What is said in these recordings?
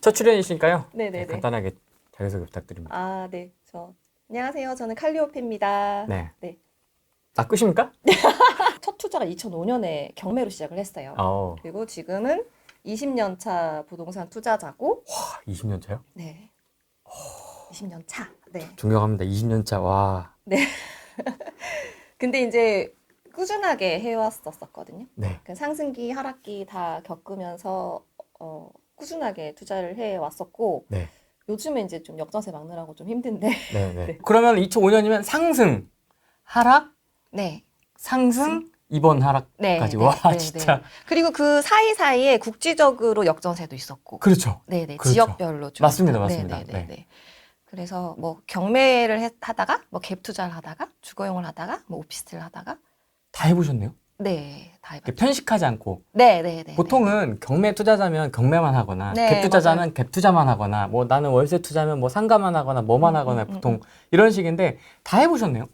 첫 출연이시니까요. 네네네. 간단하게 자기소개 부탁드립니다. 아, 네. 안녕하세요. 저는 칼리오페입니다. 네. 네. 아, 끝입니까? 첫 투자가 2005년에 경매로 시작을 했어요. 와, 그리고 지금은 20년 차 부동산 투자자고, 20년 차요? 네. 20년 차. 네. 존경합니다. 20년 차. 와. 근데 이제 꾸준하게 해왔었거든요. 네. 그 상승기, 하락기 다 겪으면서 꾸준하게 투자를 해왔었고, 네. 요즘에 이제 좀 역전세 막느라고 좀 힘든데. 네, 네. 네. 그러면 2005년이면 상승, 하락, 네. 상승, 이번 하락까지. 와, 진짜. 그리고 그 사이사이에 국지적으로 역전세도 있었고. 그렇죠. 네네. 그렇죠. 지역별로 좀. 맞습니다, 맞습니다. 네네네. 그래서 뭐 경매를 하다가, 뭐 갭 투자를 하다가, 주거용을 하다가, 뭐 오피스텔을 하다가. 다 해보셨네요? 네, 다 이렇게 해봤죠. 편식하지 않고. 네네네. 보통은 경매 투자자면 경매만 하거나, 네, 갭 투자자는 갭 투자만 하거나, 뭐 나는 월세 투자면 뭐 상가만 하거나, 뭐만 하거나, 보통 이런 식인데, 다 해보셨네요?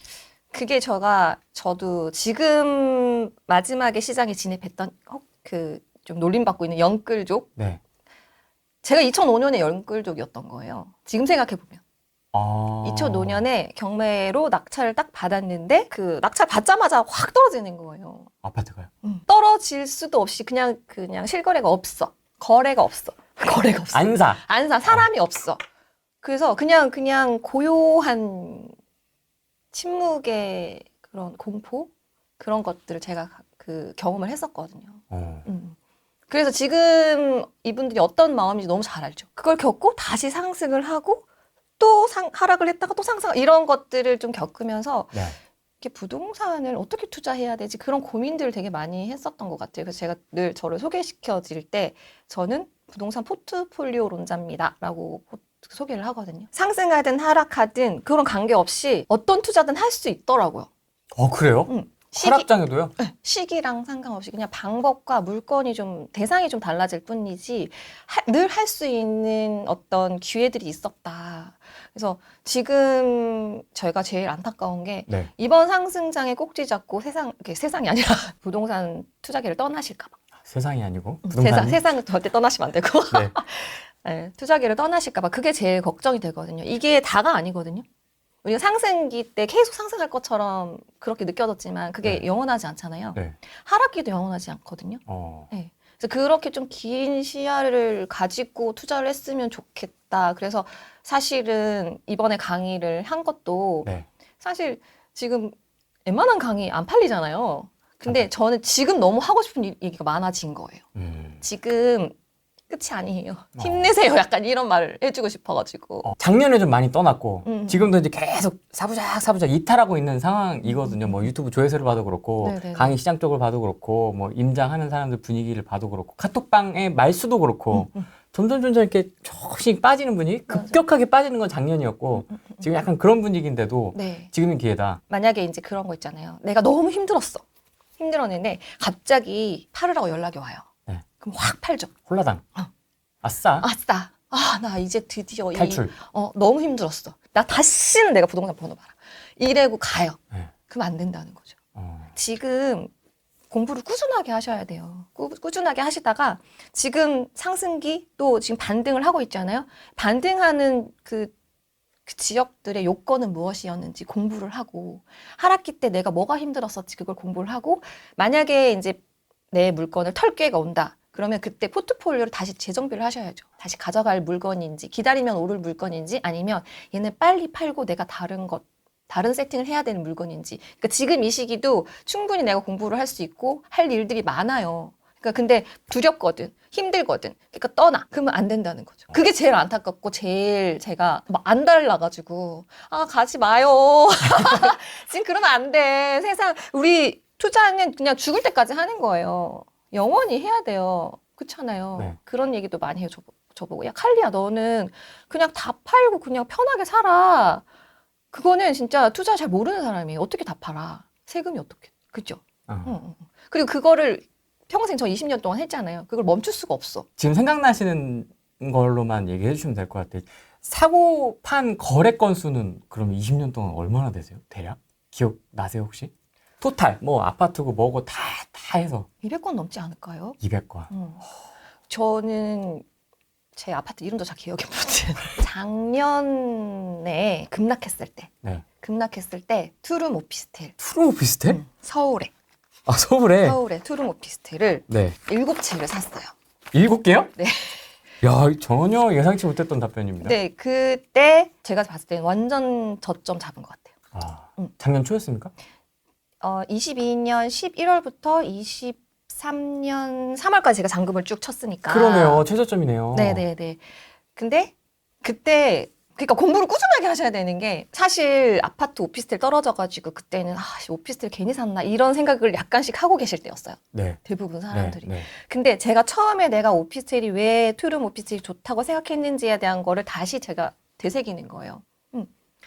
그게 저도 지금 마지막에 시장에 진입했던 그 좀 놀림받고 있는 영끌족. 네. 제가 2005년에 영끌족이었던 거예요. 지금 생각해보면. 아. 2005년에 경매로 낙찰을 딱 받았는데 그 낙찰 받자마자 확 떨어지는 거예요. 아파트가요? 떨어질 수도 없이 그냥 실거래가 없어. 거래가 없어. 거래가 없어. 안 사. 사람이 없어. 그래서 그냥 고요한 침묵의 그런 공포? 그런 것들을 제가 그 경험을 했었거든요. 그래서 지금 이분들이 어떤 마음인지 너무 잘 알죠. 그걸 겪고 다시 상승을 하고 또 하락을 했다가 또 상승, 이런 것들을 좀 겪으면서 네. 이렇게 부동산을 어떻게 투자해야 되지? 그런 고민들을 되게 많이 했었던 것 같아요. 그래서 제가 늘 저를 소개시켜 드릴 때 저는 부동산 포트폴리오론자입니다. 라고 소개를 하거든요. 상승하든 하락하든 그런 관계없이 어떤 투자든 할 수 있더라고요. 그래요? 하락장에도요? 시기랑 상관없이 그냥 방법과 물건이 좀 대상이 좀 달라질 뿐이지 늘 할 수 있는 어떤 기회들이 있었다. 그래서 지금 저희가 제일 안타까운 게 네. 이번 상승장에 꼭지 잡고 세상이 아니라 부동산 투자기를 떠나실까 봐. 세상이 아니고 부동산이? 세상은 절대 떠나시면 안 되고 네. 네, 투자기를 떠나실까 봐. 그게 제일 걱정이 되거든요. 이게 다가 아니거든요. 우리가 상승기 때 계속 상승할 것처럼 그렇게 느껴졌지만 그게 네. 영원하지 않잖아요. 네. 하락기도 영원하지 않거든요. 네. 그래서 그렇게 좀 긴 시야를 가지고 투자를 했으면 좋겠다. 그래서 사실은 이번에 강의를 한 것도 네. 사실 지금 웬만한 강의 안 팔리잖아요. 근데 저는 지금 너무 하고 싶은 얘기가 많아진 거예요. 지금 끝이 아니에요. 힘내세요. 약간 이런 말을 해주고 싶어가지고. 작년에 좀 많이 떠났고 지금도 이제 계속 사부작 이탈하고 있는 상황이거든요. 뭐 유튜브 조회수를 봐도 그렇고 네네네. 강의 시장 쪽을 봐도 그렇고 뭐 임장하는 사람들 분위기를 봐도 그렇고 카톡방의 말수도 그렇고 점점 이렇게 조금씩 빠지는 분위기, 급격하게 빠지는 건 작년이었고 지금 약간 그런 분위기인데도 네. 지금이 기회다. 만약에 이제 그런 거 있잖아요. 내가 너무 힘들었는데 갑자기 팔으라고 연락이 와요. 네. 그럼 확 팔죠. 홀라당. 아싸. 아싸. 나 이제 드디어 탈출. 너무 힘들었어. 나 다시는 내가 부동산 번호 봐라. 이래고 가요. 네. 그럼 안 된다는 거죠. 지금 공부를 꾸준하게 하셔야 돼요. 꾸준하게 하시다가 지금 상승기 또 지금 반등을 하고 있잖아요. 반등하는 그 지역들의 요건은 무엇이었는지 공부를 하고 하락기 때 내가 뭐가 힘들었었지 그걸 공부를 하고 만약에 이제 내 물건을 털 기회가 온다. 그러면 그때 포트폴리오를 다시 재정비를 하셔야죠. 다시 가져갈 물건인지 기다리면 오를 물건인지 아니면 얘는 빨리 팔고 내가 다른 세팅을 해야 되는 물건인지. 그러니까 지금 이 시기도 충분히 내가 공부를 할 수 있고 할 일들이 많아요. 그러니까 근데 두렵거든, 힘들거든. 그러니까 떠나. 그러면 안 된다는 거죠. 그게 제일 안타깝고 제일 제가 막 안 달라가지고 가지 마요. 지금 그러면 안 돼. 세상 우리 투자는 그냥 죽을 때까지 하는 거예요. 영원히 해야 돼요. 그렇잖아요. 네. 그런 얘기도 많이 해요. 저보고 야 칼리야 너는 그냥 다 팔고 그냥 편하게 살아. 그거는 진짜 투자 잘 모르는 사람이 어떻게 다 팔아. 세금이 어떻게. 그죠? 그리고 그거를 평생 저 20년 동안 했잖아요. 그걸 멈출 수가 없어. 지금 생각나시는 걸로만 얘기해 주시면 될 것 같아요. 사고 판 거래 건수는 그럼 20년 동안 얼마나 되세요? 대략? 기억 나세요 혹시? 토탈 뭐 아파트고 뭐고 다 해서 200건 넘지 않을까요? 200건. 저는 제 아파트 이름도 잘 기억이 못 나요. 작년에 급락했을 때. 네. 급락했을 때 투룸 오피스텔. 투룸 오피스텔? 서울에. 아, 서울에? 서울에 투룸 오피스텔을 네. 7채를 샀어요. 7개요? 네. 야, 전혀 예상치 못했던 답변입니다. 네, 그때 제가 봤을 때는 완전 저점 잡은 것 같아요. 아, 작년 초였습니까? 22년 11월부터 23년 3월까지 제가 잔금을 쭉 쳤으니까. 그러네요. 최저점이네요. 네네네. 근데 그때 그러니까 공부를 꾸준하게 하셔야 되는 게 사실 아파트 오피스텔 떨어져가지고 그때는 오피스텔 괜히 샀나 이런 생각을 약간씩 하고 계실 때였어요. 네. 대부분 사람들이. 네. 근데 제가 처음에 내가 오피스텔이 왜 투룸 오피스텔이 좋다고 생각했는지에 대한 거를 다시 제가 되새기는 거예요.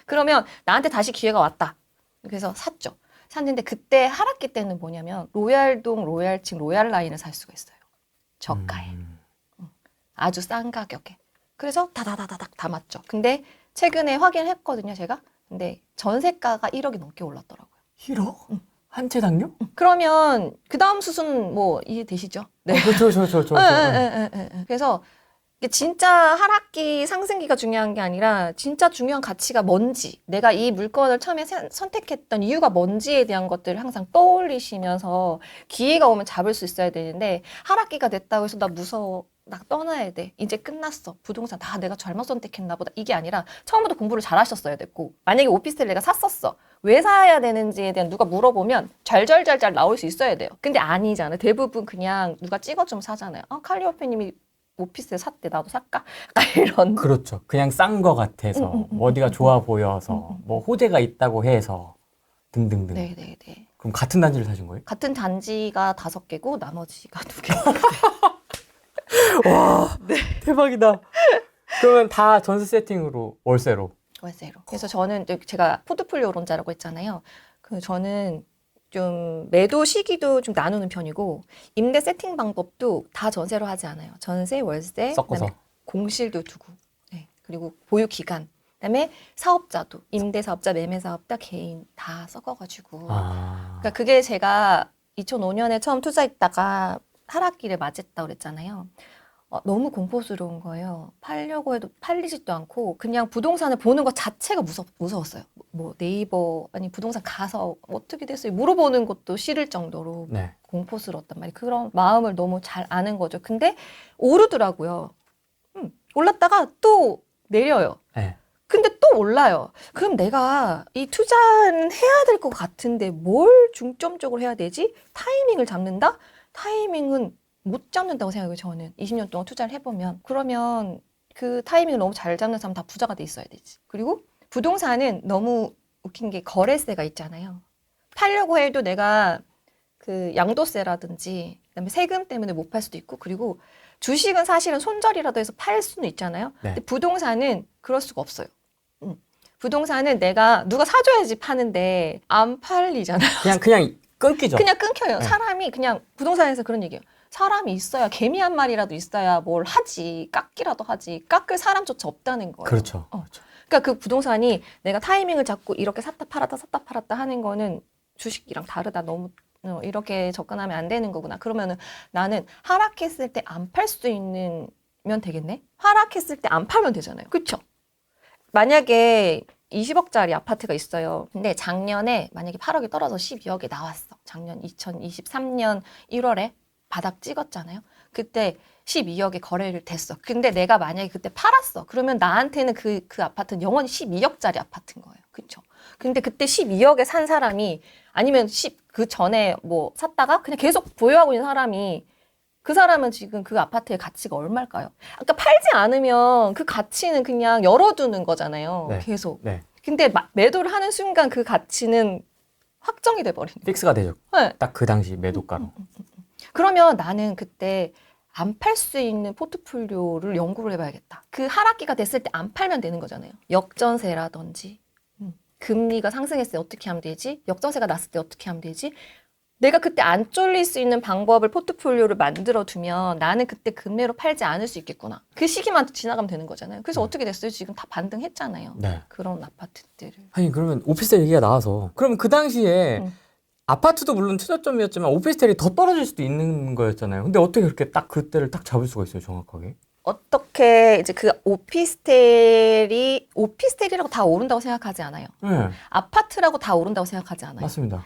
그러면 나한테 다시 기회가 왔다. 그래서 샀죠. 샀는데 그때 하락기 때는 뭐냐면 로얄동, 로얄층, 로얄라인을 살 수가 있어요. 저가에. 아주 싼 가격에. 그래서 다다다다닥 담았죠. 근데 최근에 확인했거든요, 제가. 근데 전세가가 1억이 넘게 올랐더라고요. 1억? 한 채당요? 그러면 그 다음 수순 뭐 이해되시죠? 네. 그렇죠. 그래서 이게 진짜 하락기, 상승기가 중요한 게 아니라 진짜 중요한 가치가 뭔지, 내가 이 물건을 처음에 선택했던 이유가 뭔지에 대한 것들을 항상 떠올리시면서 기회가 오면 잡을 수 있어야 되는데 하락기가 됐다고 해서 나 무서워. 나 떠나야 돼. 이제 끝났어. 부동산 다 내가 잘못 선택했나 보다. 이게 아니라 처음부터 공부를 잘 하셨어야 됐고 만약에 오피스텔 내가 샀었어. 왜 사야 되는지에 대한 누가 물어보면 잘잘잘잘 나올 수 있어야 돼요. 근데 아니잖아요. 대부분 그냥 누가 찍어주면 사잖아요. 칼리오페님이 오피스텔 샀대. 나도 살까? 이런. 그렇죠. 그냥 싼 거 같아서 어디가 좋아 보여서 뭐 호재가 있다고 해서 등등등. 네네네. 그럼 같은 단지를 사신 거예요? 같은 단지가 5개고 나머지가 2개. 와, 네. 대박이다. 그러면 다 전세 세팅으로 월세로? 월세로. 그래서 저는 제가 포트폴리오론자라고 했잖아요. 저는 좀 매도 시기도 좀 나누는 편이고 임대 세팅 방법도 다 전세로 하지 않아요. 전세, 월세, 섞어서. 그다음에 공실도 두고, 네. 그리고 보유 기간, 그다음에 사업자도 임대 사업자, 매매 사업자, 개인 다 섞어가지고. 그러니까 그게 제가 2005년에 처음 투자했다가 하락기를 맞았다 그랬잖아요. 너무 공포스러운 거예요. 팔려고 해도 팔리지도 않고 그냥 부동산을 보는 것 자체가 무서웠어요. 뭐 네이버 아니 부동산 가서 어떻게 됐어요? 물어보는 것도 싫을 정도로 네. 공포스러웠단 말이에요. 그런 마음을 너무 잘 아는 거죠. 근데 오르더라고요. 올랐다가 또 내려요. 네. 근데 또 올라요. 그럼 내가 이 투자는 해야 될 것 같은데 뭘 중점적으로 해야 되지? 타이밍을 잡는다? 타이밍은 못 잡는다고 생각해요, 저는. 20년 동안 투자를 해보면. 그러면 그 타이밍을 너무 잘 잡는 사람 다 부자가 돼 있어야 되지. 그리고 부동산은 너무 웃긴 게 거래세가 있잖아요. 팔려고 해도 내가 그 양도세라든지 그다음에 세금 때문에 못 팔 수도 있고 그리고 주식은 사실은 손절이라도 해서 팔 수는 있잖아요. 네. 근데 부동산은 그럴 수가 없어요. 부동산은 내가 누가 사줘야지 파는데 안 팔리잖아요. 그냥 끊기죠. 그냥 끊겨요. 네. 사람이 그냥 부동산에서 그런 얘기예요. 사람이 있어야 개미 한 마리라도 있어야 뭘 하지. 깎기라도 하지. 깎을 사람조차 없다는 거예요. 그렇죠. 그렇죠. 그러니까 그 부동산이 내가 타이밍을 잡고 이렇게 샀다 팔았다 하는 거는 주식이랑 다르다. 너무 이렇게 접근하면 안 되는 거구나. 그러면은 나는 하락했을 때 안 팔 수 있는 면 되겠네. 하락했을 때 안 팔면 되잖아요. 그렇죠? 만약에 20억짜리 아파트가 있어요. 근데 작년에 만약에 8억이 떨어져 12억에 나왔어. 작년 2023년 1월에 바닥 찍었잖아요. 그때 12억에 거래를 됐어. 근데 내가 만약에 그때 팔았어. 그러면 나한테는 그 아파트는 영원히 12억짜리 아파트인 거예요. 그렇죠? 근데 그때 12억에 산 사람이 아니면 그 전에 뭐 샀다가 그냥 계속 보유하고 있는 사람이 그 사람은 지금 그 아파트의 가치가 얼마일까요? 그러니까 팔지 않으면 그 가치는 그냥 열어두는 거잖아요. 네. 계속. 네. 근데 매도를 하는 순간 그 가치는 확정이 돼버리는 거예요. 픽스가 되죠. 네. 딱 그 당시 매도가로. 그러면 나는 그때 안 팔 수 있는 포트폴리오를 연구를 해봐야겠다. 그 하락기가 됐을 때 안 팔면 되는 거잖아요. 역전세라든지 금리가 상승했을 때 어떻게 하면 되지? 역전세가 났을 때 어떻게 하면 되지? 내가 그때 안 쫄릴 수 있는 방법을 포트폴리오를 만들어 두면 나는 그때 금매로 팔지 않을 수 있겠구나. 그 시기만 지나가면 되는 거잖아요. 그래서 어떻게 됐어요? 지금 다 반등했잖아요. 네. 그런 아파트들을. 아니 그러면 오피스텔 얘기가 나와서 그러면 그 당시에 아파트도 물론 최저점이었지만 오피스텔이 더 떨어질 수도 있는 거였잖아요. 근데 어떻게 그렇게 딱 그때를 딱 잡을 수가 있어요, 정확하게? 어떻게 이제 그 오피스텔이라고 다 오른다고 생각하지 않아요. 네, 아파트라고 다 오른다고 생각하지 않아요. 맞습니다.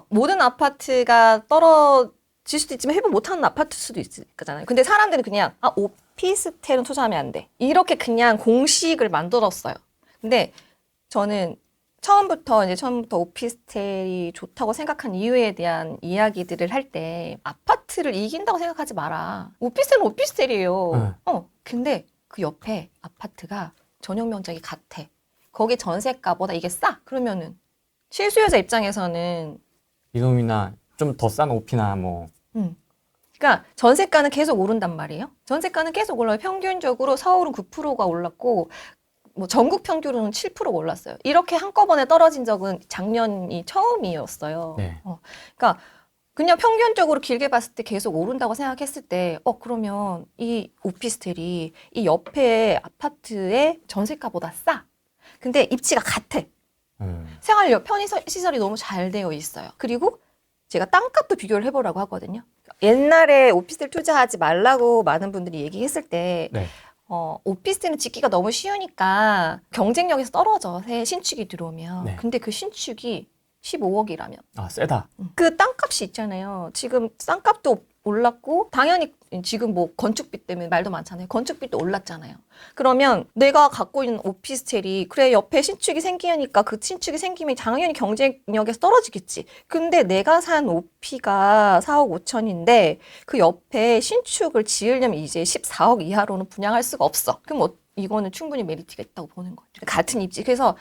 모든 아파트가 떨어질 수도 있지만 해본 못하는 아파트일 수도 있을 거잖아요. 근데 사람들은 그냥 오피스텔은 투자하면 안 돼. 이렇게 그냥 공식을 만들었어요. 근데 저는 처음부터 오피스텔이 좋다고 생각한 이유에 대한 이야기들을 할 때 아파트를 이긴다고 생각하지 마라. 오피스텔은 오피스텔이에요. 근데 그 옆에 아파트가 전용 면적이 같아. 거기 전세가보다 이게 싸. 그러면은 실수요자 입장에서는 이놈이나 좀 더 싼 오피나 뭐. 그러니까 전세가는 계속 오른단 말이에요. 전세가는 계속 올라요. 평균적으로 서울은 9%가 올랐고 뭐 전국 평균으로는 7%가 올랐어요. 이렇게 한꺼번에 떨어진 적은 작년이 처음이었어요. 네. 그러니까 그냥 평균적으로 길게 봤을 때 계속 오른다고 생각했을 때 그러면 이 오피스텔이 이 옆에 아파트의 전세가보다 싸. 근데 입지가 같아. 생활력, 편의시설이 너무 잘 되어 있어요. 그리고 제가 땅값도 비교를 해보라고 하거든요. 옛날에 오피스텔 투자하지 말라고 많은 분들이 얘기했을 때 네. 오피스텔은 짓기가 너무 쉬우니까 경쟁력에서 떨어져. 새 신축이 들어오면. 네. 근데 그 신축이 15억이라면. 세다. 그 땅값이 있잖아요. 지금 땅값도 올랐고 당연히 지금 뭐 건축비 때문에 말도 많잖아요. 건축비도 올랐잖아요. 그러면 내가 갖고 있는 오피스텔이 그래 옆에 신축이 생기니까 그 신축이 생기면 당연히 경쟁력에서 떨어지겠지. 근데 내가 산 오피가 4억 5천인데 그 옆에 신축을 지으려면 이제 14억 이하로는 분양할 수가 없어. 그럼 이거는 충분히 메리트가 있다고 보는 거죠. 같은 입지. 그래서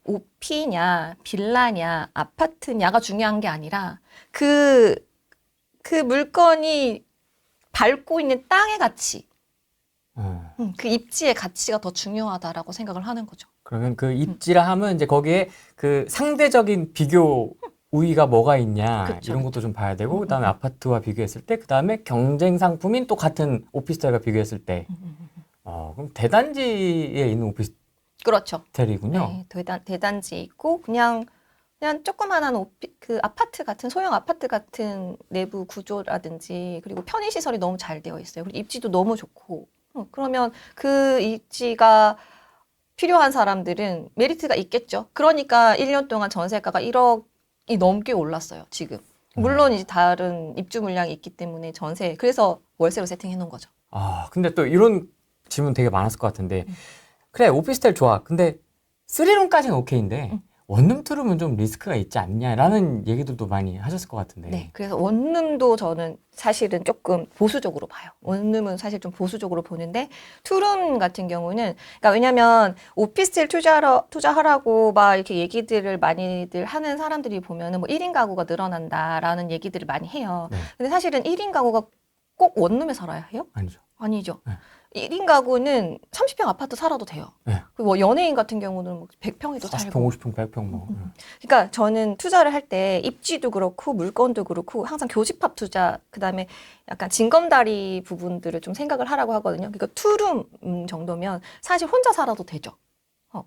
오피냐 빌라냐 아파트냐가 중요한 게 아니라 그 물건이 밟고 있는 땅의 가치, 그 입지의 가치가 더 중요하다라고 생각을 하는 거죠. 그러면 그 입지라 하면 이제 거기에 그 상대적인 비교 우위가 뭐가 있냐 그쵸, 이런 것도 좀 봐야 되고 그다음에 아파트와 비교했을 때 그다음에 경쟁 상품인 또 같은 오피스텔과 비교했을 때 그럼 대단지에 있는 그렇죠. 오피스텔이군요. 네, 대단지 있고 그냥 조그만한 그 아파트 같은 소형 아파트 같은 내부 구조라든지 그리고 편의 시설이 너무 잘 되어 있어요. 그리고 입지도 너무 좋고 그러면 그 입지가 필요한 사람들은 메리트가 있겠죠. 그러니까 1년 동안 전세가가 1억이 넘게 올랐어요. 지금. 물론 이제 다른 입주 물량이 있기 때문에 그래서 월세로 세팅해 놓은 거죠. 근데 또 이런 질문 되게 많았을 것 같은데 그래 오피스텔 좋아. 근데 3룸까지는 오케이인데 원룸 투룸은 좀 리스크가 있지 않냐라는 얘기들도 많이 하셨을 것 같은데. 네, 그래서 원룸도 저는 사실은 조금 보수적으로 봐요. 원룸은 사실 좀 보수적으로 보는데 투룸 같은 경우는 그러니까 왜냐면 오피스텔 투자하라고 막 이렇게 얘기들을 많이들 하는 사람들이 보면은 뭐 1인 가구가 늘어난다라는 얘기들을 많이 해요. 네. 근데 사실은 1인 가구가 꼭 원룸에 살아야 해요? 아니죠. 아니죠. 네. 1인 가구는 30평 아파트 살아도 돼요. 네. 그리고 뭐 연예인 같은 경우는 뭐 100평에도 40평, 살고. 50평, 100평 뭐. 그러니까 저는 투자를 할 때 입지도 그렇고 물건도 그렇고 항상 교집합 투자 그다음에 약간 징검다리 부분들을 좀 생각을 하라고 하거든요. 그러니까 투룸 정도면 사실 혼자 살아도 되죠.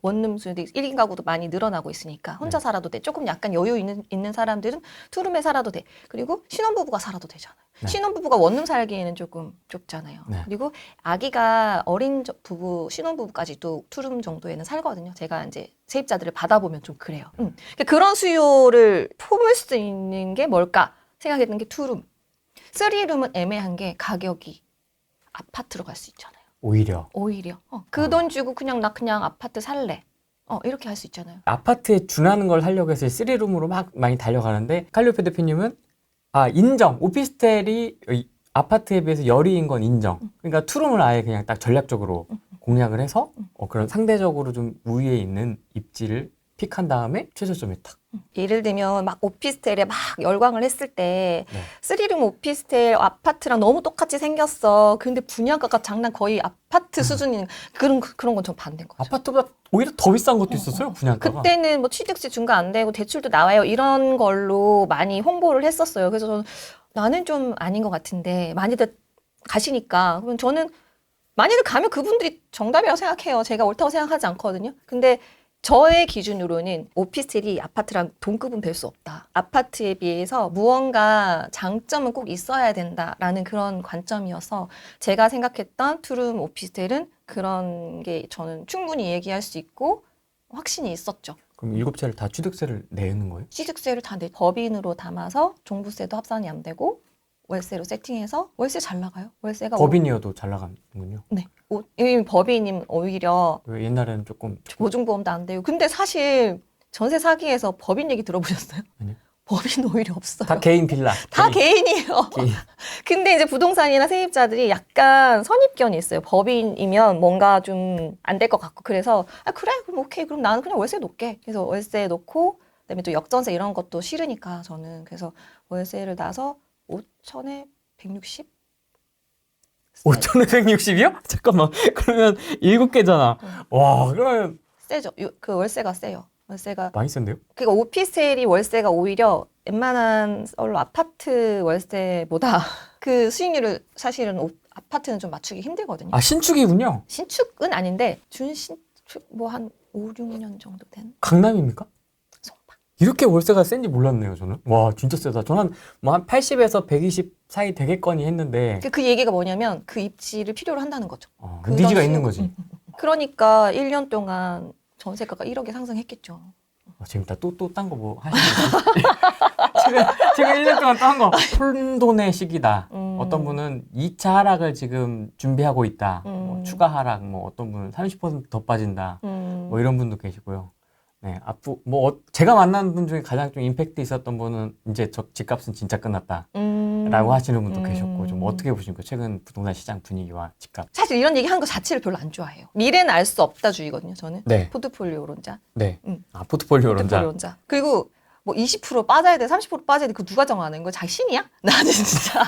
원룸 수도 1인 가구도 많이 늘어나고 있으니까 혼자 살아도 돼. 조금 약간 여유 있는 사람들은 투룸에 살아도 돼. 그리고 신혼부부가 살아도 되잖아요. 네. 신혼부부가 원룸 살기에는 조금 좁잖아요. 네. 그리고 아기가 어린 신혼부부까지도 투룸 정도에는 살거든요. 제가 이제 세입자들을 받아보면 좀 그래요. 그러니까 그런 수요를 품을 수 있는 게 뭘까 생각했던 게 투룸. 3룸은 애매한 게 가격이 아파트로 갈 수 있잖아요. 오히려 그 돈 주고 나 그냥 아파트 살래. 이렇게 할 수 있잖아요. 아파트에 준하는 걸 하려고 해서 3룸으로 막 많이 달려가는데 칼리오페 대표님은 인정. 오피스텔이 아파트에 비해서 열이인 건 인정. 그러니까 투룸을 아예 그냥 딱 전략적으로 공략을 해서 그런 상대적으로 좀 우위에 있는 입지를 픽한 다음에 최저점에 탁. 예를 들면 막 오피스텔에 막 열광을 했을 때 네. 3룸 오피스텔 아파트랑 너무 똑같이 생겼어. 근데 분양가가 장난 거의 아파트 수준인 그런 건 좀 반대인 거죠. 아파트보다 오히려 더 비싼 것도 있었어요, 분양가가. 그때는 뭐 취득세 중과 안 되고 대출도 나와요. 이런 걸로 많이 홍보를 했었어요. 그래서 저는 나는 좀 아닌 것 같은데 많이들 가시니까 그럼 저는 많이들 가면 그분들이 정답이라고 생각해요. 제가 옳다고 생각하지 않거든요. 근데 저의 기준으로는 오피스텔이 아파트랑 동급은 될 수 없다. 아파트에 비해서 무언가 장점은 꼭 있어야 된다라는 그런 관점이어서 제가 생각했던 투룸 오피스텔은 그런 게 저는 충분히 얘기할 수 있고 확신이 있었죠. 그럼 7채를 다 취득세를 내는 거예요? 취득세를 다 법인으로 담아서 종부세도 합산이 안 되고 월세로 세팅해서 월세 잘 나가요. 월세가 법인이어도 잘 나가는군요. 네. 이 법인이면 오히려 왜 옛날에는 조금 보증보험도 안 돼요. 근데 사실 전세 사기에서 법인 얘기 들어보셨어요? 아니요. 법인 오히려 없어요. 다 개인 빌라. 다 개인이에요. 개인. 근데 이제 부동산이나 세입자들이 약간 선입견이 있어요. 법인이면 뭔가 좀 안 될 것 같고 그래서 아 그래 그럼 오케이 그럼 나는 그냥 월세 놓게. 그래서 월세 놓고 그다음에 또 역전세 이런 것도 싫으니까 저는 그래서 월세를 놔서 5천에 160? 5천에 160이요? 잠깐만. 그러면 7개잖아. 와, 그러면 세죠. 그 월세가 세요. 월세가 많이 센데요? 그러니까 오피스텔이 월세가 오히려 웬만한 서울 아파트 월세보다 그 수익률을 사실은 아파트는 좀 맞추기 힘들거든요. 아, 신축이군요. 신축은 아닌데 준신축 뭐 한 5, 6년 정도 된 강남입니까? 송파. 이렇게 월세가 센지 몰랐네요, 저는. 와, 진짜 세다. 저는 뭐 한 80에서 120 사이 되겠거니 했는데. 그 얘기가 뭐냐면 그 입지를 필요로 한다는 거죠. 그 니즈가 있는 거지. 그러니까 1년 동안 전세가가 1억에 상승했겠죠. 재밌다. 또 딴 거 뭐 하시는 지금 1년 동안 딴 거. 푼돈의 시기다. 어떤 분은 2차 하락을 지금 준비하고 있다. 뭐 추가 하락, 뭐 어떤 분은 30% 더 빠진다. 뭐 이런 분도 계시고요. 네, 앞으로 뭐 제가 만난 분 중에 가장 좀 임팩트 있었던 분은 이제 저 집값은 진짜 끝났다. 라고 하시는 분도 계셨고 좀 어떻게 보십니까? 최근 부동산 시장 분위기와 집값. 사실 이런 얘기 하는 거 자체를 별로 안 좋아해요. 미래는 알 수 없다 주의거든요, 저는. 네. 포트폴리오론자. 네. 아, 포트폴리오론자. 포트폴리오론자. 그리고 뭐 20% 빠져야 돼, 30% 빠져야 돼. 그 누가 정하는 거? 자기 신이야? 나는 진짜.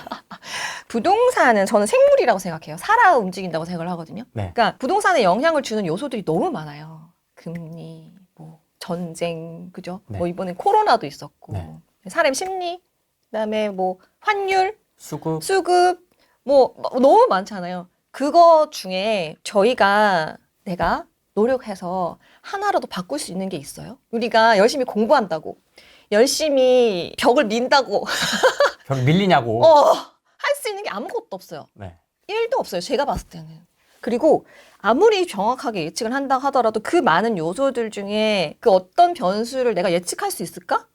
부동산은 저는 생물이라고 생각해요. 살아 움직인다고 생각을 하거든요. 네. 그러니까 부동산에 영향을 주는 요소들이 너무 많아요. 금리, 뭐 전쟁, 그죠? 네. 뭐 이번에 코로나도 있었고, 네. 사람 심리, 그다음에 뭐 환율, 수급. 수급, 뭐 너무 많잖아요. 그거 중에 내가 노력해서 하나라도 바꿀 수 있는 게 있어요? 우리가 열심히 공부한다고, 열심히 벽을 민다고, 벽 밀리냐고. 할 수 있는 게 아무것도 없어요. 네. 1도 없어요. 제가 봤을 때는. 그리고 아무리 정확하게 예측을 한다 하더라도 그 많은 요소들 중에 그 어떤 변수를 내가 예측할 수 있을까?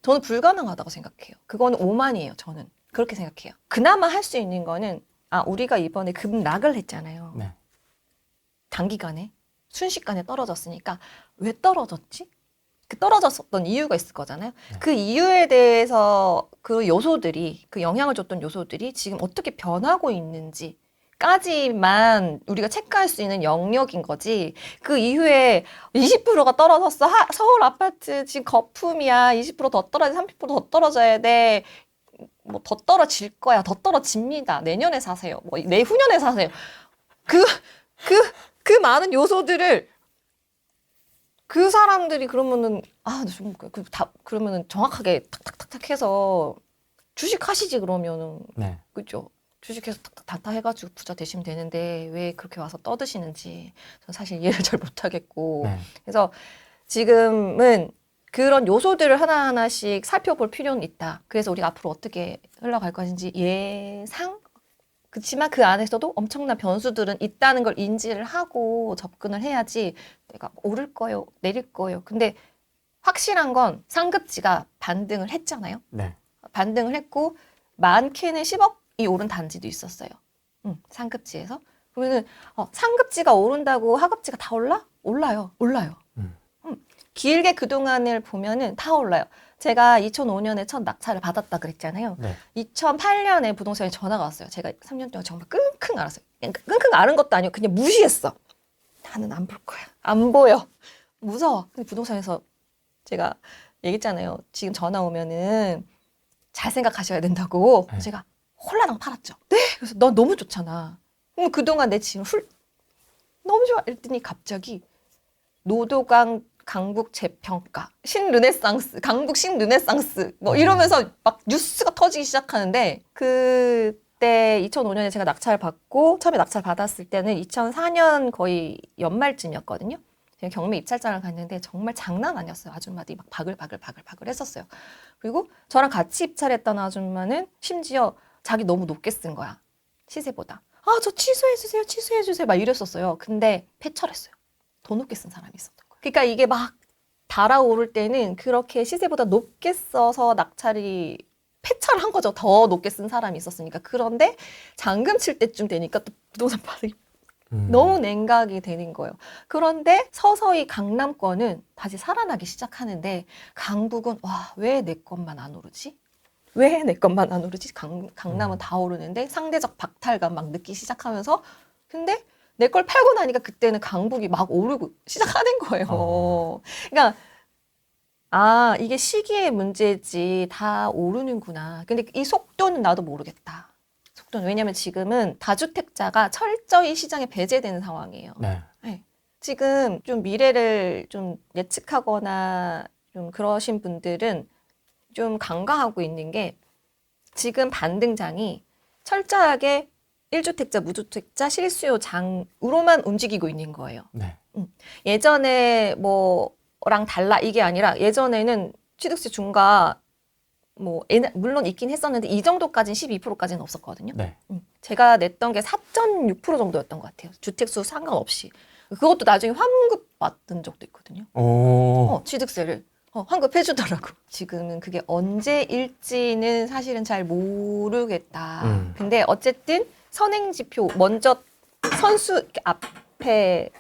저는 불가능하다고 생각해요. 그거는 오만이에요. 저는. 그렇게 생각해요. 그나마 할 수 있는 거는 우리가 이번에 급락을 했잖아요. 네. 단기간에 순식간에 떨어졌으니까 왜 떨어졌지? 그 떨어졌었던 이유가 있을 거잖아요. 네. 그 이유에 대해서 그 요소들이, 그 영향을 줬던 요소들이 지금 어떻게 변하고 있는지 까지만 우리가 체크할 수 있는 영역인 거지. 그 이후에 20%가 떨어졌어. 서울 아파트 지금 거품이야. 20%더 떨어져, 30%더 떨어져야 돼. 뭐 더 떨어질 거야. 더 떨어집니다. 내년에 사세요. 뭐 내후년에 사세요. 그 많은 요소들을 그 사람들이 그러면은 그러면은 정확하게 탁탁탁탁 해서 주식 하시지 그러면은 네. 그죠? 주식해서 탁탁 해가지고 부자 되시면 되는데 왜 그렇게 와서 떠드시는지 전 사실 이해를 잘 못하겠고. 네. 그래서 지금은 그런 요소들을 하나하나씩 살펴볼 필요는 있다. 그래서 우리가 앞으로 어떻게 흘러갈 것인지 예상? 그렇지만 그 안에서도 엄청난 변수들은 있다는 걸 인지를 하고 접근을 해야지 내가 오를 거예요, 내릴 거예요. 근데 확실한 건 상급지가 반등을 했잖아요. 네. 반등을 했고 많게는 10억이 오른 단지도 있었어요. 상급지에서. 그러면은 상급지가 오른다고 하급지가 다 올라? 올라요. 길게 그동안을 보면은 다 올라요. 제가 2005년에 첫 낙찰을 받았다 그랬잖아요. 네. 2008년에 부동산에 전화가 왔어요. 제가 3년 동안 정말 끙끙 앓았어요. 그러니까 끙끙 앓은 것도 아니고 그냥 무시했어. 나는 안 볼 거야. 안 보여. 무서워. 근데 부동산에서 제가 얘기했잖아요. 지금 전화 오면은 잘 생각하셔야 된다고. 네. 제가 홀라당 팔았죠. 네. 그래서 너 너무 좋잖아. 그럼 그동안 내 집을 너무 좋아. 이랬더니 갑자기 노도강 강북 재평가, 신르네상스, 강북 신르네상스 뭐 이러면서 막 뉴스가 터지기 시작하는데 그때 2005년에 제가 낙찰 받고 처음에 낙찰 받았을 때는 2004년 거의 연말쯤이었거든요. 제가 경매 입찰장을 갔는데 정말 장난 아니었어요. 아줌마들이 막 바글바글 했었어요. 그리고 저랑 같이 입찰했던 아줌마는 심지어 자기 너무 높게 쓴 거야. 시세보다. 아, 저 취소해주세요. 막 이랬었어요. 근데 패철했어요. 더 높게 쓴 사람이 있었던 거예요. 그러니까 이게 막 달아오를 때는 그렇게 시세보다 높게 써서 낙찰이 패철한 거죠. 더 높게 쓴 사람이 있었으니까. 그런데 잔금 칠 때쯤 되니까 또 부동산 반응이 너무 냉각이 되는 거예요. 그런데 서서히 강남권은 다시 살아나기 시작하는데 강북은 와, 왜 내 것만 안 오르지? 왜 내 것만 안 오르지? 강남은 다 오르는데 상대적 박탈감 막 느끼기 시작하면서 근데 내 걸 팔고 나니까 그때는 강북이 막 오르고 시작하는 거예요. 그러니까 아, 이게 시기의 문제지 다 오르는구나. 근데 이 속도는 나도 모르겠다. 속도는 왜냐면 지금은 다주택자가 철저히 시장에 배제되는 상황이에요. 네. 네. 지금 좀 미래를 좀 예측하거나 좀 그러신 분들은 좀 간과하고 있는 게 지금 반등장이 철저하게 1주택자, 무주택자, 실수요 장으로만 움직이고 있는 거예요. 네. 예전에 뭐랑 달라 이게 아니라 예전에는 취득세 중과 뭐 물론 있긴 했었는데 이 정도까지는 12%까지는 없었거든요. 네. 제가 냈던 게 4.6% 정도였던 것 같아요. 주택수 상관없이. 그것도 나중에 환급 받은 적도 있거든요. 취득세를 환급해주더라고. 지금은 그게 언제일지는 사실은 잘 모르겠다. 근데 어쨌든 선행지표 먼저 선수 앞에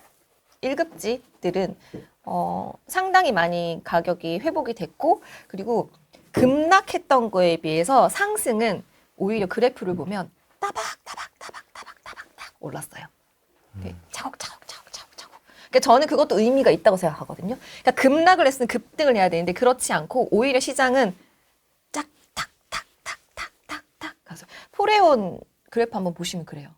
1급지들은 상당히 많이 가격이 회복이 됐고 그리고 급락했던 거에 비해서 상승은 오히려 그래프를 보면 따박따박 올랐어요. 네, 차곡차곡. 그러니까 저는 그것도 의미가 있다고 생각하거든요. 그러니까 급락을 했으면 급등을 해야 되는데 그렇지 않고 오히려 시장은 짝탁탁탁탁탁탁 가서 포레온 그래프 한번 보시면 그래요.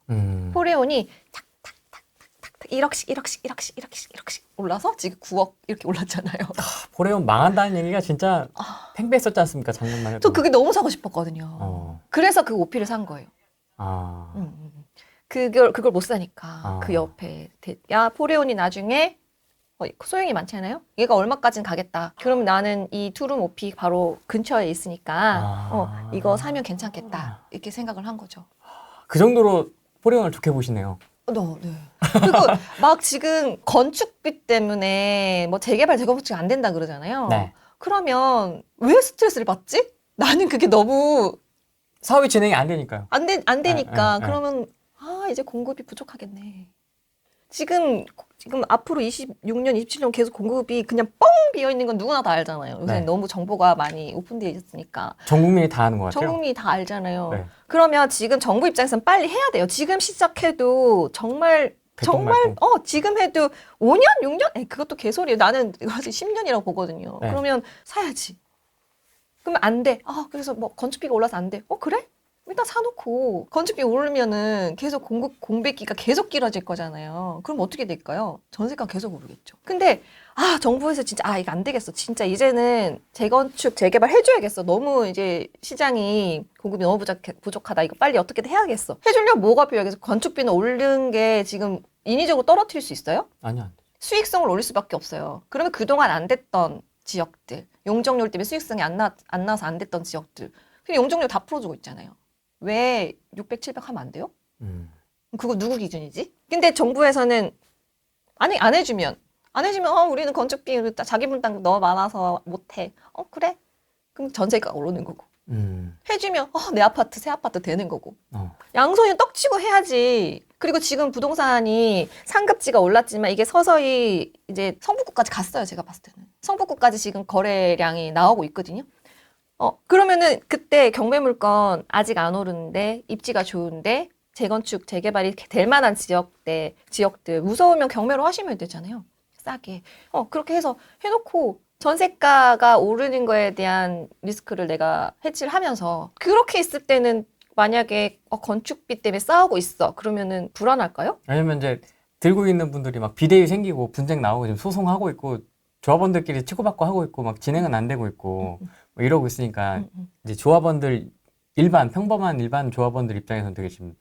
포레온이 탁탁탁탁탁 1억씩 올라서 지금 9억 이렇게 올랐잖아요. 포레온 망한다는 얘기가 진짜 팽배했었지 않습니까? 작년만 해도. 저 그게 너무 사고 싶었거든요. 그래서 그 오피를 산 거예요. 그걸 못 사니까 그 옆에 야 포레온이 나중에 소용이 많잖아요. 얘가 얼마까지는 가겠다. 그럼 나는 이 투룸 오피 바로 근처에 있으니까 이거 사면 괜찮겠다 이렇게 생각을 한 거죠. 그 정도로 포레온을 좋게 보시네요. 네. 그리고 막 지금 건축비 때문에 뭐 재개발 재건축 안 된다 그러잖아요. 네. 그러면 왜 스트레스를 받지? 나는 그게 너무 사업이 진행이 안 되니까요. 안 되니까 그러면 이제 공급이 부족하겠네. 지금 앞으로 26년, 27년 계속 공급이 그냥 뻥 비어 있는 건 누구나 다 알잖아요. 요새 네. 너무 정보가 많이 오픈되어 있으니까. 전 국민이 다 아는 것 같아요. 전 국민이 다 알잖아요. 네. 그러면 지금 정부 입장에서는 빨리 해야 돼요. 지금 시작해도 정말 지금 해도 5년, 6년? 그것도 개소리예요. 나는 이거 아직 10년이라고 보거든요. 네. 그러면 사야지. 그러면 안 돼. 그래서 뭐 건축비가 올라서 안 돼. 그래? 일단 사놓고 건축비 오르면은 계속 공백기가 계속 길어질 거잖아요. 그럼 어떻게 될까요? 전세가 계속 오르겠죠. 근데 정부에서 진짜 이거 안 되겠어. 진짜 이제는 재건축 재개발 해줘야겠어. 너무 이제 시장이 공급이 너무 부족하다. 이거 빨리 어떻게든 해야겠어. 해주려면 뭐가 필요하겠어? 건축비는 오른 게 지금 인위적으로 떨어뜨릴 수 있어요? 아니요. 안 돼. 수익성을 올릴 수밖에 없어요. 그러면 그동안 안 됐던 지역들, 용적률 때문에 수익성이 안 나와서 안 됐던 지역들, 그냥 용적률 다 풀어주고 있잖아요. 왜 600, 700 하면 안 돼요? 그거 누구 기준이지? 근데 정부에서는 안 해주면 우리는 건축비 자기 분담 너무 많아서 못해. 그래? 그럼 전세가 오르는 거고. 해주면 내 아파트 새 아파트 되는 거고. 양손이 떡치고 해야지. 그리고 지금 부동산이 상급지가 올랐지만 이게 서서히 이제 성북구까지 갔어요. 제가 봤을 때는. 성북구까지 지금 거래량이 나오고 있거든요. 그러면은 그때 경매물건 아직 안 오르는데 입지가 좋은데 재건축, 재개발이 될 만한 지역들 무서우면 경매로 하시면 되잖아요. 싸게. 그렇게 해서 해놓고 전세가가 오르는 거에 대한 리스크를 내가 해치를 하면서 그렇게 있을 때는 만약에 건축비 때문에 싸우고 있어. 그러면은 불안할까요? 왜냐면 이제 들고 있는 분들이 막 비대위 생기고 분쟁 나오고 지금 소송하고 있고 조합원들끼리 치고받고 하고 있고 막 진행은 안 되고 있고 뭐 이러고 있으니까 이제 조합원들 평범한 일반 조합원들 입장에서는 되게 지금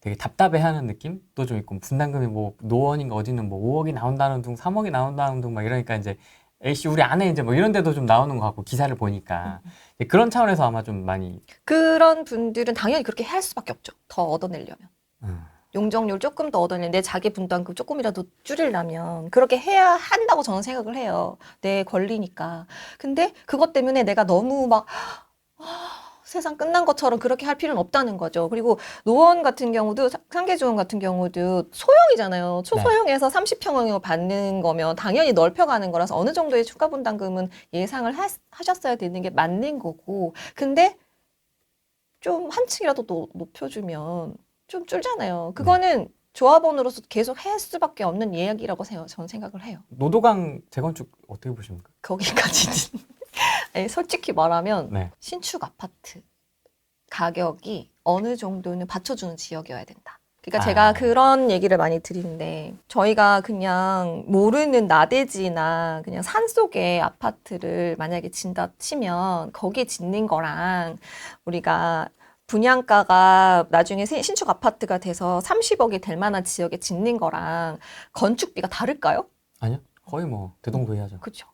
되게 답답해하는 느낌도 좀 있고 분담금이 뭐 노원인가 어디는 뭐 5억이 나온다는 둥 3억이 나온다는 둥 막 이러니까 이제 A씨 우리 안에 이제 뭐 이런 데도 좀 나오는 것 같고 기사를 보니까 그런 차원에서 아마 좀 많이 그런 분들은 당연히 그렇게 할 수밖에 없죠. 더 얻어내려면. 음. 용적률 조금 더 얻어내려 내 자기 분담금 조금이라도 줄이려면 그렇게 해야 한다고 저는 생각을 해요. 내 권리니까. 근데 그것 때문에 내가 너무 막 세상 끝난 것처럼 그렇게 할 필요는 없다는 거죠. 그리고 노원 같은 경우도 상계조원 같은 경우도 소형이잖아요. 초소형에서 30평을 받는 거면 당연히 넓혀가는 거라서 어느 정도의 추가 분담금은 예상을 하셨어야 되는 게 맞는 거고. 근데 좀 한 층이라도 높여주면 좀 줄잖아요. 그거는 조합원으로서 계속 할 수밖에 없는 이야기라고 저는 생각을 해요. 노도강 재건축 어떻게 보십니까? 거기까지는. 아니, 솔직히 말하면 네. 신축 아파트 가격이 어느 정도는 받쳐주는 지역이어야 된다. 그러니까 제가 그런 얘기를 많이 드리는데 저희가 그냥 모르는 나대지나 그냥 산속에 아파트를 만약에 진다 치면 거기에 짓는 거랑 우리가 분양가가 나중에 신축 아파트가 돼서 30억이 될 만한 지역에 짓는 거랑 건축비가 다를까요? 아니요. 거의 뭐 대동소이하죠. 그렇죠.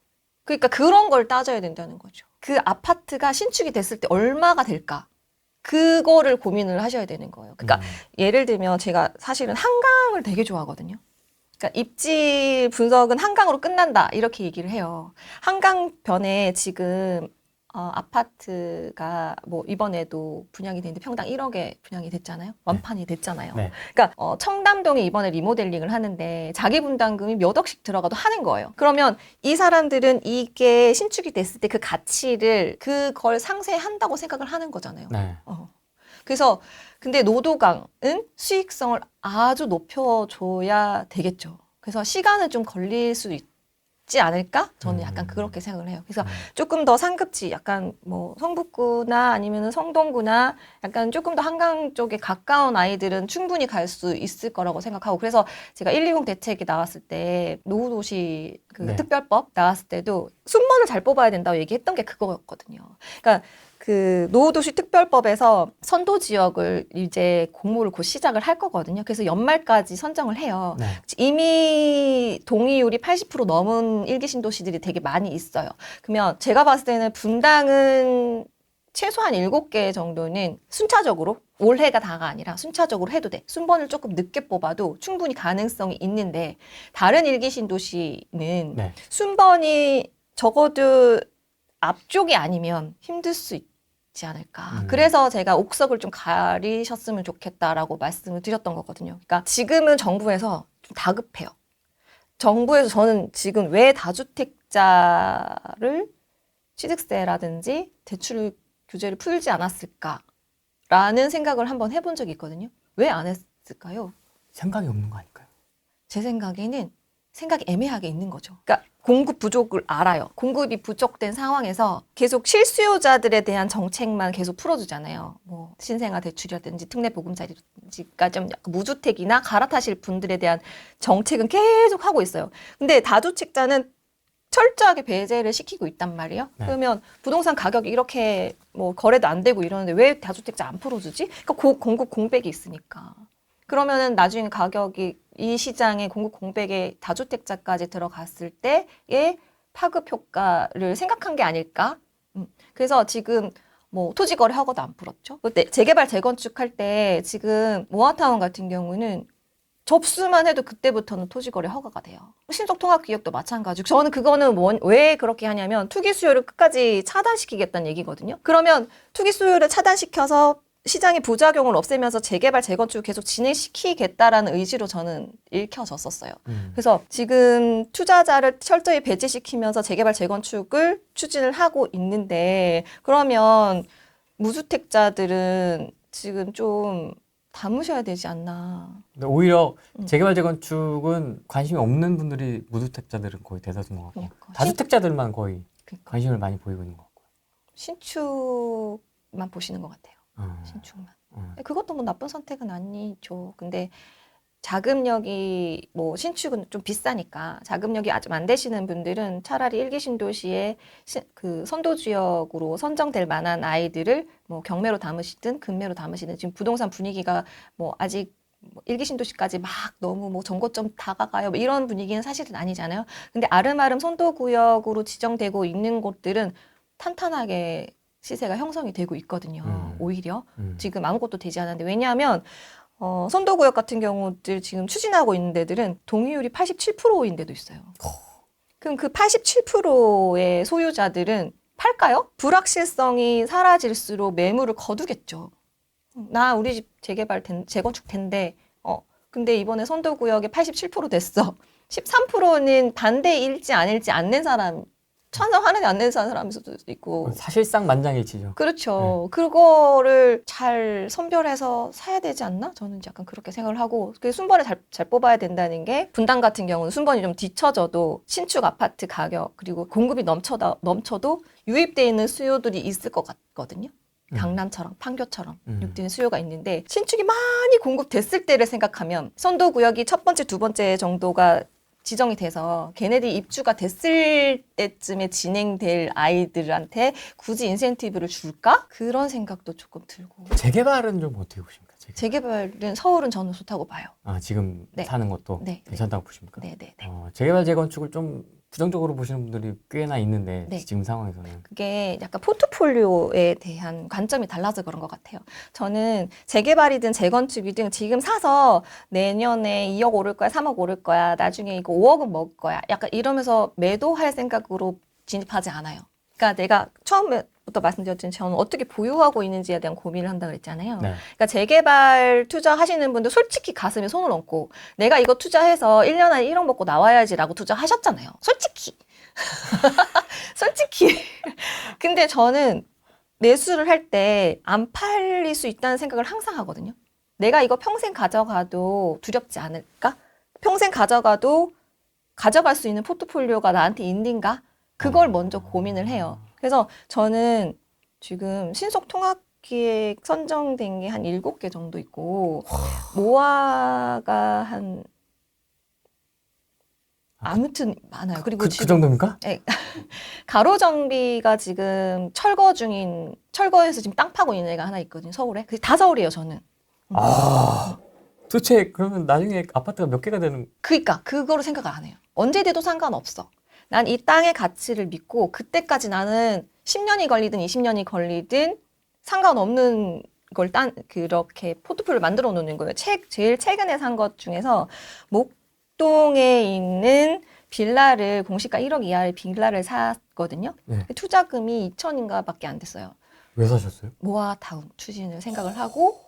그러니까 그런 걸 따져야 된다는 거죠. 그 아파트가 신축이 됐을 때 얼마가 될까? 그거를 고민을 하셔야 되는 거예요. 그러니까 예를 들면 제가 사실은 한강을 되게 좋아하거든요. 그러니까 입지 분석은 한강으로 끝난다 이렇게 얘기를 해요. 한강변에 지금 아파트가 뭐 이번에도 분양이 됐는데 평당 1억에 분양이 됐잖아요. 완판이 됐잖아요. 네. 그러니까 청담동에 이번에 리모델링을 하는데 자기 분담금이 몇 억씩 들어가도 하는 거예요. 그러면 이 사람들은 이게 신축이 됐을 때 그 가치를 그걸 상쇄한다고 생각을 하는 거잖아요. 네. 그래서 근데 노도강은 수익성을 아주 높여줘야 되겠죠. 그래서 시간은 좀 걸릴 수 있지 않을까? 저는 약간 그렇게 생각을 해요. 그래서 조금 더 상급지, 약간 뭐 성북구나 아니면 성동구나 약간 조금 더 한강 쪽에 가까운 아이들은 충분히 갈 수 있을 거라고 생각하고 그래서 제가 120 대책이 나왔을 때 노후도시 그 특별법 나왔을 때도 순번을 잘 뽑아야 된다고 얘기했던 게 그거였거든요. 그러니까 그 노후도시 특별법에서 선도 지역을 이제 공모를 곧 시작을 할 거거든요. 그래서 연말까지 선정을 해요. 네. 이미 동의율이 80% 넘은 일기 신도시들이 되게 많이 있어요. 그러면 제가 봤을 때는 분당은 최소한 7개 정도는 순차적으로 올해가 다가 아니라 순차적으로 해도 돼. 순번을 조금 늦게 뽑아도 충분히 가능성이 있는데 다른 일기 신도시는 순번이 적어도 앞쪽이 아니면 힘들 수 있지 않을까. 그래서 제가 옥석을 좀 가리셨으면 좋겠다라고 말씀을 드렸던 거거든요. 그러니까 지금은 정부에서 좀 다급해요. 정부에서 저는 지금 왜 다주택자를 취득세라든지 대출 규제를 풀지 않았을까라는 생각을 한번 해본 적이 있거든요. 왜 안 했을까요? 생각이 없는 거 아닐까요? 제 생각에는 생각이 애매하게 있는 거죠. 그러니까 공급 부족을 알아요. 공급이 부족된 상황에서 계속 실수요자들에 대한 정책만 계속 풀어주잖아요. 뭐 신생아 대출이라든지 특례 보금자리라든지 그러니까 좀 약간 무주택이나 갈아타실 분들에 대한 정책은 계속 하고 있어요. 근데 다주택자는 철저하게 배제를 시키고 있단 말이에요. 그러면 부동산 가격이 이렇게 뭐 거래도 안 되고 이러는데 왜 다주택자 안 풀어주지? 그러니까 공급 공백이 있으니까. 그러면은 나중에 가격이 이 시장에 공급 공백에 다주택자까지 들어갔을 때의 파급 효과를 생각한 게 아닐까? 그래서 지금 뭐 토지거래 허가도 안 풀었죠. 그때 재개발 재건축할 때 지금 모아타운 같은 경우는 접수만 해도 그때부터는 토지거래 허가가 돼요. 신속통합기획도 마찬가지고 저는 그거는 왜 그렇게 하냐면 투기 수요를 끝까지 차단시키겠다는 얘기거든요. 그러면 투기 수요를 차단시켜서 시장의 부작용을 없애면서 재개발 재건축을 계속 진행시키겠다라는 의지로 저는 읽혀졌었어요. 그래서 지금 투자자를 철저히 배제시키면서 재개발 재건축을 추진을 하고 있는데 그러면 무주택자들은 지금 좀 담으셔야 되지 않나. 근데 오히려 재개발 재건축은 관심이 없는 분들이 무주택자들은 거의 대다수인 것 같고 그러니까. 다주택자들만 거의 관심을 많이 보이고 있는 것 같고요. 신축만 보시는 것 같아요. 신축만. 그것도 뭐 나쁜 선택은 아니죠. 근데 자금력이 뭐 신축은 좀 비싸니까 자금력이 아주 안 되시는 분들은 차라리 일기 신도시에 그 선도지역으로 선정될 만한 아이들을 뭐 경매로 담으시든 금매로 담으시든 지금 부동산 분위기가 뭐 아직 뭐 1기 신도시까지 막 너무 뭐 정거점 다가가요. 뭐 이런 분위기는 사실은 아니잖아요. 근데 아름아름 선도구역으로 지정되고 있는 곳들은 탄탄하게 시세가 형성이 되고 있거든요. 오히려 지금 아무것도 되지 않았는데 왜냐하면 선도구역 같은 경우들 지금 추진하고 있는 데들은 동의율이 87%인 데도 있어요. 그럼 그 87%의 소유자들은 팔까요? 불확실성이 사라질수록 매물을 거두겠죠. 나 우리 집 재건축 된대. 근데 이번에 선도구역에 87% 됐어. 13%는 반대일지 아닐지 안 낸 사람, 천상 화내지 안 낸 사람일 수도 있고. 사실상 만장일치죠. 그렇죠. 그거를 잘 선별해서 사야 되지 않나? 저는 약간 그렇게 생각을 하고, 그 순번을 잘 뽑아야 된다는 게, 분당 같은 경우는 순번이 좀 뒤쳐져도 신축 아파트 가격, 그리고 공급이 넘쳐도 유입되어 있는 수요들이 있을 것 같거든요. 강남처럼, 판교처럼 유입되는 수요가 있는데, 신축이 많이 공급됐을 때를 생각하면, 선도구역이 첫 번째, 두 번째 정도가 지정이 돼서 걔네들이 입주가 됐을 때쯤에 진행될 아이들한테 굳이 인센티브를 줄까? 그런 생각도 조금 들고. 재개발은 좀 어떻게 보십니까? 재개발은 서울은 저는 좋다고 봐요. 지금 네. 사는 것도 네. 괜찮다고 보십니까? 네네네. 재개발 재건축을 좀 부정적으로 보시는 분들이 꽤나 있는데 네. 지금 상황에서는 그게 약간 포트폴리오에 대한 관점이 달라서 그런 것 같아요. 저는 재개발이든 재건축이든 지금 사서 내년에 2억 오를 거야, 3억 오를 거야, 나중에 이거 5억은 먹을 거야. 약간 이러면서 매도할 생각으로 진입하지 않아요. 그러니까 내가 처음부터 말씀드렸지만 저는 어떻게 보유하고 있는지에 대한 고민을 한다고 그랬잖아요. 네. 그러니까 재개발 투자하시는 분들 솔직히 가슴에 손을 얹고 내가 이거 투자해서 1년 안에 1억 먹고 나와야지라고 투자하셨잖아요. 솔직히. 솔직히. 근데 저는 매수를 할 때 안 팔릴 수 있다는 생각을 항상 하거든요. 내가 이거 평생 가져가도 두렵지 않을까? 평생 가져가도 가져갈 수 있는 포트폴리오가 나한테 있는가? 그걸 먼저 고민을 해요. 그래서 저는 지금 신속통합기획 선정된 게 한 7개 정도 있고 모아가 한 아무튼 많아요. 그리고 그 정도입니까? 네. 가로정비가 지금 철거해서 지금 땅 파고 있는 애가 하나 있거든요. 서울에. 그게 다 서울이에요, 저는. 도대체 그러면 나중에 아파트가 몇 개가 되는? 그러니까 그거를 생각을 안 해요. 언제 돼도 상관없어. 난 이 땅의 가치를 믿고 그때까지 나는 10년이 걸리든 20년이 걸리든 상관없는 걸 그렇게 포트폴리오를 만들어 놓는 거예요. 제일 최근에 산 것 중에서 목동에 있는 빌라를 공시가 1억 이하의 빌라를 샀거든요. 네. 투자금이 2천인가 밖에 안 됐어요. 왜 사셨어요? 모아타운 추진을 생각을 하고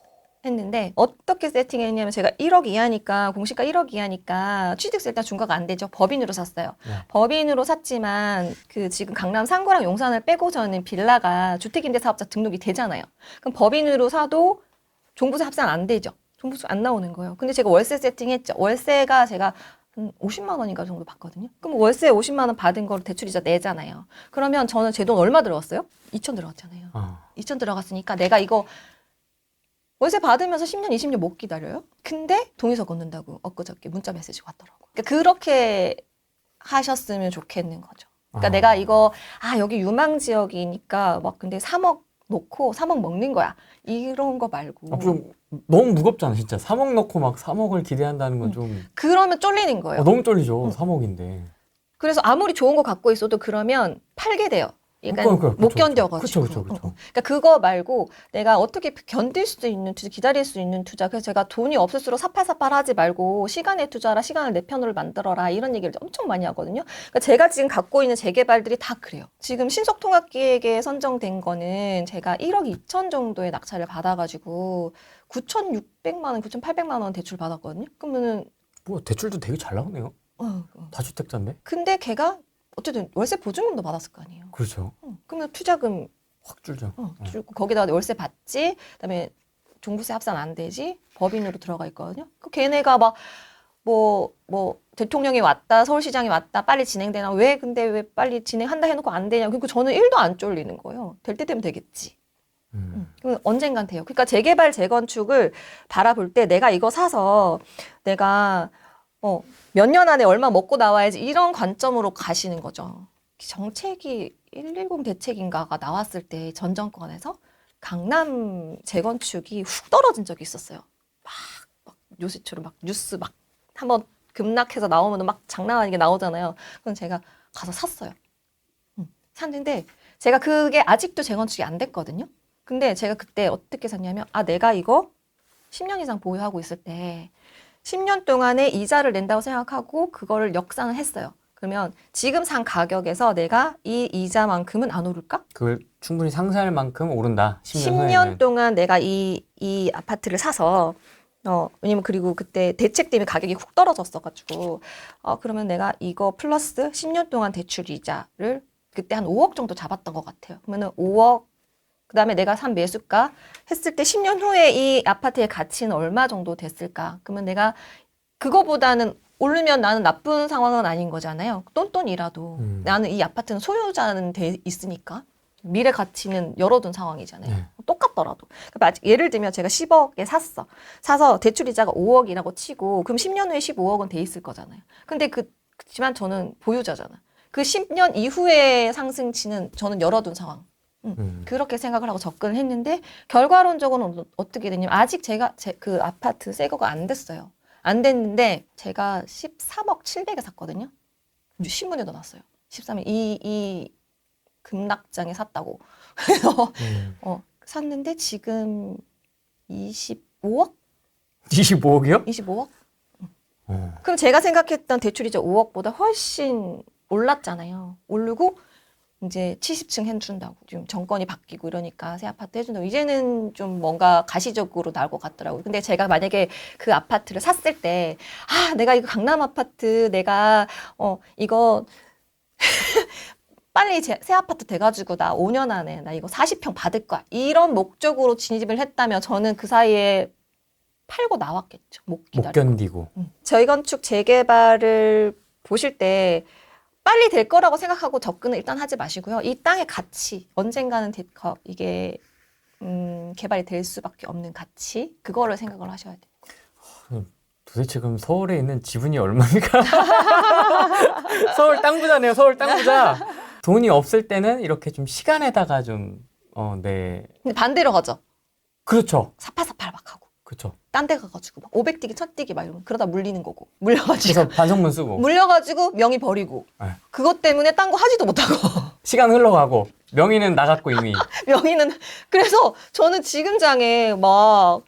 했는데 어떻게 세팅했냐면 제가 1억 이하니까 공시가 1억 이하니까 취득세 일단 중과가 안 되죠. 법인으로 샀어요. 네. 법인으로 샀지만 그 지금 강남 상구랑 용산을 빼고서는 빌라가 주택임대사업자 등록이 되잖아요. 그럼 법인으로 사도 종부세 합산 안 되죠. 종부세 안 나오는 거예요. 근데 제가 월세 세팅했죠. 월세가 제가 한 50만 원인가 정도 받거든요. 그럼 월세 50만 원 받은 걸 대출이자 내잖아요. 그러면 저는 제 돈 얼마 들어갔어요? 2천 들어갔잖아요. 2천 들어갔으니까 내가 이거 월세 받으면서 10년, 20년 못 기다려요? 근데 동의서 걷는다고 엊그저께 문자 메시지가 왔더라고요. 그러니까 그렇게 하셨으면 좋겠는 거죠. 그러니까 내가 이거 여기 유망 지역이니까 막 근데 3억 놓고 3억 먹는 거야. 이런 거 말고. 좀 너무 무겁잖아, 진짜. 3억 넣고 막 3억을 기대한다는 건 좀. 그러면 쫄리는 거예요. 너무 쫄리죠, 3억인데. 그래서 아무리 좋은 거 갖고 있어도 그러면 팔게 돼요. 그러니까 못 견뎌가지고. 그렇죠. 그러니까 그거 말고 내가 어떻게 견딜 수 있는 투자, 기다릴 수 있는 투자. 그래서 제가 돈이 없을수록 사팔사팔하지 말고 시간에 투자라, 시간을 내 편으로 만들어라 이런 얘기를 엄청 많이 하거든요. 그러니까 제가 지금 갖고 있는 재개발들이 다 그래요. 지금 신속통합기획에 선정된 거는 제가 1억 2천 정도의 낙찰을 받아가지고 9,600만 원, 9,800만 원 대출 받았거든요. 그러면은 뭐 대출도 되게 잘 나오네요. 다주택자인데. 근데 걔가 어쨌든 월세 보증금도 받았을 거 아니에요. 그렇죠. 그러면 투자금 확 줄죠. 줄고 거기다가 월세 받지, 그다음에 종부세 합산 안 되지, 법인으로 들어가 있거든요. 그 걔네가 막 뭐 대통령이 왔다, 서울시장이 왔다, 빨리 진행되나? 근데 왜 빨리 진행한다 해놓고 안 되냐? 그리고 저는 1도 안 쫄리는 거예요. 될 때 되면 되겠지. 그럼 언젠간 돼요. 그러니까 재개발, 재건축을 바라볼 때 내가 이거 사서 내가 몇 년 안에 얼마 먹고 나와야지 이런 관점으로 가시는 거죠. 정책이 110 대책인가가 나왔을 때 전 정권에서 강남 재건축이 훅 떨어진 적이 있었어요. 막 요새처럼 막 뉴스 막 한번 급락해서 나오면 막 장난 아니게 나오잖아요. 그럼 제가 가서 샀어요. 샀는데 제가 그게 아직도 재건축이 안 됐거든요. 근데 제가 그때 어떻게 샀냐면 내가 이거 10년 이상 보유하고 있을 때 10년 동안에 이자를 낸다고 생각하고 그거를 역산을 했어요. 그러면 지금 산 가격에서 내가 이 이자만큼은 안 오를까? 그걸 충분히 상쇄할 만큼 오른다. 10년 10년 후에는. 동안 내가 이 아파트를 사서 왜냐면 그리고 그때 대책 때문에 가격이 훅 떨어졌어가지고 그러면 내가 이거 플러스 10년 동안 대출 이자를 그때 한 5억 정도 잡았던 것 같아요. 그러면은 5억 그다음에 내가 산 매수가 했을 때 10년 후에 이 아파트의 가치는 얼마 정도 됐을까? 그러면 내가 그거보다는 오르면 나는 나쁜 상황은 아닌 거잖아요. 똔똔이라도 나는 이 아파트는 소유자는 돼 있으니까 미래 가치는 열어둔 상황이잖아요. 네. 똑같더라도. 그러니까 예를 들면 제가 10억에 사서 대출 이자가 5억이라고 치고 그럼 10년 후에 15억은 돼 있을 거잖아요. 근데 그렇지만 저는 보유자잖아. 그 10년 이후의 상승치는 저는 열어둔 상황. 그렇게 생각을 하고 접근을 했는데 결과론적으로는 어떻게 되냐면 아직 제가 그 아파트 새 거가 안 됐어요. 안 됐는데 제가 13억 7백에 샀거든요. 신문에도 났어요. 13억 이 급락장에 샀다고. 그래서 샀는데 지금 25억? 25억이요? 25억? 그럼 제가 생각했던 대출이자 5억보다 훨씬 올랐잖아요. 오르고 이제 70층 해준다고 지금 정권이 바뀌고 이러니까 새 아파트 해준다고 이제는 좀 뭔가 가시적으로 나올 것 같더라고요. 근데 제가 만약에 그 아파트를 샀을 때 내가 이거 강남 아파트 내가 이거 빨리 새 아파트 돼가지고 나 5년 안에 나 이거 40평 받을 거야 이런 목적으로 진입을 했다면 저는 그 사이에 팔고 나왔겠죠. 못 못 견디고. 저희건축 재개발을 보실 때 빨리 될 거라고 생각하고 접근을 일단 하지 마시고요. 이 땅의 가치, 언젠가는 이게 개발이 될 수밖에 없는 가치, 그거를 생각을 하셔야 돼요. 도대체 그럼 서울에 있는 지분이 얼마입니까? 서울 땅 부자네요. 서울 땅 부자. 돈이 없을 때는 이렇게 좀 시간에다가 좀 네. 근데 반대로 가죠. 그렇죠. 사팔사팔 막 하고. 그렇죠. 딴 데 가가지고 막 500뛰기, 1000뛰기 막 이러면 그러다 물리는 거고. 물려가지고. 그래서 반성문 쓰고. 물려가지고 명의 버리고. 네. 그것 때문에 딴 거 하지도 못하고. 시간 흘러가고 명의는 나갔고 이미. 명의는 그래서 저는 지금 장에 막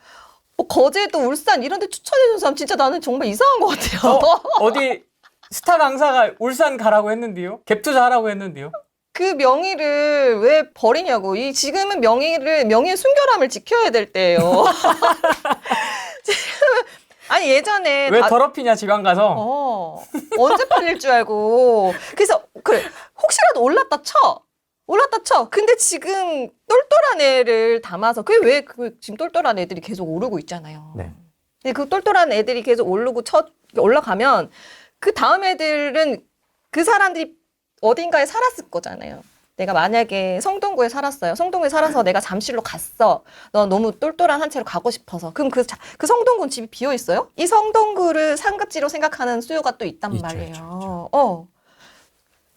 거제도 울산 이런 데 추천해준 사람 진짜 나는 정말 이상한 것 같아요. 어디 스타 강사가 울산 가라고 했는데요? 갭 투자하라고 했는데요? 그 명의를 왜 버리냐고. 지금은 명의의 순결함을 지켜야 될 때예요. 지금은 아니 예전에 왜 더럽히냐 지방 가서? 언제 팔릴 줄 알고. 그래서 그래 혹시라도 올랐다 쳐. 근데 지금 똘똘한 애를 담아서 그게 왜 지금 똘똘한 애들이 계속 오르고 있잖아요. 네. 근데 그 똘똘한 애들이 계속 올라가면 그 다음 애들은 그 사람들이 어딘가에 살았을 거잖아요. 내가 만약에 성동구에 살았어요. 성동구에 살아서 내가 잠실로 갔어. 너 너무 똘똘한 한 채로 가고 싶어서. 그럼 그 성동구는 집이 비어 있어요? 이 성동구를 상급지로 생각하는 수요가 또 있단 있죠, 말이에요. 있죠.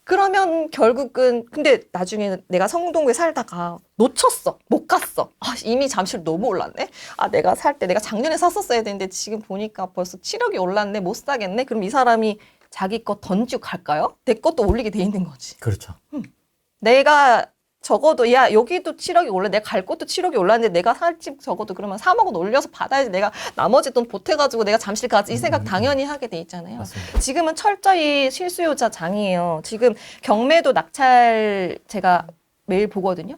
그러면 결국은 근데 나중에 내가 성동구에 살다가 놓쳤어. 못 갔어. 이미 잠실 너무 올랐네. 내가 살 때 내가 작년에 샀었어야 되는데 지금 보니까 벌써 7억이 올랐네. 못 사겠네. 그럼 이 사람이 자기 거 던지고 갈까요? 내 것도 올리게 돼 있는 거지. 그렇죠. 내가 적어도 여기도 7억이 올라 내가 갈 곳도 7억이 올랐는데 내가 살 집 적어도 그러면 3억은 올려서 받아야지 내가 나머지 돈 보태가지고 내가 잠실 가지 이 생각 당연히 하게 돼 있잖아요. 맞습니다. 지금은 철저히 실수요자 장이에요. 지금 경매도 낙찰 제가 매일 보거든요.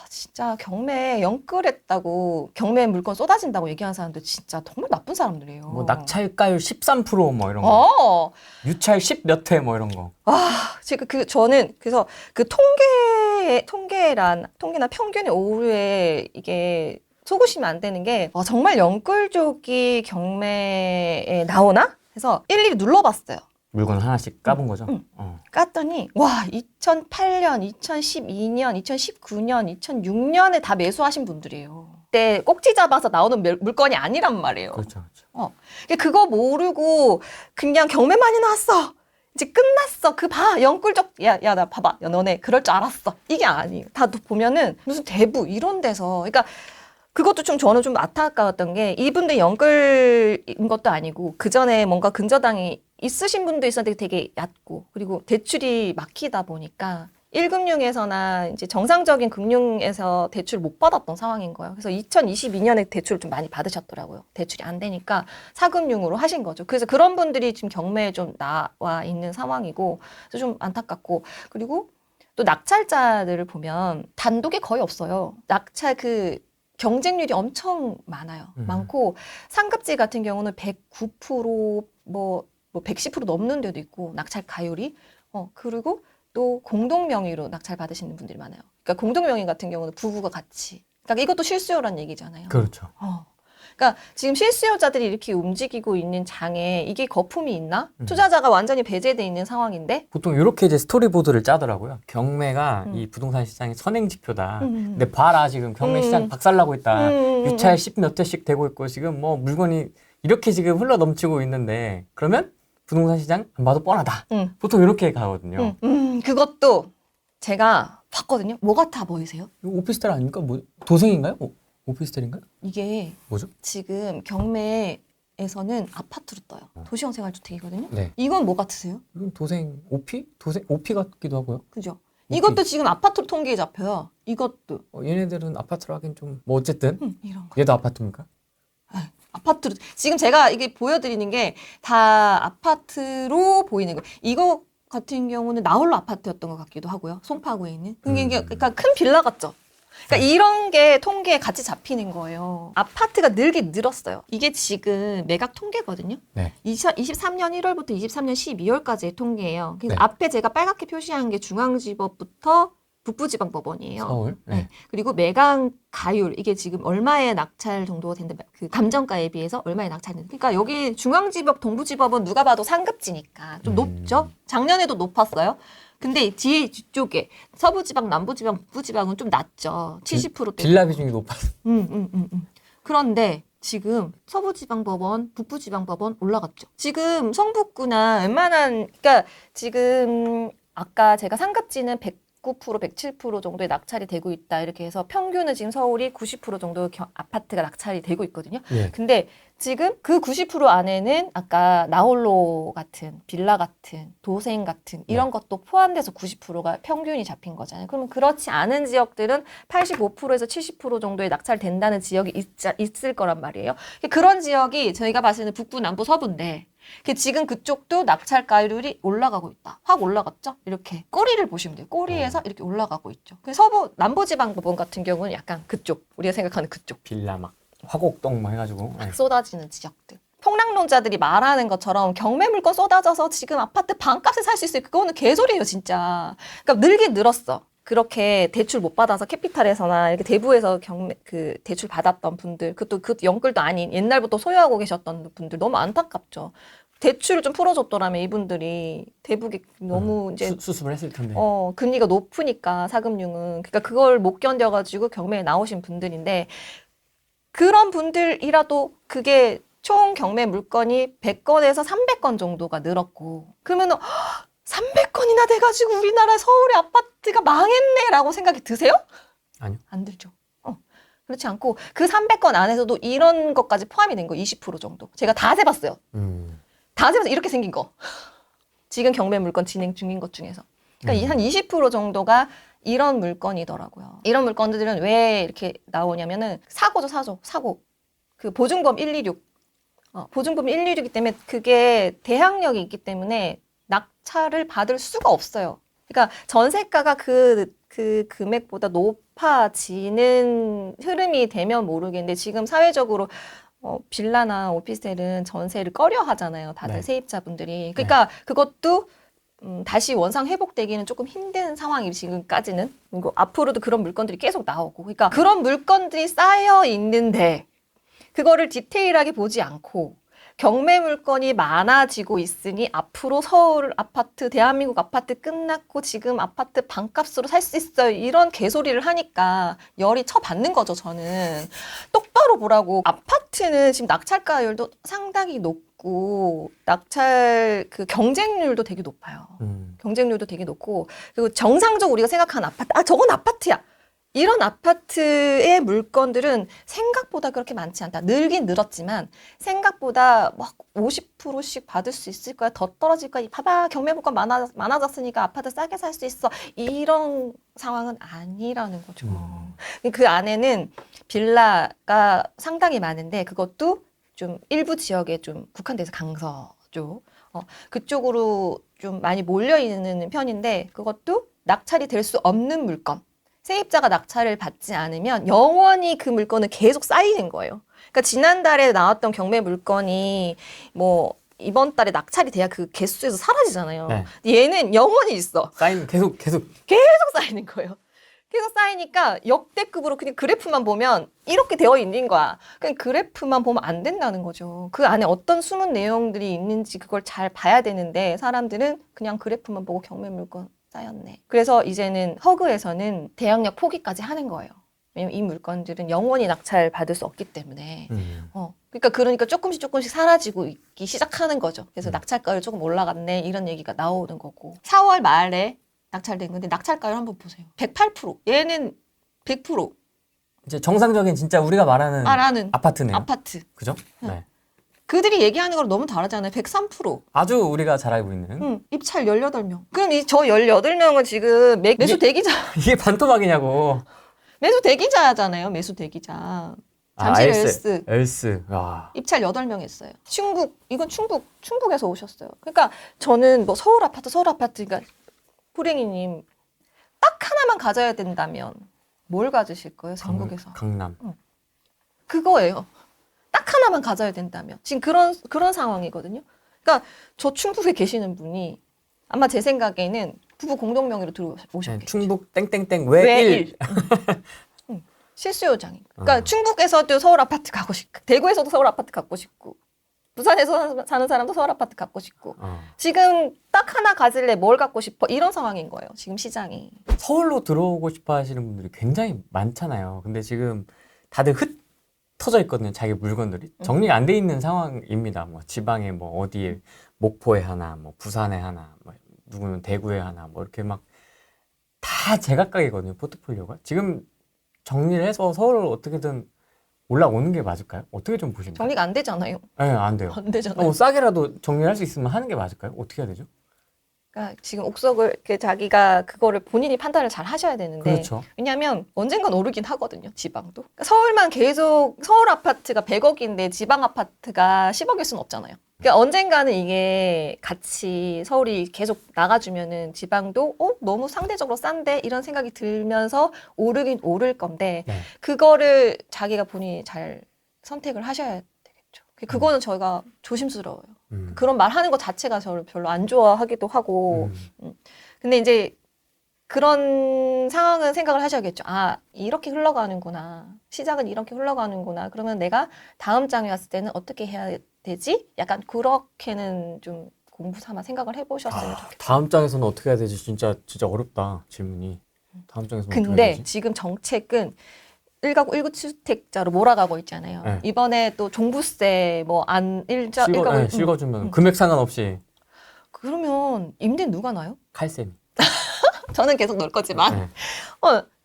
진짜 경매 영끌했다고 경매 물건 쏟아진다고 얘기하는 사람들 진짜 정말 나쁜 사람들이에요. 뭐 낙찰가율 13% 이런 거. 유찰 10 몇 회 이런 거. 지금 저는 그래서 그 통계나 평균의 오류에 이게 속으시면 안 되는 게 정말 영끌족이 경매에 나오나? 해서 일일이 눌러봤어요. 물건 하나씩 까본 거죠? 깠더니 2008년, 2012년, 2019년, 2006년에 다 매수하신 분들이에요. 그때 꼭지 잡아서 나오는 물건이 아니란 말이에요. 그렇죠. 그거 모르고 그냥 경매 많이 나왔어. 이제 끝났어. 영끌적 나 봐봐. 너네 그럴 줄 알았어. 이게 아니에요. 다 보면은 무슨 대부 이런 데서 그러니까 그것도 좀 저는 좀 안타까웠던 게 이분들 연끌인 것도 아니고 그 전에 뭔가 근저당이 있으신 분도 있었는데 되게 얕고 그리고 대출이 막히다 보니까 1금융에서나 이제 정상적인 금융에서 대출 못 받았던 상황인 거예요. 그래서 2022년에 대출을 좀 많이 받으셨더라고요. 대출이 안 되니까 4금융으로 하신 거죠. 그래서 그런 분들이 지금 경매에 좀 나와 있는 상황이고 그래서 좀 안타깝고 그리고 또 낙찰자들을 보면 단독이 거의 없어요. 낙찰 그 경쟁률이 엄청 많아요. 많고 상급지 같은 경우는 109% 뭐 110% 넘는 데도 있고 낙찰 가율이 그리고 또 공동 명의로 낙찰 받으시는 분들이 많아요. 그러니까 공동 명의 같은 경우는 부부가 같이. 그러니까 이것도 실수요란 얘기잖아요. 그렇죠. 그러니까 지금 실수요자들이 이렇게 움직이고 있는 장에 이게 거품이 있나? 투자자가 완전히 배제돼 있는 상황인데 보통 이렇게 이제 스토리보드를 짜더라고요. 경매가 이 부동산 시장의 선행지표다. 근데 봐라 지금 경매 시장 박살나고 있다. 유찰 10몇 회씩 되고 있고 지금 뭐 물건이 이렇게 지금 흘러 넘치고 있는데 그러면 부동산 시장 안 봐도 뻔하다. 보통 이렇게 가거든요. 그것도 제가 봤거든요. 뭐 같아 보이세요? 이거 오피스텔 아닙니까? 뭐 도생인가요? 오피스텔인가요? 이게 뭐죠? 지금 경매에서는 아파트로 떠요. 도시형 생활주택이거든요. 네. 이건 뭐 같으세요? 이건 도생 오피? 도생 오피 같기도 하고요. 그죠? 이것도 지금 아파트로 통계에 잡혀요. 이것도. 얘네들은 아파트로 하긴 좀 뭐 어쨌든 이런 거. 얘도 아파트입니까? 아파트로 지금 제가 이게 보여드리는 게 다 아파트로 보이는 거예요. 이거 같은 경우는 나홀로 아파트였던 것 같기도 하고요. 송파구에 있는. 그러니까 큰 빌라 같죠. 그러니까 이런 게 통계에 같이 잡히는 거예요. 아파트가 늘긴 늘었어요. 이게 지금 매각 통계거든요. 네. 23년 1월부터 23년 12월까지의 통계예요. 그래서 네. 앞에 제가 빨갛게 표시한 게 중앙지법부터 북부지방법원이에요. 서울. 네. 그리고 매각 가율 이게 지금 얼마의 낙찰 정도가 된다. 그 감정가에 비해서 얼마의 낙찰이. 그러니까 여기 중앙지법, 동부지법은 누가 봐도 상급지니까 좀 높죠. 작년에도 높았어요. 근데 뒤쪽에 서부지방, 남부지방, 북부지방은 좀 낮죠. 70%대. 빌라 비중이 높아서. 그런데 지금 서부지방법원, 북부지방법원 올라갔죠. 지금 성북구나 웬만한 그러니까 지금 아까 제가 상급지는 109%, 107% 정도의 낙찰이 되고 있다. 이렇게 해서 평균은 지금 서울이 90% 정도 아파트가 낙찰이 되고 있거든요. 예. 근데 지금 그 90% 안에는 아까 나홀로 같은 빌라 같은 도생 같은 이런 것도 포함돼서 90%가 평균이 잡힌 거잖아요. 그러면 그렇지 않은 지역들은 85%에서 70% 정도의 낙찰된다는 지역이 있을 거란 말이에요. 그런 지역이 저희가 봤을 때는 북부, 남부, 서부인데 지금 그쪽도 낙찰가율이 올라가고 있다. 확 올라갔죠? 이렇게 꼬리를 보시면 돼요. 꼬리에서 이렇게 올라가고 있죠. 서부, 남부지방법원 같은 경우는 약간 그쪽, 우리가 생각하는 그쪽. 빌라 막 화곡동 막 해가지고. 막 쏟아지는 지역들. 폭락론자들이 말하는 것처럼 경매 물건 쏟아져서 지금 아파트 반값에 살 수 있어요. 그거는 개소리예요, 진짜. 그러니까 늘긴 늘었어. 그렇게 대출 못 받아서 캐피탈에서나 이렇게 대부에서 대출 받았던 분들, 그것도 연끌도 아닌 옛날부터 소유하고 계셨던 분들 너무 안타깝죠. 대출을 좀 풀어줬더라면 이분들이 대북이 너무 이제 수습을 했을 텐데. 금리가 높으니까 4금융은 그러니까 그걸 못 견뎌가지고 경매에 나오신 분들인데 그런 분들이라도 그게 총 경매 물건이 100건에서 300건 정도가 늘었고 그러면 300건이나 돼가지고 우리나라 서울의 아파트가 망했네라고 생각이 드세요? 아니요. 안 들죠. 그렇지 않고 그 300건 안에서도 이런 것까지 포함이 된 거 20% 정도. 제가 다 세봤어요. 다 세봐서 이렇게 생긴 거. 지금 경매 물건 진행 중인 것 중에서. 그러니까 한 20% 정도가 이런 물건이더라고요. 이런 물건들은 왜 이렇게 나오냐면은 사고죠, 사고. 그 보증금 126. 보증금 126이기 때문에 그게 대항력이 있기 때문에 낙찰을 받을 수가 없어요. 그러니까 전세가가 그 금액보다 높아지는 흐름이 되면 모르겠는데 지금 사회적으로 빌라나 오피스텔은 전세를 꺼려 하잖아요. 다들 네. 세입자분들이. 그러니까 그것도 다시 원상 회복되기는 조금 힘든 상황이 지금까지는. 그리고 앞으로도 그런 물건들이 계속 나오고. 그러니까 그런 물건들이 쌓여 있는데 그거를 디테일하게 보지 않고 경매 물건이 많아지고 있으니 앞으로 서울 아파트, 대한민국 아파트 끝났고 지금 아파트 반값으로 살 수 있어요. 이런 개소리를 하니까 열이 쳐받는 거죠, 저는. 똑바로 보라고. 아파트는 지금 낙찰가율도 상당히 높고 낙찰 경쟁률도 되게 높아요. 경쟁률도 되게 높고 그리고 정상적으로 우리가 생각하는 아파트, 저건 아파트야. 이런 아파트의 물건들은 생각보다 그렇게 많지 않다. 늘긴 늘었지만 생각보다 막 50%씩 받을 수 있을 거야. 더 떨어질 거야. 봐봐, 경매물건 많아졌으니까 아파트 싸게 살 수 있어. 이런 상황은 아니라는 거죠. 그 안에는 빌라가 상당히 많은데 그것도 좀 일부 지역에 좀 국한돼서 강서 쪽 그쪽으로 좀 많이 몰려 있는 편인데 그것도 낙찰이 될 수 없는 물건. 세입자가 낙찰을 받지 않으면 영원히 그 물건은 계속 쌓이는 거예요. 그러니까 지난달에 나왔던 경매 물건이 뭐 이번 달에 낙찰이 돼야 그 개수에서 사라지잖아요. 네. 얘는 영원히 있어. 계속 계속 쌓이는 거예요. 계속 쌓이니까 역대급으로 그냥 그래프만 보면 이렇게 되어 있는 거야. 그냥 그래프만 보면 안 된다는 거죠. 그 안에 어떤 숨은 내용들이 있는지 그걸 잘 봐야 되는데 사람들은 그냥 그래프만 보고 경매 물건 쌓였네. 그래서 이제는 허그에서는 대항력 포기까지 하는 거예요. 왜냐면 이 물건들은 영원히 낙찰 받을 수 없기 때문에. 그러니까 조금씩 사라지고 있기 시작하는 거죠. 그래서 낙찰가율 조금 올라갔네 이런 얘기가 나오는 거고. 4월 말에 낙찰된 건데 낙찰가율 한번 보세요. 108%. 얘는 100%. 이제 정상적인 진짜 우리가 말하는 아파트네요. 아파트. 그죠? 네. 그들이 얘기하는 거랑 너무 다르잖아요. 103%. 아주 우리가 잘 알고 있는. 입찰 18명. 그럼 저 18명은 지금 매수 대기자. 이게 반토막이냐고. 매수 대기자잖아요. 매수 대기자. 잠실 엘스. 와. 입찰 8명 했어요. 이건 충북에서 오셨어요. 그러니까 저는 뭐 서울 아파트, 그러니까 호랭이님 딱 하나만 가져야 된다면 뭘 가지실 거예요? 전국에서. 강남. 그거예요. 딱 하나만 가져야 된다면. 지금 그런 상황이거든요. 그러니까 저 충북에 계시는 분이 아마 제 생각에는 부부 공동명의로 들어오셨겠죠. 충북 땡땡땡 외일. 실수요장이. 그러니까 충북에서도 서울 아파트 가고 싶고 대구에서도 서울 아파트 갖고 싶고 부산에서 사는 사람도 서울 아파트 갖고 싶고 지금 딱 하나 가질래 뭘 갖고 싶어 이런 상황인 거예요. 지금 시장이. 서울로 들어오고 싶어 하시는 분들이 굉장히 많잖아요. 근데 지금 다들 흩어져 있거든요. 자기 물건들이. 정리가 안 돼 있는 상황입니다. 뭐 지방에 뭐 어디에 목포에 하나, 뭐 부산에 하나, 뭐 누구는 대구에 하나, 뭐 이렇게 막 다 제각각이거든요. 포트폴리오가. 지금 정리를 해서 서울을 어떻게든 올라오는 게 맞을까요? 어떻게 좀 보십니까? 정리가 안 되잖아요. 네, 안 돼요. 안 되잖아요. 싸게라도 정리할 수 있으면 하는 게 맞을까요? 어떻게 해야 되죠? 그러니까 지금 옥석을 이렇게 자기가 그거를 본인이 판단을 잘 하셔야 되는데 그렇죠. 왜냐하면 언젠간 오르긴 하거든요. 지방도. 그러니까 서울만 계속 서울 아파트가 100억인데 지방 아파트가 10억일 수는 없잖아요. 그러니까 언젠가는 이게 같이 서울이 계속 나가주면은 지방도 너무 상대적으로 싼데 이런 생각이 들면서 오르긴 오를 건데 네. 그거를 자기가 본인이 잘 선택을 하셔야 되겠죠. 그거는 저희가 조심스러워요. 그런 말 하는 것 자체가 저를 별로 안 좋아하기도 하고. 근데 이제 그런 상황은 생각을 하셔야겠죠. 아, 이렇게 흘러가는구나. 시작은 이렇게 흘러가는구나. 그러면 내가 다음 장에 왔을 때는 어떻게 해야 되지? 약간 그렇게는 좀 공부 삼아 생각을 해보셨으면 좋겠어요. 다음 장에서는 어떻게 해야 되지? 진짜 어렵다, 질문이. 다음 장에서는 어떻게 해야 근데 되지? 지금 정책은 1가구 1주택자로 몰아가고 있잖아요. 네. 이번에 또 종부세 실거주면 금액 상관없이 그러면 임대 누가 나요? 칼셈. 저는 계속 놀 거지만 네.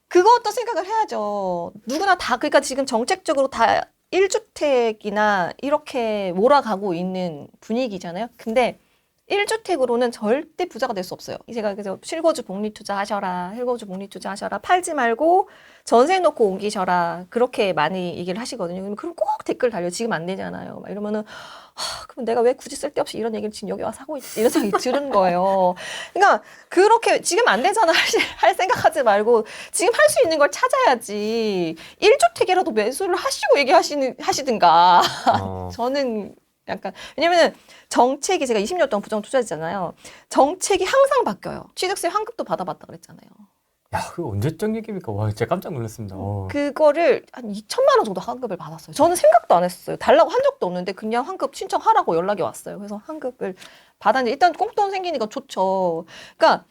그것도 생각을 해야죠. 누구나 다 그러니까 지금 정책적으로 다 1주택이나 이렇게 몰아가고 있는 분위기잖아요. 근데 1주택으로는 절대 부자가 될 수 없어요. 제가 그래서 실거주 복리 투자하셔라. 팔지 말고 전세 놓고 옮기셔라. 그렇게 많이 얘기를 하시거든요. 그럼 꼭 댓글 달려. 지금 안 되잖아요. 막 이러면은 그럼 내가 왜 굳이 쓸데없이 이런 얘기를 지금 여기 와서 하고 있지? 이런 생각이 드는 거예요. 그러니까 그렇게 지금 안 되잖아 할 생각하지 말고 지금 할 수 있는 걸 찾아야지. 1주택이라도 매수를 하시고 하시든가. 저는 약간 왜냐면은 정책이 제가 20년 동안 부정 투자했잖아요. 정책이 항상 바뀌어요. 취득세 환급도 받아봤다 그랬잖아요. 야, 그거 언제적 얘기입니까? 와, 진짜 깜짝 놀랐습니다. 그거를 한 2천만 원 정도 환급을 받았어요. 저는 생각도 안 했어요. 달라고 한 적도 없는데 그냥 환급 신청하라고 연락이 왔어요. 그래서 환급을 받았는데 일단 꽁돈 생기니까 좋죠. 그러니까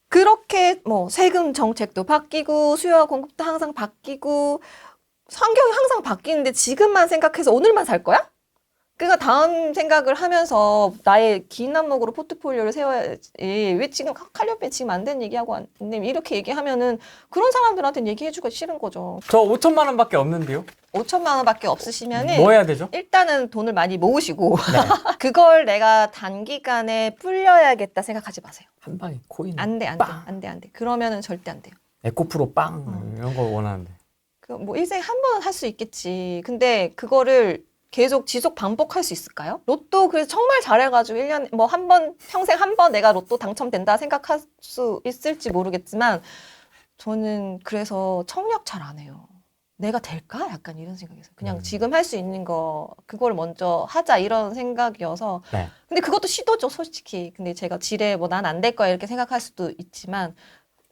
그렇게 뭐 세금 정책도 바뀌고 수요와 공급도 항상 바뀌고 환경이 항상 바뀌는데 지금만 생각해서 오늘만 살 거야? 그러니까 다음 생각을 하면서 나의 긴 안목으로 포트폴리오를 세워야지. 왜 지금 칼리오페 지금 안 된 얘기하고 안 돼? 이렇게 얘기하면은 그런 사람들한테는 얘기해주기가 싫은 거죠. 저 5천만 원밖에 없는데요. 5천만 원밖에 없으시면은 뭐 해야 되죠? 일단은 돈을 많이 모으시고 네. 그걸 내가 단기간에 불려야겠다 생각하지 마세요. 한 방에 코인. 안 돼, 안 돼, 빵! 안 돼, 안 돼. 그러면은 절대 안 돼요. 에코프로 빵 이런 거 원하는데. 그 뭐 일생에 한 번 할 수 있겠지. 근데 그거를 계속 지속 반복할 수 있을까요? 로또 그래서 정말 잘해가지고 1년에 뭐 한 번, 평생 한 번 내가 로또 당첨된다 생각할 수 있을지 모르겠지만 저는 그래서 청력 잘 안 해요. 내가 될까? 약간 이런 생각이어서 그냥 지금 할 수 있는 거 그걸 먼저 하자 이런 생각이어서 네. 근데 그것도 시도죠 솔직히. 근데 제가 지레 뭐 난 안 될 거야 이렇게 생각할 수도 있지만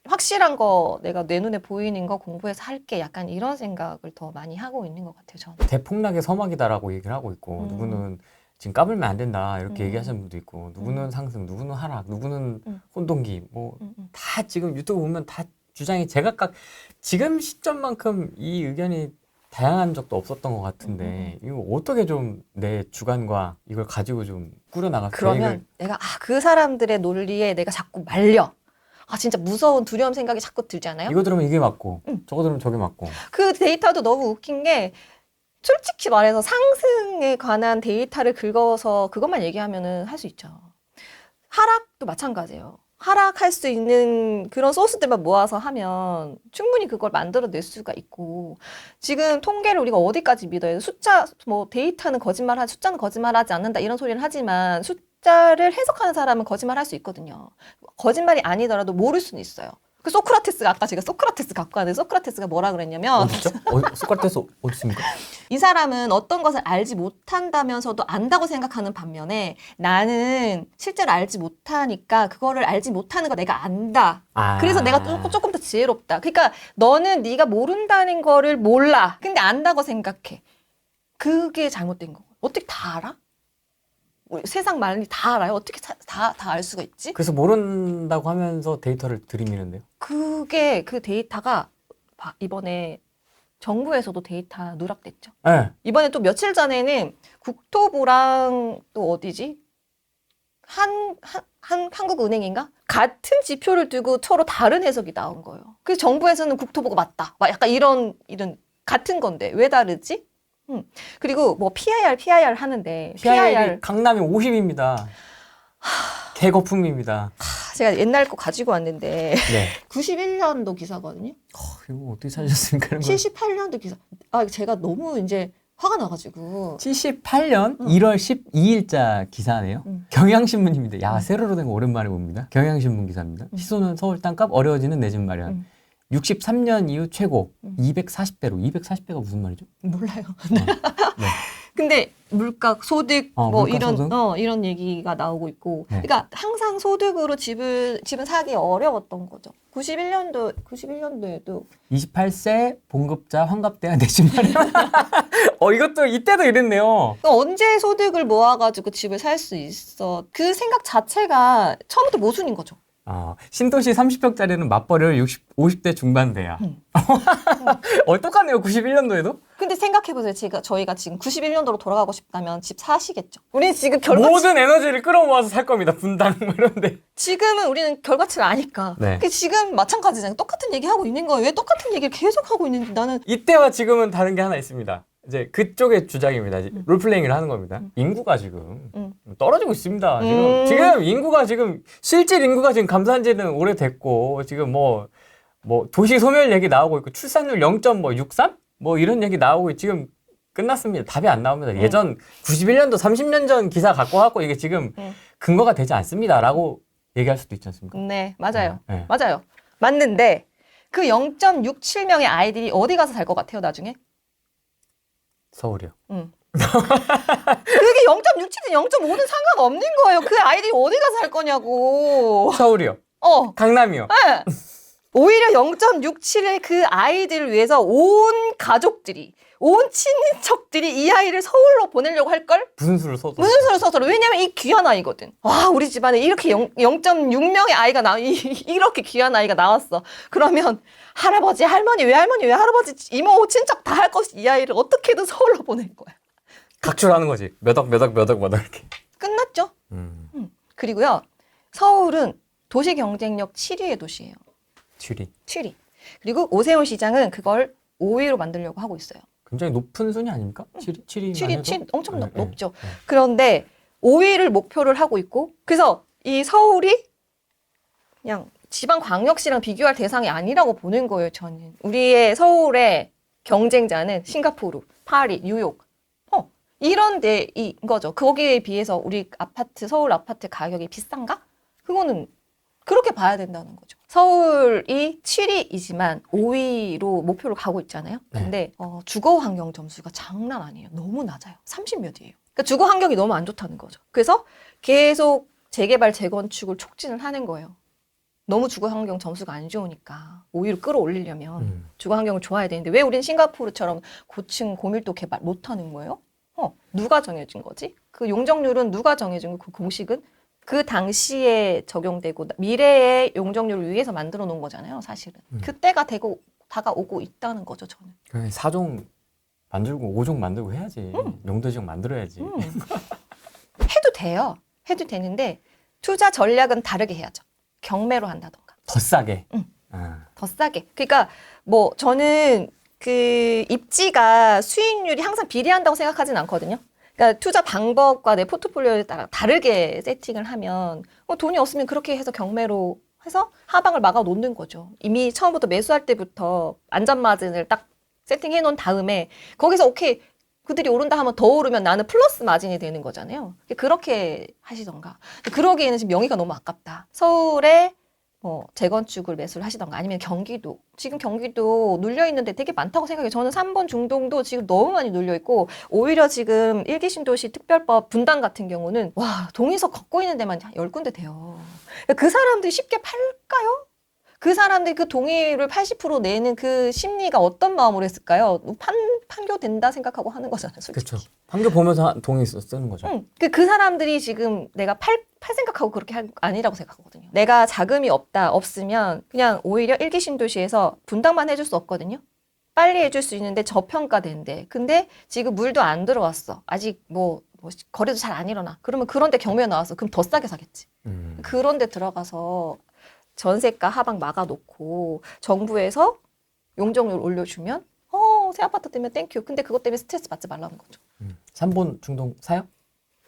확실한 거 내가 내 눈에 보이는 거 공부해서 할게 약간 이런 생각을 더 많이 하고 있는 것 같아요 저는. 대폭락의 서막이다라고 얘기를 하고 있고 누구는 지금 까불면 안 된다 이렇게 얘기하시는 분도 있고 누구는 상승, 누구는 하락, 누구는 혼동기 뭐 다 지금 유튜브 보면 다 주장이 제각각 지금 시점만큼 이 의견이 다양한 적도 없었던 것 같은데 이거 어떻게 좀 내 주관과 이걸 가지고 좀 꾸려나갈 그러면 내가 그 사람들의 논리에 내가 자꾸 말려. 진짜 무서운 두려움 생각이 자꾸 들잖아요. 이거 들으면 이게 맞고 저거 들으면 저게 맞고 그 데이터도 너무 웃긴 게 솔직히 말해서 상승에 관한 데이터를 긁어서 그것만 얘기하면은 할 수 있죠. 하락도 마찬가지예요. 하락할 수 있는 그런 소스들만 모아서 하면 충분히 그걸 만들어낼 수가 있고 지금 통계를 우리가 어디까지 믿어요? 숫자, 뭐 데이터는 숫자는 거짓말하지 않는다 이런 소리를 하지만 숫자를 해석하는 사람은 거짓말할 수 있거든요. 거짓말이 아니더라도 모를 수는 있어요. 그 소크라테스가 아까 제가 소크라테스 갖고 왔는데 소크라테스가 뭐라 그랬냐면 어디죠? 소크라테스 어디 있습니까? 이 사람은 어떤 것을 알지 못한다면서도 안다고 생각하는 반면에 나는 실제로 알지 못하니까 그거를 알지 못하는 거 내가 안다. 그래서 내가 조금 더 지혜롭다. 그러니까 너는 네가 모른다는 거를 몰라. 근데 안다고 생각해. 그게 잘못된 거고. 어떻게 다 알아? 세상 말이 다 알아요? 어떻게 다 알 수가 있지? 그래서 모른다고 하면서 데이터를 들이미는데요. 그게 그 데이터가 이번에 정부에서도 데이터 누락됐죠. 네. 이번에 또 며칠 전에는 국토부랑 또 어디지? 한국은행인가? 같은 지표를 두고 서로 다른 해석이 나온 거예요. 그래서 정부에서는 국토부가 맞다. 막 약간 이런 같은 건데 왜 다르지? 그리고 뭐 PIR 하는데 PIR 강남이 50입니다. 개거품입니다. 제가 옛날 거 가지고 왔는데 네. 91년도 기사거든요. 이거 어떻게 찾으셨습니까? 이런 거. 78년도 기사. 제가 너무 이제 화가 나가지고 78년 1월 12일자 기사네요. 경향신문입니다. 야, 세로로 된 거 오랜만에 봅니다. 경향신문 기사입니다. 시소는 서울 땅값 어려워지는 내 집 마련. 63년 이후 최고 240배로. 240배가 무슨 말이죠? 몰라요. 네. 근데 물가, 소득 뭐 물가, 이런 소득? 이런 얘기가 나오고 있고, 네. 그러니까 항상 소득으로 집은 사기 어려웠던 거죠. 91년도에도 28세 봉급자 환갑돼야 내 집 마련. 이것도 이때도 이랬네요. 언제 소득을 모아가지고 집을 살 수 있어? 그 생각 자체가 처음부터 모순인 거죠. 신도시 30평짜리는 맞벌이를 50대 중반 돼야. 똑같네요. 91년도에도. 근데 생각해보세요. 저희가 지금 91년도로 돌아가고 싶다면 집 사시겠죠. 우리 지금 결과치 모든 에너지를 끌어모아서 살 겁니다. 분당 뭐 이런데. 지금은 우리는 결과치를 아니까. 네. 지금 마찬가지잖아요. 똑같은 얘기 하고 있는 거예요. 왜 똑같은 얘기를 계속 하고 있는지 나는. 이때와 지금은 다른 게 하나 있습니다. 이제 그쪽의 주장입니다. 롤플레잉을 하는 겁니다. 인구가 지금 떨어지고 있습니다. 지금 인구가 실질 인구가 지금 감소한 지는 오래됐고, 지금 뭐 도시 소멸 얘기 나오고 있고, 출산율 0.63? 뭐 이런 얘기 나오고 지금 끝났습니다. 답이 안 나옵니다. 예전 91년도 30년 전 기사 갖고 와갖고 이게 지금 근거가 되지 않습니다. 라고 얘기할 수도 있지 않습니까? 네, 맞아요. 네. 맞아요. 맞는데 그 0.67명의 아이들이 어디 가서 살 것 같아요, 나중에? 서울이요. 그게 0.67든 0.5든 상관없는 거예요. 그 아이들이 어디 가서 살 거냐고. 서울이요. 강남이요. 네. 오히려 0.67의 그 아이들을 위해서 온 가족들이, 온 친인척들이 이 아이를 서울로 보내려고 할걸? 무슨 수를 써서? 무슨 수를 써서? 왜냐면 이 귀한 아이거든. 와, 우리 집안에 이렇게 0.6명의 아이가 이렇게 귀한 아이가 나왔어. 그러면 할아버지, 할머니, 외할머니, 외할아버지, 이모, 친척 다 할 것이 이 아이를 어떻게든 서울로 보낼 거야. 각출하는 거지. 몇 억 이렇게. 끝났죠. 그리고요. 서울은 도시 경쟁력 7위의 도시예요. 7위. 7위. 그리고 오세훈 시장은 그걸 5위로 만들려고 하고 있어요. 굉장히 높은 순위 아닙니까? 7위. 7위 엄청 네, 높죠. 네. 그런데 5위를 목표를 하고 있고 그래서 이 서울이 그냥 지방광역시랑 비교할 대상이 아니라고 보는 거예요. 저는. 우리의 서울의 경쟁자는 싱가포르, 파리, 뉴욕 이런 데인 거죠. 거기에 비해서 우리 서울 아파트 가격이 비싼가? 그거는 그렇게 봐야 된다는 거죠. 서울이 7위이지만 5위로 목표를 가고 있잖아요. 근데 주거 환경 점수가 장난 아니에요. 너무 낮아요. 30몇이에요. 그러니까 주거 환경이 너무 안 좋다는 거죠. 그래서 계속 재개발, 재건축을 촉진을 하는 거예요. 너무 주거 환경 점수가 안 좋으니까 5위로 끌어올리려면 주거 환경을 좋아야 되는데 왜 우리는 싱가포르처럼 고층 고밀도 개발 못 하는 거예요? 누가 정해준 거지? 그 용적률은 누가 정해준 거? 그 공식은 그 당시에 적용되고 미래의 용적률을 위해서 만들어 놓은 거잖아요, 사실은. 그때가 다가오고 있다는 거죠, 저는. 4종 만들고 5종 만들고 해야지. 용도 지역 만들어야지. 해도 돼요. 해도 되는데 투자 전략은 다르게 해야죠. 경매로 한다던가. 더 싸게. 더 싸게. 그러니까 뭐 저는 그 입지가 수익률이 항상 비례한다고 생각하진 않거든요. 그러니까 투자 방법과 내 포트폴리오에 따라 다르게 세팅을 하면 돈이 없으면 그렇게 해서 경매로 해서 하방을 막아 놓는 거죠. 이미 처음부터 매수할 때부터 안전 마진을 딱 세팅해 놓은 다음에 거기서 오케이 그들이 오른다 하면 더 오르면 나는 플러스 마진이 되는 거잖아요. 그렇게 하시던가. 그러기에는 지금 명의가 너무 아깝다. 서울에 재건축을 매수를 하시던가 아니면 경기도. 지금 경기도 눌려있는데 되게 많다고 생각해요. 저는 3번 중동도 지금 너무 많이 눌려있고 오히려 지금 1기 신도시 특별법 분당 같은 경우는 와 동의서 걷고 있는 데만 10군데 돼요. 그 사람들이 쉽게 팔까요? 그 사람들이 그 동의를 80% 내는 그 심리가 어떤 마음으로 했을까요? 판교된다 생각하고 하는 거잖아요, 솔직히. 그렇죠. 판교 보면서 동의 쓰는 거죠. 그 사람들이 지금 내가 팔 생각하고 그렇게 한 거 아니라고 생각하거든요. 내가 자금이 없으면 그냥 오히려 1기 신도시에서 분당만 해줄 수 없거든요. 빨리 해줄 수 있는데 저평가된대. 근데 지금 물도 안 들어왔어. 아직 뭐 거래도 잘 안 일어나. 그러면 그런데 경매가 나왔어. 그럼 더 싸게 사겠지. 그런데 들어가서 전세가 하방 막아놓고 정부에서 용적률 올려주면 새 아파트 때문에 땡큐. 근데 그것 때문에 스트레스 받지 말라는 거죠. 3번 중동 사요?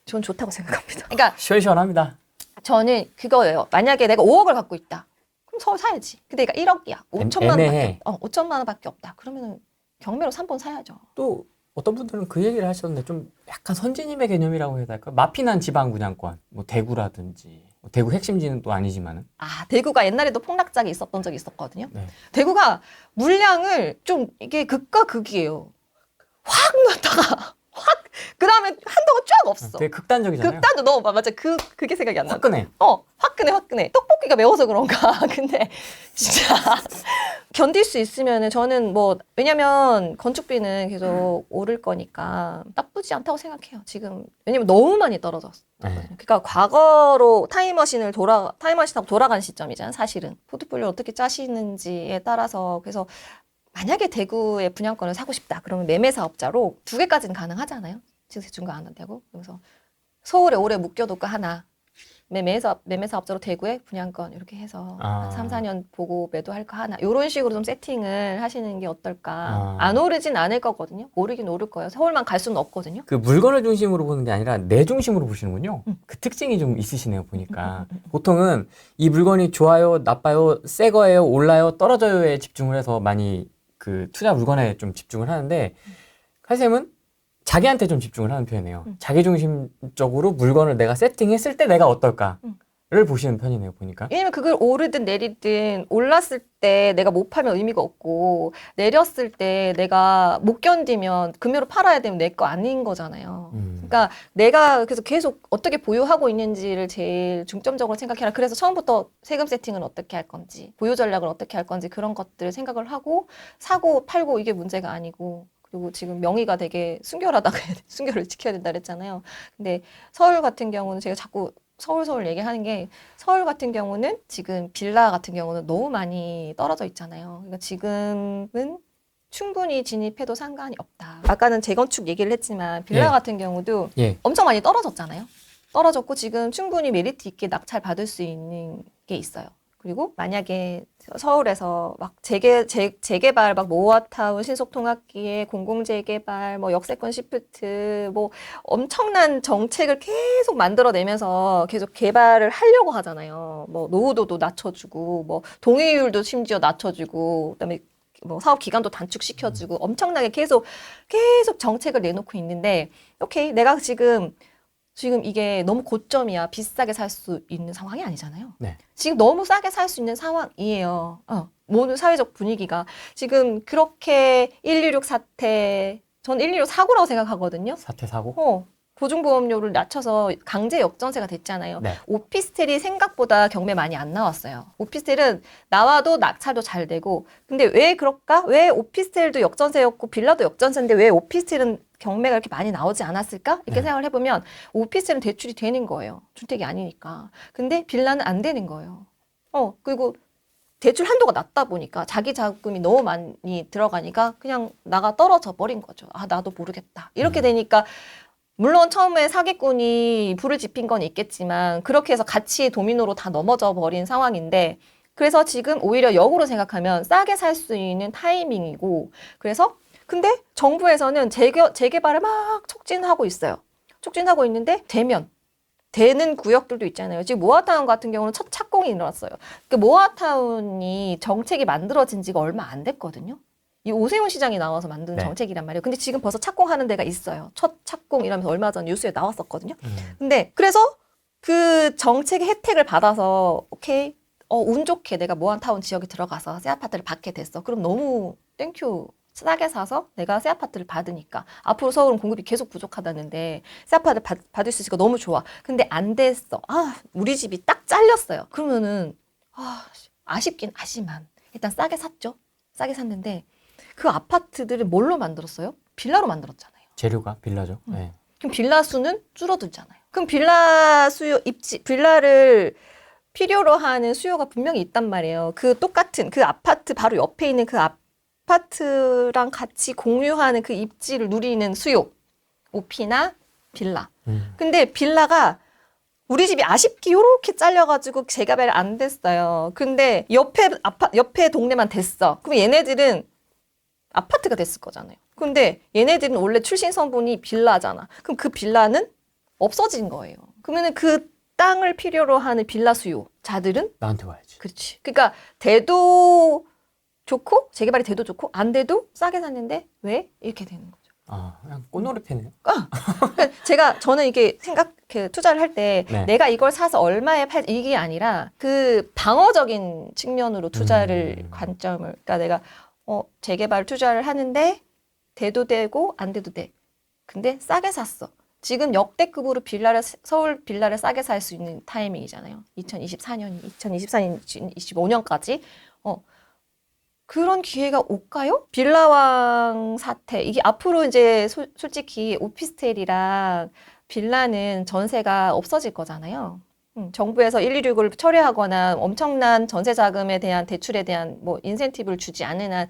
전 좋다고 생각합니다. 그러니까 시원시원합니다. 저는 그거예요. 만약에 내가 5억을 갖고 있다. 그럼 서울 사야지. 근데 내가 1억이야. 5천만 원밖에 5천만 원밖에 없다. 그러면 경매로 3번 사야죠. 또 어떤 분들은 그 얘기를 하셨는데 좀 약간 선진임의 개념이라고 해야 될까? 마피난 지방 분양권, 뭐 대구라든지 대구 핵심지는 또 아니지만은. 대구가 옛날에도 폭락작이 있었던 적이 있었거든요. 네. 대구가 물량을 좀 이게 극과 극이에요. 확 넣다가 확 그다음에 한동안 쫙 없어. 되게 극단적이잖아요. 극단도 너무 맞아. 그게 생각이 안 나. 화끈해. 화끈해. 떡볶이가 매워서 그런가. 근데 진짜 견딜 수 있으면은 저는 왜냐면 건축비는 계속 오를 거니까 나쁘지 않다고 생각해요. 지금 왜냐면 너무 많이 떨어졌어. 그러니까 과거로 타임머신 타고 돌아간 시점이잖아요. 사실은 포트폴리오 어떻게 짜시는지에 따라서 그래서 만약에 대구에 분양권을 사고 싶다. 그러면 매매 사업자로 2개까지는 가능하잖아요. 지금 중간 안 한다고. 그래서 서울에 오래 묶여둘까 하나. 매매 사업자로 대구에 분양권 이렇게 해서 한 3, 4년 보고 매도할까 하나. 이런 식으로 좀 세팅을 하시는 게 어떨까. 안 오르진 않을 거거든요. 오르긴 오를 거예요. 서울만 갈 수는 없거든요. 그 물건을 중심으로 보는 게 아니라 내 중심으로 보시는군요. 그 특징이 좀 있으시네요, 보니까. 보통은 이 물건이 좋아요, 나빠요, 새 거예요, 올라요, 떨어져요에 집중을 해서 많이 그 투자 물건에 좀 집중을 하는데 칼쌤은 자기한테 좀 집중을 하는 편이에요. 자기중심적으로 물건을 내가 세팅했을 때 내가 어떨까를 보시는 편이네요, 보니까. 왜냐면 그걸 오르든 내리든 올랐을 때 내가 못 팔면 의미가 없고 내렸을 때 내가 못 견디면 금요로 팔아야 되면 내 거 아닌 거잖아요. 그러니까 내가 그래서 계속 어떻게 보유하고 있는지를 제일 중점적으로 생각해라. 그래서 처음부터 세금 세팅은 어떻게 할 건지, 보유 전략을 어떻게 할 건지 그런 것들을 생각을 하고 사고 팔고 이게 문제가 아니고 그리고 지금 명의가 되게 순결하다가 순결을 지켜야 된다 그랬잖아요. 근데 서울 같은 경우는 제가 자꾸 서울 얘기하는 게 서울 같은 경우는 지금 빌라 같은 경우는 너무 많이 떨어져 있잖아요. 그러니까 지금은 충분히 진입해도 상관이 없다. 아까는 재건축 얘기를 했지만 빌라 예. 같은 경우도 예. 엄청 많이 떨어졌잖아요. 떨어졌고 지금 충분히 메리트 있게 낙찰 받을 수 있는 게 있어요. 그리고 만약에 서울에서 막 재개발 막 모아타운 신속통합기에 공공재개발 뭐 역세권 시프트 뭐 엄청난 정책을 계속 만들어내면서 계속 개발을 하려고 하잖아요. 뭐 노후도도 낮춰주고 뭐 동의율도 심지어 낮춰주고 그다음에 뭐 사업 기간도 단축시켜주고 엄청나게 계속 정책을 내놓고 있는데 오케이 내가 지금 이게 너무 고점이야. 비싸게 살 수 있는 상황이 아니잖아요. 네. 지금 너무 싸게 살 수 있는 상황이에요. 모든 사회적 분위기가. 지금 그렇게 116 사태, 전 116 사고라고 생각하거든요. 사태 사고? 보증보험료를 낮춰서 강제 역전세가 됐잖아요. 네. 오피스텔이 생각보다 경매 많이 안 나왔어요. 오피스텔은 나와도 낙찰도 잘 되고. 근데 왜 그럴까? 왜 오피스텔도 역전세였고 빌라도 역전세인데 왜 오피스텔은 경매가 이렇게 많이 나오지 않았을까? 이렇게 네. 생각을 해보면 오피스텔은 대출이 되는 거예요. 주택이 아니니까. 근데 빌라는 안 되는 거예요. 그리고 대출 한도가 낮다 보니까 자기 자금이 너무 많이 들어가니까 그냥 나가 떨어져 버린 거죠. 아, 나도 모르겠다. 이렇게 되니까 물론 처음에 사기꾼이 불을 지핀 건 있겠지만 그렇게 해서 같이 도미노로 다 넘어져 버린 상황인데 그래서 지금 오히려 역으로 생각하면 싸게 살 수 있는 타이밍이고 그래서 근데 정부에서는 재개발을 막 촉진하고 있어요. 촉진하고 있는데 되는 구역들도 있잖아요. 지금 모아타운 같은 경우는 첫 착공이 일어났어요. 그 모아타운이 정책이 만들어진 지가 얼마 안 됐거든요. 이 오세훈 시장이 나와서 만든 네. 정책이란 말이에요. 근데 지금 벌써 착공하는 데가 있어요. 첫 착공 이러면서 얼마 전 뉴스에 나왔었거든요. 근데 그래서 그 정책의 혜택을 받아서 오케이 운 좋게 내가 모아타운 지역에 들어가서 새 아파트를 받게 됐어. 그럼 너무 땡큐. 싸게 사서 내가 새 아파트를 받으니까 앞으로 서울은 공급이 계속 부족하다는데 새 아파트를 받을 수 있으니까 너무 좋아. 근데 안 됐어. 우리 집이 딱 잘렸어요. 그러면은 아쉽긴 하지만 일단 싸게 샀죠. 싸게 샀는데 그 아파트들을 뭘로 만들었어요? 빌라로 만들었잖아요. 재료가 빌라죠. 네. 그럼 빌라 수는 줄어들잖아요. 그럼 빌라 수요 빌라를 필요로 하는 수요가 분명히 있단 말이에요. 그 똑같은 그 아파트 바로 옆에 있는 그 아파트랑 같이 공유하는 그 입지를 누리는 수요. 오피나 빌라. 근데 빌라가 우리 집이 아쉽게 요렇게 잘려가지고 재개발이 안 됐어요. 근데 옆에 동네만 됐어. 그럼 얘네들은 아파트가 됐을 거잖아요. 근데 얘네들은 원래 출신 성분이 빌라잖아. 그럼 그 빌라는 없어진 거예요. 그러면은 그 땅을 필요로 하는 빌라 수요자들은 나한테 와야지. 그렇지. 그러니까 돼도 좋고 재개발이 돼도 좋고 안 돼도 싸게 샀는데 왜 이렇게 되는 거죠. 그냥 꽃놀이패네요. 그러니까 저는 이게 투자를 할 때 네. 내가 이걸 사서 얼마에 이게 아니라 그 방어적인 측면으로 투자를 관점을 그러니까 내가 재개발 투자를 하는데 돼도 되고 안 돼도 돼. 근데 싸게 샀어. 지금 역대급으로 서울 빌라를 싸게 살 수 있는 타이밍이잖아요. 2024년, 2025년까지. 그런 기회가 올까요? 빌라왕 사태. 이게 앞으로 이제 솔직히 오피스텔이랑 빌라는 전세가 없어질 거잖아요. 정부에서 116을 처리하거나 엄청난 전세 자금에 대한 대출에 대한 뭐 인센티브를 주지 않는 한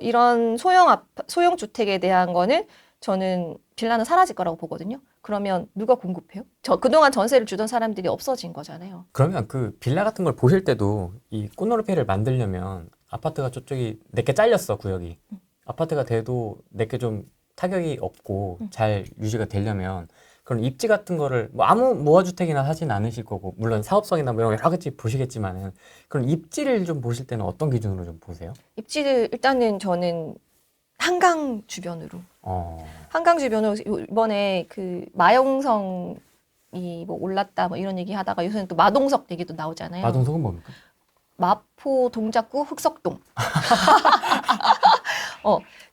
이런 소형 주택에 대한 거는 저는 빌라는 사라질 거라고 보거든요. 그러면 누가 공급해요? 그동안 전세를 주던 사람들이 없어진 거잖아요. 그러면 그 빌라 같은 걸 보실 때도 이 꽃놀이패를 만들려면 아파트가 저쪽이 내게 잘렸어 구역이. 아파트가 돼도 내게 좀 타격이 없고 잘 유지가 되려면 그런 입지 같은 거를 뭐 아무 모아주택이나 사진 않으실 거고 물론 사업성이나 뭐 이런 거 여러 가지 보시겠지만은 그런 입지를 좀 보실 때는 어떤 기준으로 좀 보세요? 입지를 일단은 저는 한강 주변으로. 한강 주변으로 이번에 그 마용성이 뭐 올랐다 뭐 이런 얘기 하다가 요새는 또 마동석 얘기도 나오잖아요. 마동석은 뭡니까? 마포 동작구 흑석동.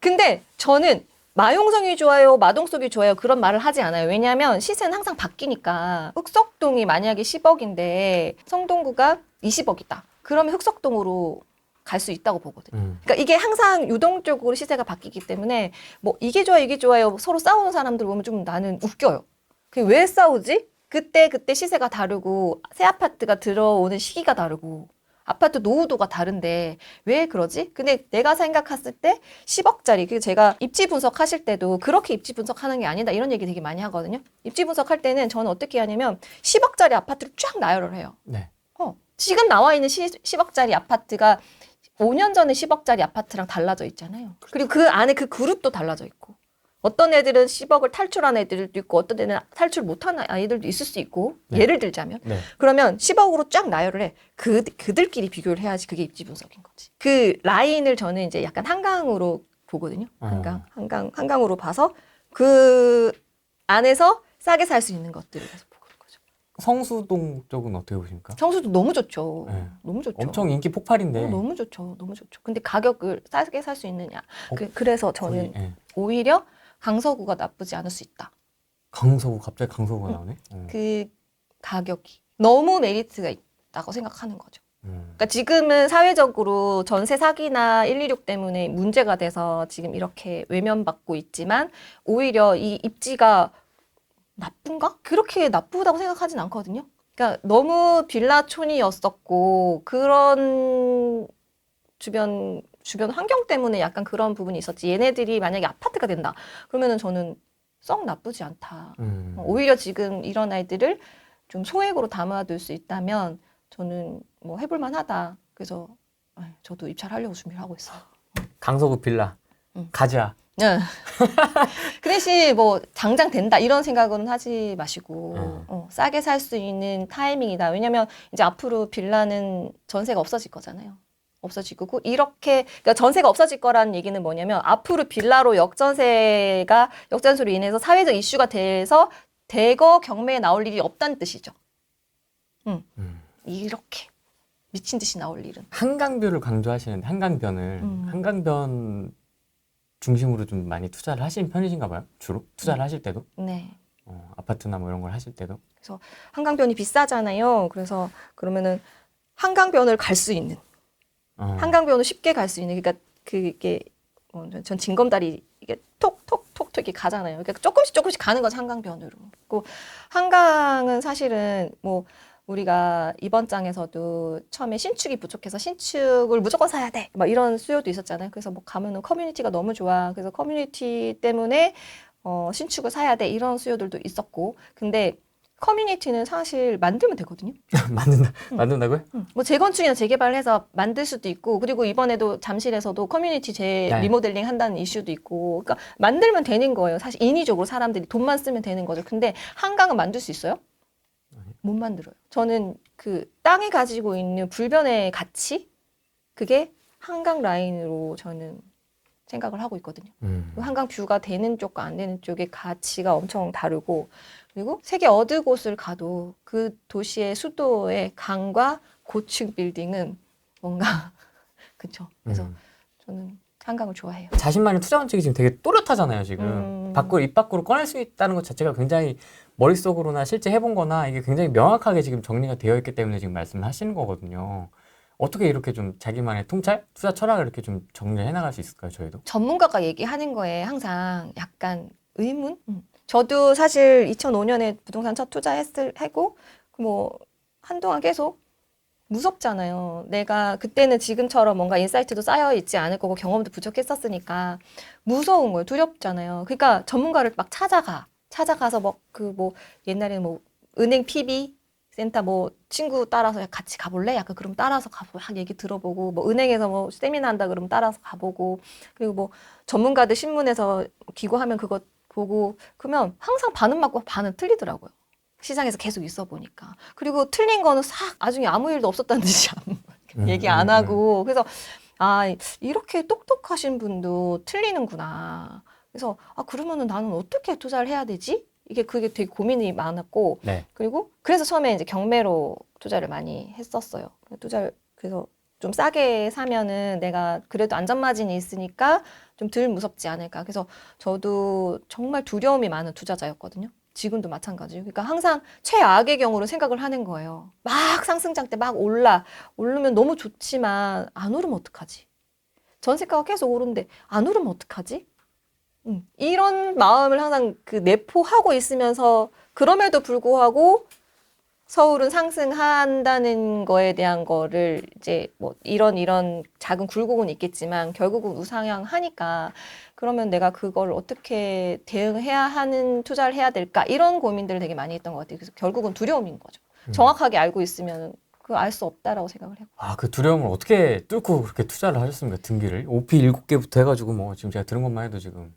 근데 저는 마용성이 좋아요, 마동석이 좋아요 그런 말을 하지 않아요. 왜냐하면 시세는 항상 바뀌니까. 흑석동이 만약에 10억인데 성동구가 20억이다. 그러면 흑석동으로 갈 수 있다고 보거든요. 그러니까 이게 항상 유동적으로 시세가 바뀌기 때문에 뭐 이게 좋아요 서로 싸우는 사람들 보면 좀 나는 웃겨요. 그게 왜 싸우지? 그때 시세가 다르고 새 아파트가 들어오는 시기가 다르고 아파트 노후도가 다른데 왜 그러지? 근데 내가 생각했을 때 10억짜리, 그 제가 입지 분석하실 때도 그렇게 입지 분석하는 게 아니다 이런 얘기 되게 많이 하거든요. 입지 분석할 때는 저는 어떻게 하냐면 10억짜리 아파트를 쫙 나열을 해요. 네. 지금 나와 있는 10억짜리 아파트가 5년 전에 10억짜리 아파트랑 달라져 있잖아요. 그리고 그 안에 그 그룹도 달라져 있고. 어떤 애들은 10억을 탈출한 애들도 있고 어떤 애들은 탈출 못한 아이들도 있을 수 있고 네. 예를 들자면 네. 그러면 10억으로 쫙 나열을 해. 그들끼리 비교를 해야지 그게 입지 분석인 거지. 그 라인을 저는 이제 약간 한강으로 보거든요. 한강으로 봐서 그 안에서 싸게 살 수 있는 것들을 계속 보는 거죠. 성수동 쪽은 어떻게 보십니까? 성수도 너무 좋죠. 네. 너무 좋죠. 엄청 인기 폭발인데. 너무 좋죠. 너무 좋죠. 근데 가격을 싸게 살 수 있느냐. 어? 그래서 저는 거의, 예. 오히려 강서구가 나쁘지 않을 수 있다. 강서구 갑자기 강서구가 나오네. 그 가격이 너무 메리트가 있다고 생각하는 거죠. 음. 그러니까 지금은 사회적으로 전세 사기나 126 때문에 문제가 돼서 지금 이렇게 외면받고 있지만 오히려 이 입지가 나쁜가? 그렇게 나쁘다고 생각하진 않거든요. 그러니까 너무 빌라촌이었었고 그런 주변 환경 때문에 약간 그런 부분이 있었지. 얘네들이 만약에 아파트가 된다. 그러면은 저는 썩 나쁘지 않다. 오히려 지금 이런 아이들을 좀 소액으로 담아둘 수 있다면 저는 뭐 해볼만 하다. 그래서 저도 입찰하려고 준비를 하고 있어요. 강서구 빌라. 가자. 네. 그 대신 뭐 당장 된다 이런 생각은 하지 마시고 싸게 살 수 있는 타이밍이다. 왜냐면 이제 앞으로 빌라는 전세가 없어질 거잖아요. 없어질 거고 이렇게 그러니까 전세가 없어질 거라는 얘기는 뭐냐면 앞으로 빌라로 역전세로 인해서 사회적 이슈가 돼서 대거 경매에 나올 일이 없다는 뜻이죠. 이렇게 미친 듯이 나올 일은. 한강뷰를 강조하시는데 한강변을 한강변 중심으로 좀 많이 투자를 하시는 편이신가 봐요. 주로 투자를 하실 때도. 네. 아파트나 뭐 이런 걸 하실 때도. 그래서 한강변이 비싸잖아요. 그래서 그러면은 한강변을 갈 수 있는 한강변을 쉽게 갈 수 있는 그러니까 그게 전 징검다리 이게 톡톡톡 이렇게 가잖아요. 그러니까 조금씩 가는 거죠 한강변으로. 그리고 한강은 사실은 뭐 우리가 이번 장에서도 처음에 신축이 부족해서 신축을 무조건 사야 돼. 막 이런 수요도 있었잖아요. 그래서 뭐 가면은 커뮤니티가 너무 좋아. 그래서 커뮤니티 때문에 신축을 사야 돼. 이런 수요들도 있었고. 근데 커뮤니티는 사실 만들면 되거든요. 만든다고요? 뭐 재건축이나 재개발을 해서 만들 수도 있고, 그리고 이번에도 잠실에서도 커뮤니티 리모델링 한다는 이슈도 있고, 그러니까 만들면 되는 거예요. 사실 인위적으로 사람들이 돈만 쓰면 되는 거죠. 근데 한강은 만들 수 있어요? 못 만들어요. 저는 그 땅이 가지고 있는 불변의 가치, 그게 한강 라인으로 저는 생각을 하고 있거든요. 한강 뷰가 되는 쪽과 안 되는 쪽의 가치가 엄청 다르고, 그리고 세계 어느 곳을 가도 그 도시의 수도의 강과 고층 빌딩은 뭔가 그렇죠. 그래서 저는 한강을 좋아해요. 자신만의 투자 원칙이 지금 되게 또렷하잖아요. 지금 입 밖으로 꺼낼 수 있다는 것 자체가 굉장히 머릿속으로나 실제 해본 거나 이게 굉장히 명확하게 지금 정리가 되어 있기 때문에 지금 말씀을 하시는 거거든요. 어떻게 이렇게 좀 자기만의 통찰? 투자 철학을 이렇게 좀 정리해 나갈 수 있을까요, 저희도? 전문가가 얘기하는 거에 항상 약간 의문? 저도 사실 2005년에 부동산 첫 투자했고, 뭐, 한동안 계속 무섭잖아요. 내가 그때는 지금처럼 뭔가 인사이트도 쌓여 있지 않을 거고 경험도 부족했었으니까 무서운 거예요. 두렵잖아요. 그러니까 전문가를 막 찾아가서 뭐 옛날에는 뭐 은행 PB 센터 뭐 친구 따라서 같이 가볼래? 약간 그럼 따라서 가보고 막 얘기 들어보고 뭐 은행에서 뭐 세미나 한다 그러면 따라서 가보고 그리고 뭐 전문가들 신문에서 기고하면 그거 보고 그러면 항상 반은 맞고 반은 틀리더라고요. 시장에서 계속 있어 보니까. 그리고 틀린 거는 싹 나중에 아무 일도 없었다는 듯이 얘기 안 하고. 그래서 이렇게 똑똑하신 분도 틀리는구나. 그래서 그러면은 나는 어떻게 투자를 해야 되지? 그게 되게 고민이 많았고. 네. 그리고 그래서 처음에 이제 경매로 투자를 많이 했었어요. 그래서 좀 싸게 사면은 내가 그래도 안전마진이 있으니까 좀 덜 무섭지 않을까. 그래서 저도 정말 두려움이 많은 투자자였거든요. 지금도 마찬가지예요. 그러니까 항상 최악의 경우로 생각을 하는 거예요. 막 상승장 때 막 오르면 너무 좋지만 안 오르면 어떡하지? 전세가가 계속 오르는데 안 오르면 어떡하지? 이런 마음을 항상 내포하고 있으면서 그럼에도 불구하고 서울은 상승한다는 거에 대한 거를 이제 뭐 이런 작은 굴곡은 있겠지만 결국은 우상향하니까 그러면 내가 그걸 어떻게 대응해야 하는 투자를 해야 될까 이런 고민들을 되게 많이 했던 것 같아요. 그래서 결국은 두려움인 거죠. 정확하게 알고 있으면 그거 알 수 없다라고 생각을 해요. 아, 그 두려움을 어떻게 뚫고 그렇게 투자를 하셨습니까? 등기를. OP 7개부터 해가지고 뭐 지금 제가 들은 것만 해도 지금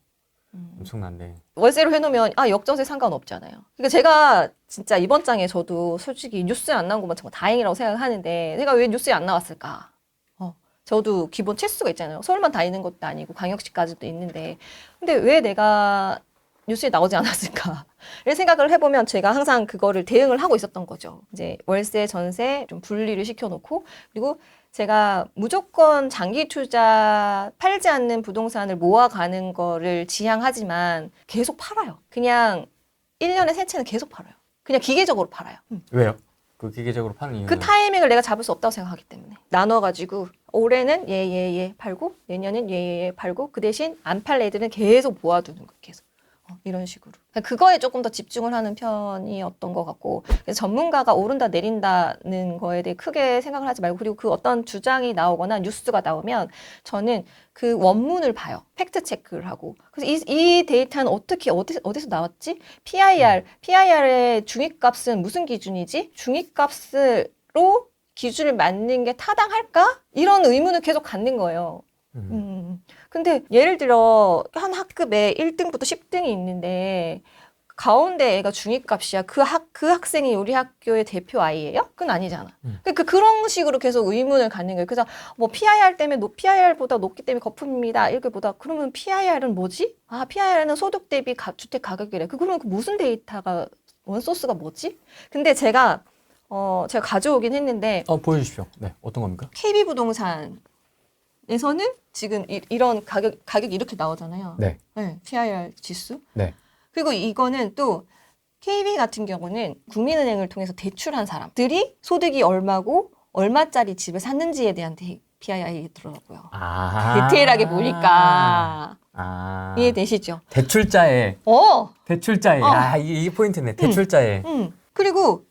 엄청난데. 월세로 해놓으면 역전세 상관없잖아요. 그러니까 제가 진짜 이번 장에 저도 솔직히 뉴스에 안 나온 것만 정말 다행이라고 생각하는데 내가 왜 뉴스에 안 나왔을까? 저도 기본 채수가 있잖아요. 서울만 다니는 것도 아니고 광역시까지도 있는데 근데 왜 내가 뉴스에 나오지 않았을까? 를 생각을 해보면 제가 항상 그거를 대응을 하고 있었던 거죠. 이제 월세, 전세 좀 분리를 시켜놓고 그리고 제가 무조건 장기 투자 팔지 않는 부동산을 모아가는 거를 지향하지만 계속 팔아요. 그냥 1년에 세 채는 계속 팔아요. 그냥 기계적으로 팔아요. 왜요? 그 기계적으로 파는 이유는? 그 타이밍을 내가 잡을 수 없다고 생각하기 때문에 나눠가지고 올해는 얘 팔고 내년은 얘 팔고 그 대신 안 팔 애들은 계속 모아두는 거예요. 계속. 이런 식으로. 그거에 조금 더 집중을 하는 편이었던 것 같고 그래서 전문가가 오른다 내린다는 거에 대해 크게 생각을 하지 말고 그리고 그 어떤 주장이 나오거나 뉴스가 나오면 저는 그 원문을 봐요. 팩트 체크를 하고. 그래서 이 데이터는 어디서 나왔지? PIR의 중위값은 무슨 기준이지? 중위값으로 기준을 맞는 게 타당할까? 이런 의문을 계속 갖는 거예요. 근데 예를 들어 한 학급에 1등부터 10등이 있는데 가운데 애가 중위값이야. 그 학생이 우리 학교의 대표 아이예요? 그건 아니잖아. 그런 식으로 계속 의문을 갖는 거예요. 그래서 뭐 PIR 때문에 PIR보다 높기 때문에 거품입니다. 이렇게 보다 그러면 PIR은 뭐지? 아, PIR은 소득 대비 주택 가격이래. 그러면 그 무슨 데이터가 원소스가 뭐지? 근데 제가 가져오긴 했는데 보여주십시오. 네, 어떤 겁니까? KB부동산 에서는 지금 이런 가격이 이렇게 나오잖아요. 네. 네, PIR 지수. 네. 그리고 이거는 또 KB 같은 경우는 국민은행을 통해서 대출한 사람들이 소득이 얼마고 얼마짜리 집을 샀는지에 대한 PIR이 들어가고요. 아. 디테일하게 보니까 이해되시죠? 대출자의. 대출자의. 이게 포인트네. 대출자의. 그리고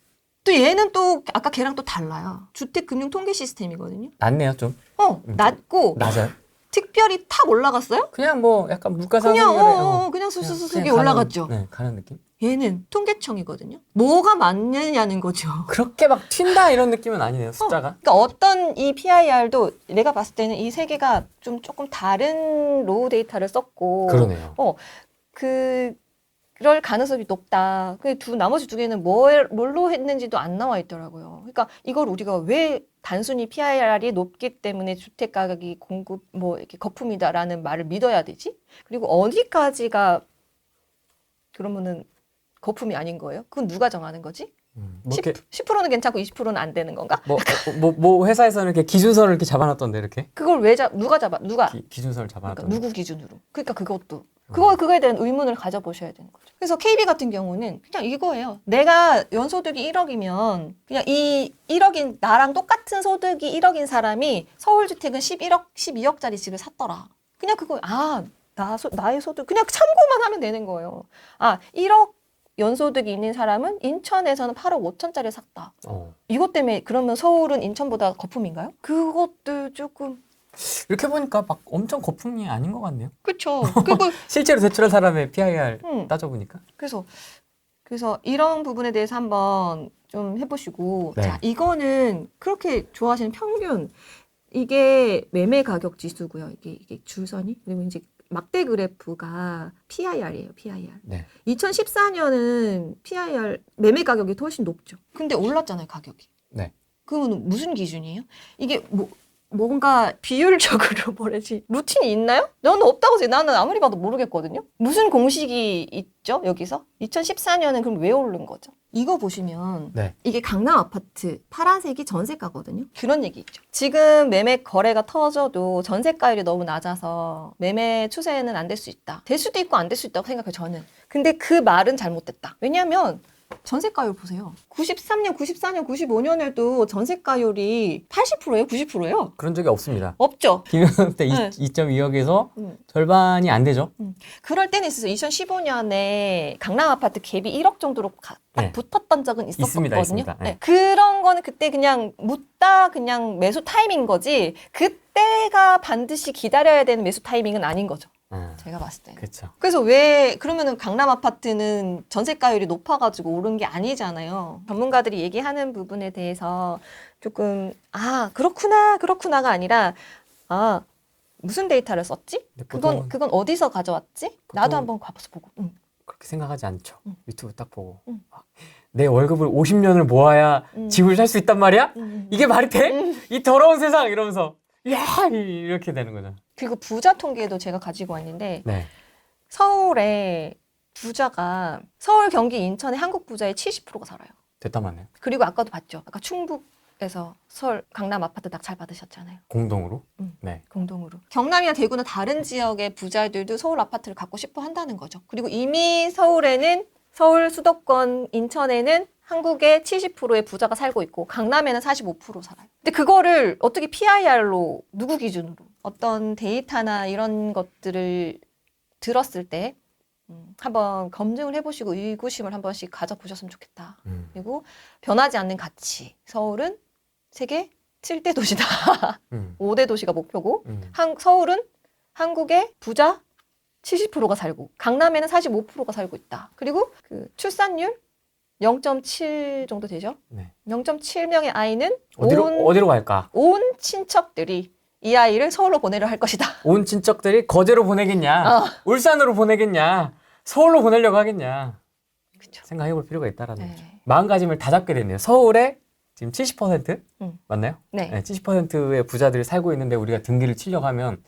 또 얘는 또 아까 걔랑 또 달라요. 주택금융 통계 시스템이거든요. 낮네요, 좀. 낮고 낮아요? 특별히 탁 올라갔어요? 그냥 뭐 약간 물가상승률에 그냥 수수수수하게 그냥 올라갔죠. 네, 가는 느낌? 얘는 통계청이거든요. 뭐가 맞느냐는 거죠. 그렇게 막 튄다 이런 느낌은 아니네요, 숫자가. 그러니까 어떤 이 PIR도 내가 봤을 때는 이 세 개가 좀 조금 다른 로우 데이터를 썼고 그러네요. 그럴 가능성이 높다. 나머지 두 개는 뭘로 했는지도 안 나와 있더라고요. 그러니까 이걸 우리가 왜 단순히 PIR이 높기 때문에 주택 가격이 이렇게 거품이다라는 말을 믿어야 되지? 그리고 어디까지가 그러면은 거품이 아닌 거예요? 그건 누가 정하는 거지? 10%는 괜찮고 20%는 안 되는 건가? 뭐 회사에서는 이렇게 기준선을 이렇게 잡아놨던데 이렇게. 그걸 누가 기준선을 잡아놨던데. 그러니까 누구 기준으로? 그러니까 그것도 그거에 대한 의문을 가져보셔야 되는 거죠. 그래서 KB 같은 경우는 그냥 이거예요. 내가 연소득이 1억이면 그냥 이 1억인 나랑 똑같은 소득이 1억인 사람이 서울주택은 11억, 12억짜리 집을 샀더라. 그냥 그거 나의 소득 그냥 참고만 하면 되는 거예요. 1억 연소득이 있는 사람은 인천에서는 8억 5천짜리 샀다. 이것 때문에 그러면 서울은 인천보다 거품인가요? 그것도 조금 이렇게 보니까 막 엄청 거품이 아닌 것 같네요. 그렇죠. 실제로 대출한 사람의 PIR 따져보니까. 그래서 이런 부분에 대해서 한번 좀 해보시고 네. 자, 이거는 그렇게 좋아하시는 평균 이게 매매 가격 지수고요. 이게 줄선이 그리고 이제 막대 그래프가 PIR이에요. PIR. 네. 2014년은 PIR 매매 가격이 더 훨씬 높죠. 근데 올랐잖아요, 가격이. 네. 그러면 무슨 기준이에요? 이게 뭔가 비율적으로 뭐라지 루틴이 있나요? 저는 없다고 생각해요. 나는 아무리 봐도 모르겠거든요. 무슨 공식이 있죠? 여기서? 2014년은 그럼 왜 오른 거죠? 이거 보시면 네. 이게 강남 아파트 파란색이 전세가거든요. 그런 얘기 있죠. 지금 매매 거래가 터져도 전세가율이 너무 낮아서 매매 추세는 안 될 수 있다. 될 수도 있고 안 될 수 있다고 생각해요. 저는. 근데 그 말은 잘못됐다. 왜냐하면 전세가율 보세요. 93년, 94년, 95년에도 전세가율이 80%예요? 90%예요? 그런 적이 없습니다. 없죠. 김영삼 때 네. 2.2억에서 음. 절반이 안 되죠. 그럴 때는 있었어요. 2015년에 강남 아파트 갭이 1억 정도로 딱 네. 붙었던 적은 있었거든요. 있습니다. 네. 그런 거는 그때 그냥 묻다 그냥 매수 타이밍인 거지 그때가 반드시 기다려야 되는 매수 타이밍은 아닌 거죠. 제가 봤을 때. 그렇죠. 그래서 왜 그러면은 강남 아파트는 전세가율이 높아가지고 오른 게 아니잖아요. 전문가들이 얘기하는 부분에 대해서 조금 그렇구나가 아니라 무슨 데이터를 썼지? 그건 어디서 가져왔지? 나도 한번 가봐서 보고. 그렇게 생각하지 않죠. 유튜브 딱 보고 응. 내 월급을 50년을 모아야 집을 살 수 있단 말이야? 이게 말이 돼? 이 더러운 세상 이러면서 야 이렇게 되는 거죠. 그리고 부자 통계도 제가 가지고 왔는데 네. 서울에 부자가 서울, 경기, 인천에 한국 부자의 70%가 살아요. 됐다 맞네요. 그리고 아까도 봤죠. 아까 충북에서 서울 강남 아파트 딱 잘 받으셨잖아요. 공동으로. 응. 네. 공동으로. 경남이나 대구나 다른 지역의 부자들도 서울 아파트를 갖고 싶어 한다는 거죠. 그리고 이미 서울에는 서울 수도권 인천에는 한국의 70%의 부자가 살고 있고 강남에는 45% 살아요. 근데 그거를 어떻게 PIR로 누구 기준으로 어떤 데이터나 이런 것들을 들었을 때 한번 검증을 해보시고 의구심을 한 번씩 가져보셨으면 좋겠다. 그리고 변하지 않는 가치. 서울은 세계 7대 도시다. 5대 도시가 목표고 서울은 한국의 부자 70%가 살고 강남에는 45%가 살고 있다. 그리고 그 출산율 0.7 정도 되죠. 네. 0.7명의 아이는 어디로 갈까? 온 친척들이 이 아이를 서울로 보내려 할 것이다. 온 친척들이 거제로 보내겠냐? 울산으로 보내겠냐? 서울로 보내려고 하겠냐? 그쵸. 생각해 볼 필요가 있다라는 네. 거죠. 마음가짐을 다 잡게 됐네요. 서울에 지금 70% 맞나요? 네. 70%의 부자들이 살고 있는데 우리가 등기를 치려고 하면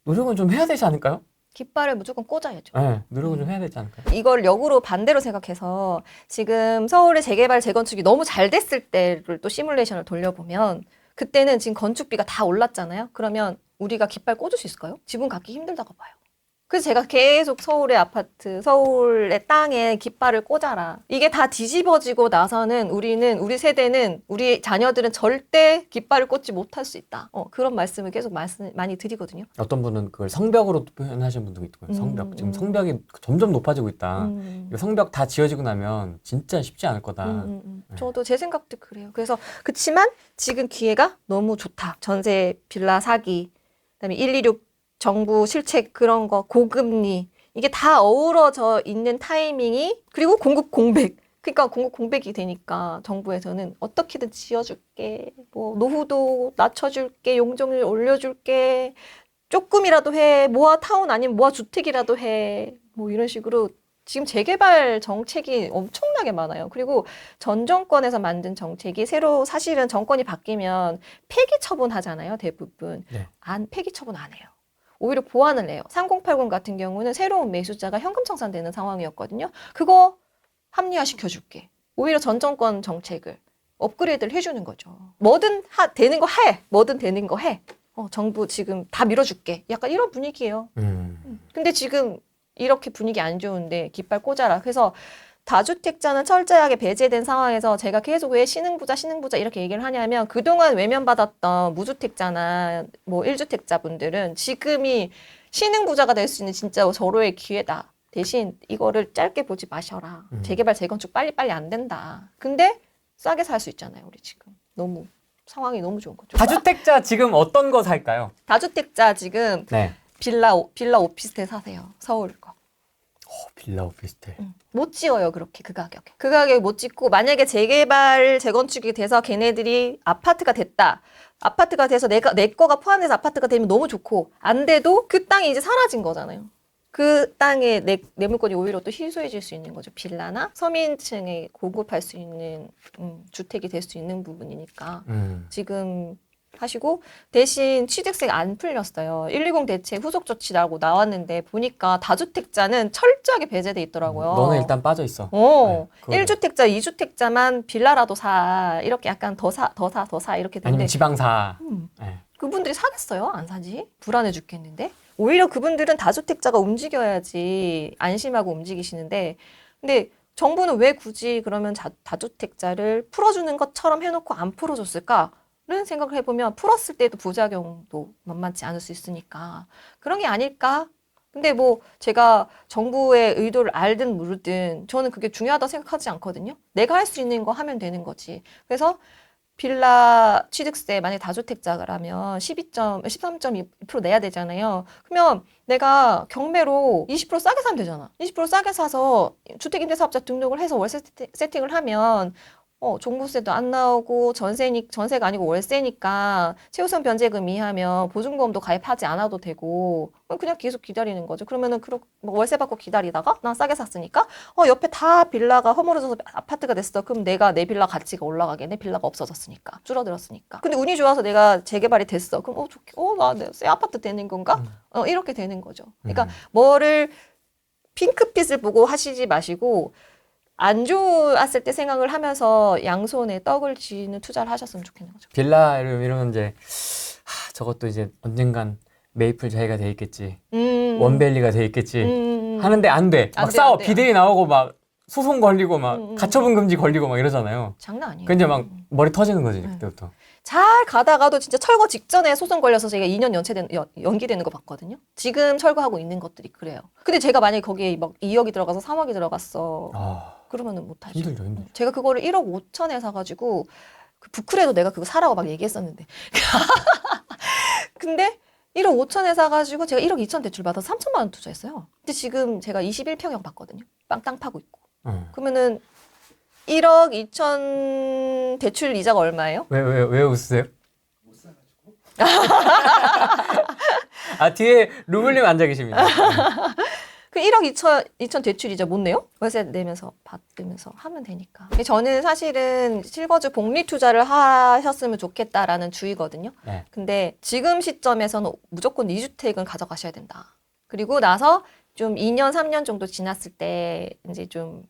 노력은 좀 해야 되지 않을까요? 깃발을 무조건 꽂아야죠. 네, 노력은 좀 해야 되지 않을까요? 이걸 역으로 반대로 생각해서 지금 서울의 재개발, 재건축이 너무 잘 됐을 때를 또 시뮬레이션을 돌려보면 그때는 지금 건축비가 다 올랐잖아요. 그러면 우리가 깃발 꽂을 수 있을까요? 지분 갖기 힘들다고 봐요. 그래서 제가 계속 서울의 아파트, 서울의 땅에 깃발을 꽂아라. 이게 다 뒤집어지고 나서는 우리 세대는, 우리 자녀들은 절대 깃발을 꽂지 못할 수 있다. 그런 말씀을 계속 많이 드리거든요. 어떤 분은 그걸 성벽으로 표현하시는 분도 있고요. 성벽. 지금 성벽이 점점 높아지고 있다. 이 성벽 다 지어지고 나면 진짜 쉽지 않을 거다. 저도 제 생각도 그래요. 그래서 그치만 지금 기회가 너무 좋다. 전세 빌라 사기, 그다음에 126 정부 실책 그런 거 고금리 이게 다 어우러져 있는 타이밍이 그리고 공급 공백. 그러니까 공급 공백이 되니까 정부에서는 어떻게든 지어줄게, 뭐 노후도 낮춰줄게, 용적률 올려줄게, 조금이라도 해, 모아 타운 아니면 모아 주택이라도 해, 뭐 이런 식으로 지금 재개발 정책이 엄청나게 많아요. 그리고 전 정권에서 만든 정책이 새로 사실은 정권이 바뀌면 폐기 처분하잖아요, 대부분. 네. 폐기 처분 안 해요. 오히려 보완을 해요. 3080 같은 경우는 새로운 매수자가 현금 청산되는 상황이었거든요. 그거 합리화시켜줄게. 오히려 전 정권 정책을 업그레이드를 해주는 거죠. 뭐든 되는 거 해. 뭐든 되는 거 해. 정부 지금 다 밀어줄게. 약간 이런 분위기예요. 근데 지금 이렇게 분위기 안 좋은데 깃발 꽂아라. 그래서 다주택자는 철저하게 배제된 상황에서 제가 계속 왜 신흥부자 이렇게 얘기를 하냐면 그동안 외면받았던 무주택자나 뭐 1주택자 분들은 지금이 신흥부자가 될 수 있는 진짜 절호의 기회다. 대신 이거를 짧게 보지 마셔라. 재개발, 재건축 빨리빨리 안 된다. 근데 싸게 살 수 있잖아요. 우리 지금. 너무 상황이 너무 좋은 거죠. 다주택자 지금 어떤 거 살까요? 다주택자 지금 네. 빌라 오피스텔 사세요. 서울 거. 빌라 오피스텔. 못 지어요, 그렇게 그 가격에. 그 가격에 못 짓고 만약에 재개발, 재건축이 돼서 걔네들이 아파트가 됐다. 아파트가 돼서 내 거가 포함돼서 아파트가 되면 너무 좋고 안 돼도 그 땅이 이제 사라진 거잖아요. 그 땅에 내 물건이 오히려 또 희소해질 수 있는 거죠. 빌라나 서민층에 공급할 수 있는 주택이 될 수 있는 부분이니까 지금 하시고 대신 취득세가 안 풀렸어요. 120 대책 후속 조치라고 나왔는데 보니까 다주택자는 철저하게 배제돼 있더라고요. 너는 일단 빠져 있어. 네, 1주택자, 2주택자만 빌라라도 사. 이렇게 약간 더 사 이렇게 되는데 아니면 지방 사. 네. 그분들이 사겠어요? 안 사지? 불안해 죽겠는데. 오히려 그분들은 다주택자가 움직여야지 안심하고 움직이시는데 근데 정부는 왜 굳이 그러면 다주택자를 풀어주는 것처럼 해놓고 안 풀어줬을까를 생각을 해보면 풀었을 때도 부작용도 만만치 않을 수 있으니까 그런 게 아닐까? 근데 뭐 제가 정부의 의도를 알든 모르든 저는 그게 중요하다고 생각하지 않거든요. 내가 할 수 있는 거 하면 되는 거지. 그래서 빌라 취득세 만약에 다주택자라면 13.2% 내야 되잖아요. 그러면 내가 경매로 20% 싸게 사면 되잖아. 20% 싸게 사서 주택임대사업자 등록을 해서 월세 세팅을 하면 종부세도 안 나오고 전세가 아니고 월세니까 최우선 변제금 이하면 보증보험도 가입하지 않아도 되고 그냥 계속 기다리는 거죠. 그러면은 뭐 월세 받고 기다리다가 난 싸게 샀으니까 옆에 다 빌라가 허물어져서 아파트가 됐어. 그럼 내가 내 빌라 가치가 올라가겠네. 빌라가 없어졌으니까 줄어들었으니까. 근데 운이 좋아서 내가 재개발이 됐어. 그럼 나 새 아파트 되는 건가? 이렇게 되는 거죠. 그러니까 뭐를 핑크빛을 보고 하시지 마시고 안 좋았을 때 생각을 하면서 양손에 떡을 쥐는 투자를 하셨으면 좋겠는 거죠. 빌라 이러면 이제 저것도 이제 언젠간 메이플 자이가 돼 있겠지. 원밸리가 돼 있겠지. 하는데 안 돼. 막 싸워. 비대위 나오고 막 소송 걸리고 막 가처분 금지 걸리고 막 이러잖아요. 장난 아니에요. 그 이제 막 머리 터지는 거지 그때부터. 잘 가다가도 진짜 철거 직전에 소송 걸려서 제가 2년 연기되는 거 봤거든요. 지금 철거하고 있는 것들이 그래요. 근데 제가 만약에 거기에 막 2억이 들어가서 3억이 들어갔어. 그러면은 못하죠. 힘들죠. 제가 그거를 1억 5천에 사가지고 그 부클에도 내가 그거 사라고 막 얘기했었는데. 근데 1억 5천에 사가지고 제가 1억 2천 대출 받아서 3천만 원 투자했어요. 근데 지금 제가 21평형 받거든요. 땅 파고 있고. 그러면은 1억 2천 대출 이자가 얼마예요? 왜 웃으세요? 못 사가지고. 뒤에 루블님 앉아 계십니다. 그 1억 2천 대출 이자 못 내요? 월세 내면서 받으면서 하면 되니까. 저는 사실은 실거주 복리 투자를 하셨으면 좋겠다라는 주의거든요. 네. 근데 지금 시점에서는 무조건 2주택은 가져가셔야 된다. 그리고 나서 좀 2년, 3년 정도 지났을 때 이제 좀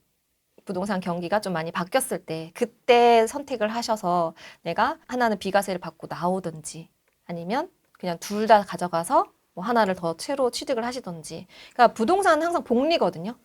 부동산 경기가 좀 많이 바뀌었을 때 그때 선택을 하셔서 내가 하나는 비과세를 받고 나오든지 아니면 그냥 둘 다 가져가서 뭐 하나를 더 새로 취득을 하시던지. 그러니까 부동산은 항상 복리거든요.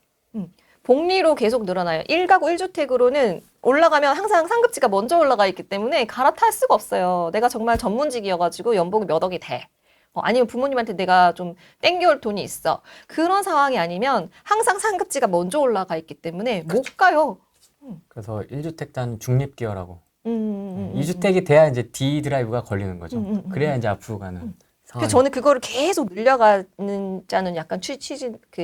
복리로 계속 늘어나요. 1가구 1주택으로는 올라가면 항상 상급지가 먼저 올라가 있기 때문에 갈아탈 수가 없어요. 내가 정말 전문직이어가지고 연봉이 몇 억이 돼. 아니면 부모님한테 내가 좀 땡겨올 돈이 있어. 그런 상황이 아니면 항상 상급지가 먼저 올라가 있기 때문에 못 가요. 그래서 1주택자는 중립기여라고. 2주택이 돼야 이제 D 드라이브가 걸리는 거죠. 그래야 이제 앞으로 가는. 그래서 저는 그거를 계속 늘려가는 자는 약간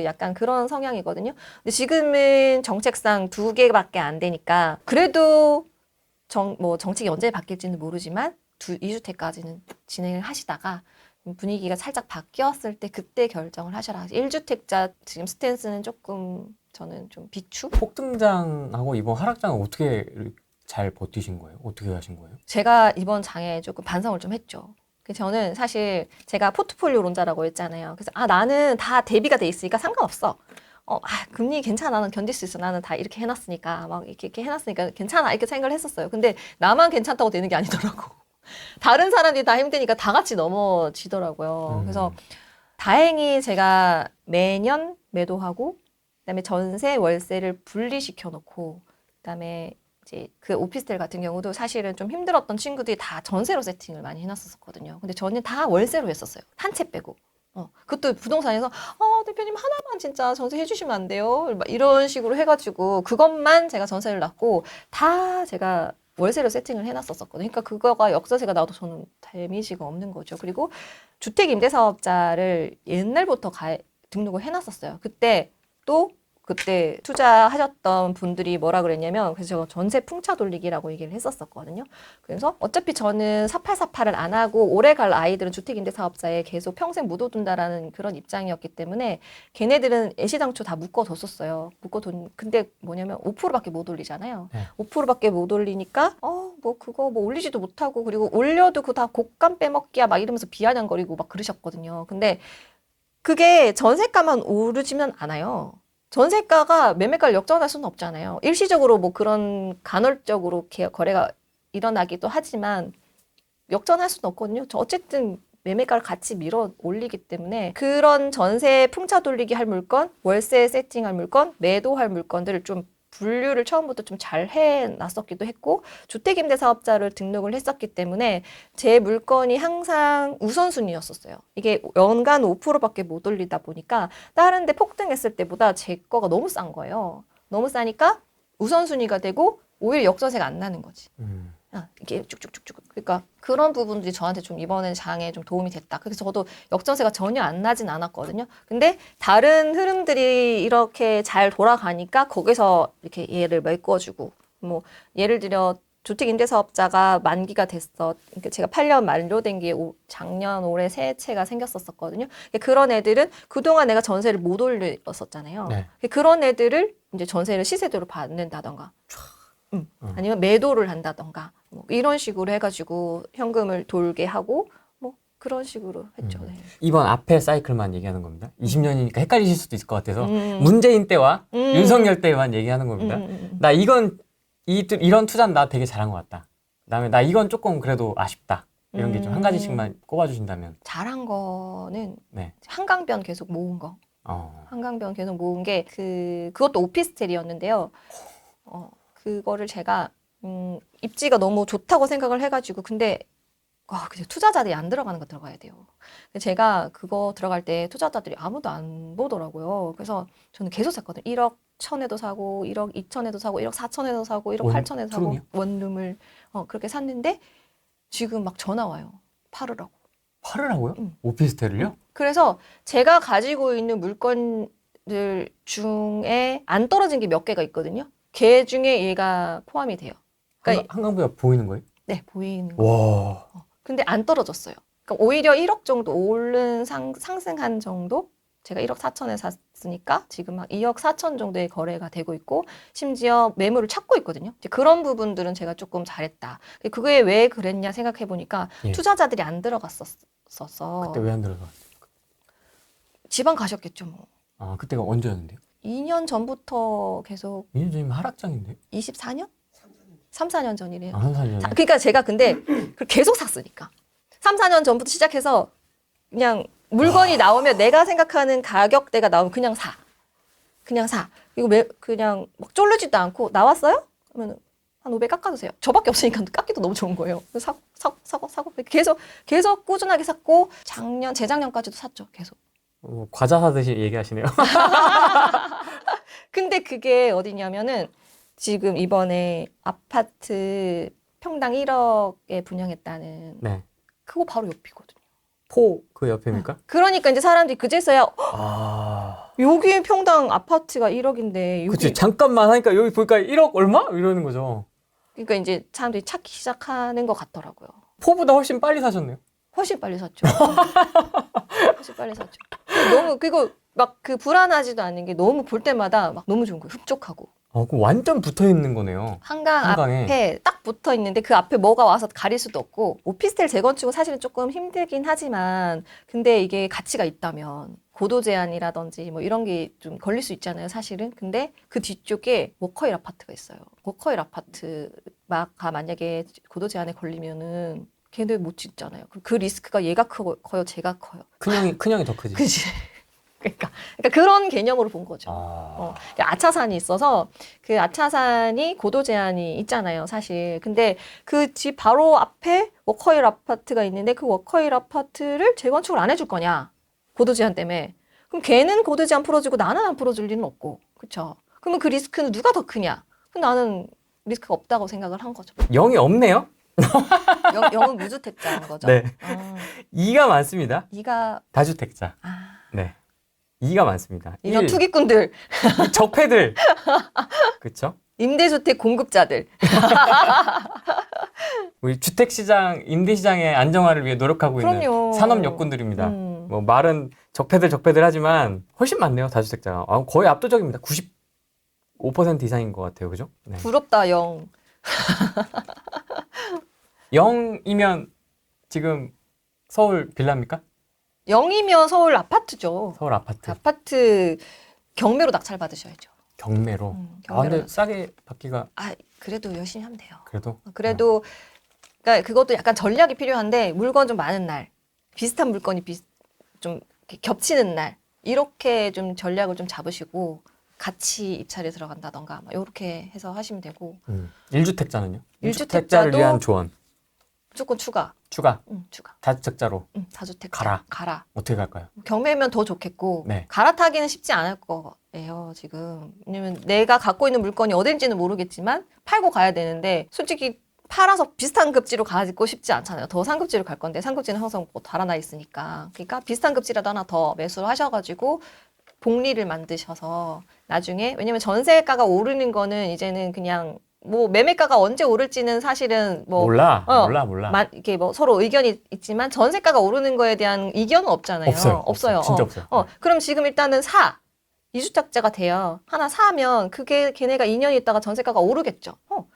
약간 그런 성향이거든요. 근데 지금은 정책상 2개밖에 안 되니까 그래도 정책이 언제 바뀔지는 모르지만 2주택까지는 진행을 하시다가 분위기가 살짝 바뀌었을 때 그때 결정을 하셔라. 1주택자 지금 스탠스는 조금 저는 좀 비추? 폭등장하고 이번 하락장은 어떻게 잘 버티신 거예요? 어떻게 하신 거예요? 제가 이번 장에 조금 반성을 좀 했죠. 저는 사실 제가 포트폴리오론자라고 했잖아요. 그래서 나는 다 대비가 돼 있으니까 상관없어. 금리 괜찮아. 나는 견딜 수 있어. 나는 다 이렇게 해놨으니까 막 이렇게 해놨으니까 괜찮아. 이렇게 생각을 했었어요. 근데 나만 괜찮다고 되는 게 아니더라고. 다른 사람들이 다 힘드니까 다 같이 넘어지더라고요. 그래서 다행히 제가 매년 매도하고 그다음에 전세 월세를 분리시켜 놓고 그다음에 이제 그 오피스텔 같은 경우도 사실은 좀 힘들었던 친구들이 다 전세로 세팅을 많이 해놨었거든요. 근데 저는 다 월세로 했었어요. 한 채 빼고. 그것도 부동산에서 대표님 하나만 진짜 전세 해주시면 안 돼요? 막 이런 식으로 해가지고 그것만 제가 전세를 놨고 다 제가 월세로 세팅을 해놨었거든요. 그러니까 그거가 역서세가 나도 저는 데미지가 없는 거죠. 그리고 주택임대사업자를 옛날부터 등록을 해놨었어요. 그때 투자하셨던 분들이 뭐라 그랬냐면 그래서 제가 전세 풍차 돌리기라고 얘기를 했었거든요. 그래서 어차피 저는 4848을 안 하고 오래 갈 아이들은 주택임대사업자에 계속 평생 묻어둔다라는 그런 입장이었기 때문에 걔네들은 애시당초 다 묶어뒀었어요. 근데 뭐냐면 5%밖에 못 올리잖아요. 네. 5%밖에 못 올리니까 그거 올리지도 못하고 그리고 올려도 그거 다 곶감 빼먹기야 막 이러면서 비아냥거리고 막 그러셨거든요. 근데 그게 전세가만 오르지는 않아요. 전세가가 매매가를 역전할 수는 없잖아요. 일시적으로 뭐 그런 간헐적으로 거래가 일어나기도 하지만 역전할 수는 없거든요. 어쨌든 매매가를 같이 밀어 올리기 때문에 그런 전세 풍차 돌리기 할 물건, 월세 세팅할 물건, 매도할 물건들을 좀 분류를 처음부터 좀 잘 해놨었기도 했고 주택임대사업자를 등록을 했었기 때문에 제 물건이 항상 우선순위였었어요. 이게 연간 5%밖에 못 올리다 보니까 다른 데 폭등했을 때보다 제 거가 너무 싼 거예요. 너무 싸니까 우선순위가 되고 오히려 역전세가 안 나는 거지. 이게 쭉쭉쭉쭉. 그러니까 그런 부분들이 저한테 좀 이번에 장에 좀 도움이 됐다. 그래서 저도 역전세가 전혀 안 나진 않았거든요. 근데 다른 흐름들이 이렇게 잘 돌아가니까 거기서 이렇게 얘를 메꿔주고 뭐 예를 들어 주택임대사업자가 만기가 됐어. 그러니까 제가 8년 만료된 게 작년 올해 새 채가 생겼었거든요. 그런 애들은 그동안 내가 전세를 못 올렸었잖아요. 네. 그런 애들을 이제 전세를 시세대로 받는다던가. 아니면 매도를 한다던가 뭐 이런 식으로 해가지고 현금을 돌게 하고 뭐 그런 식으로 했죠. 네. 이번 앞에 사이클만 얘기하는 겁니다. 20년이니까 헷갈리실 수도 있을 것 같아서 문재인 때와 윤석열 때만 얘기하는 겁니다. 나 이런 투자는 나 되게 잘한 것 같다. 그다음에 나 이건 조금 그래도 아쉽다. 이런 게 좀 한 가지씩만 꼽아주신다면. 잘한 거는 네. 한강변 계속 모은 거. 한강변 계속 모은 게 그것도 오피스텔이었는데요. 그거를 제가 입지가 너무 좋다고 생각을 해가지고 근데 그냥 투자자들이 안 들어가는 거 들어가야 돼요. 제가 그거 들어갈 때 투자자들이 아무도 안 보더라고요. 그래서 저는 계속 샀거든요. 1억 1천에도 사고 1억 2천에도 사고 1억 4천에도 사고 1억 8천에도 사고 원룸이요? 원룸을 그렇게 샀는데 지금 막 전화 와요. 팔으라고. 팔으라고요? 오피스텔을요? 그래서 제가 가지고 있는 물건들 중에 안 떨어진 게 몇 개가 있거든요. 걔 중에 얘가 포함이 돼요. 그러니까 한강뷰가 보이는 거예요? 네, 보이는 거. 와. 근데 안 떨어졌어요. 그러니까 오히려 1억 정도 오른 상승한 정도? 제가 1억 4천에 샀으니까 지금 막 2억 4천 정도의 거래가 되고 있고 심지어 매물을 찾고 있거든요. 이제 그런 부분들은 제가 조금 잘했다. 그게 왜 그랬냐 생각해 보니까 투자자들이 안 들어갔었어. 그때 왜 안 들어갔습니까? 지방 가셨겠죠, 뭐. 그때가 언제였는데요? 2년 전부터 계속 2년 전이면 하락장인데? 24년? 3, 4년 전이래요. 3, 4년. 그러니까 제가 근데 계속 샀으니까. 3, 4년 전부터 시작해서 그냥 물건이 나오면 내가 생각하는 가격대가 나오면 그냥 사. 그냥 사. 이거 그냥 막 쫄르지도 않고 나왔어요? 그러면 한 500 깎아주세요. 저밖에 없으니까 깎기도 너무 좋은 거예요. 그래서 사고. 계속 꾸준하게 샀고 재작년까지도 샀죠. 계속. 과자 사듯이 얘기하시네요. 근데 그게 어디냐면은 지금 이번에 아파트 평당 1억에 분양했다는 네. 그거 바로 옆이거든요. 포 그 옆입니까? 그러니까 이제 사람들이 그제서야 아. 여기 평당 아파트가 1억인데 그치. 잠깐만 하니까 여기 보니까 1억 얼마? 이러는 거죠. 그러니까 이제 사람들이 찾기 시작하는 것 같더라고요. 포보다 훨씬 빨리 사셨네요. 훨씬 빨리 샀죠. 훨씬 빨리 샀죠. 너무 그리고 막 그 불안하지도 않은 게 너무 볼 때마다 막 너무 좋은 거예요. 흡족하고. 그럼 완전 붙어 있는 거네요. 한강에 앞에 딱 붙어 있는데 그 앞에 뭐가 와서 가릴 수도 없고 오피스텔 재건축은 사실은 조금 힘들긴 하지만 근데 이게 가치가 있다면 고도 제한이라든지 뭐 이런 게 좀 걸릴 수 있잖아요, 사실은. 근데 그 뒤쪽에 워커힐 아파트가 있어요. 워커힐 아파트가 만약에 고도 제한에 걸리면은 걔네 못 짓잖아요. 그 리스크가 얘가 커요, 제가 커요. 큰형이 더 크지. 그지? 그러니까 그런 개념으로 본 거죠. 아차산이 있어서 그 아차산이 고도 제한이 있잖아요, 사실. 근데 그 집 바로 앞에 워커힐 아파트가 있는데 그 워커힐 아파트를 재건축을 안 해줄 거냐? 고도 제한 때문에. 그럼 걔는 고도 제한 풀어주고 나는 안 풀어줄 리는 없고, 그렇죠? 그러면 그 리스크는 누가 더 크냐? 그럼 나는 리스크가 없다고 생각을 한 거죠. 0이 없네요. 0은 무주택자인 거죠. 네. 2가 많습니다. 2가 다주택자. 네. 2가 많습니다. 이런 1. 투기꾼들, 적폐들. 그렇죠? 임대주택 공급자들. 우리 주택시장, 임대시장의 안정화를 위해 노력하고 그럼요. 있는 산업 역군들입니다. 뭐 말은 적폐들 하지만 훨씬 많네요, 다주택자가. 거의 압도적입니다. 95% 이상인 것 같아요, 그죠? 네. 부럽다, 0. 0이면 지금 서울 빌라입니까? 0이면 서울 아파트죠. 서울 아파트. 아파트 경매로 낙찰 받으셔야죠. 경매로. 경매로 근데 싸게 받기가 그래도 열심히 하면 돼요. 그래도 그러니까 그것도 약간 전략이 필요한데 물건 좀 많은 날, 비슷한 물건이 좀 이렇게 겹치는 날 이렇게 좀 전략을 좀 잡으시고 같이 입찰에 들어간다던가 이렇게 해서 하시면 되고 1주택자는요? 1주택자도 1주택자를 위한 조언. 무조건 추가. 추가. 추가. 다주택자로. 다주택자. 가라. 어떻게 갈까요? 경매면 더 좋겠고 네. 갈아타기는 쉽지 않을 거예요 지금. 왜냐면 내가 갖고 있는 물건이 어딘지는 모르겠지만 팔고 가야 되는데 솔직히 팔아서 비슷한 급지로 가고 싶지 않잖아요. 더 상급지로 갈 건데 상급지는 항상 뭐 달아나 있으니까. 그러니까 비슷한 급지라도 하나 더 매수를 하셔가지고 복리를 만드셔서 나중에 왜냐면 전세가가 오르는 거는 이제는 그냥 뭐 매매가가 언제 오를지는 사실은 뭐 몰라. 이게 뭐 서로 의견이 있지만 전세가가 오르는 거에 대한 이견은 없잖아요. 없어요. 진짜 없어요. 그럼 지금 일단은 2주택자가 돼요. 하나 사면 그게 걔네가 2년 있다가 전세가가 오르겠죠.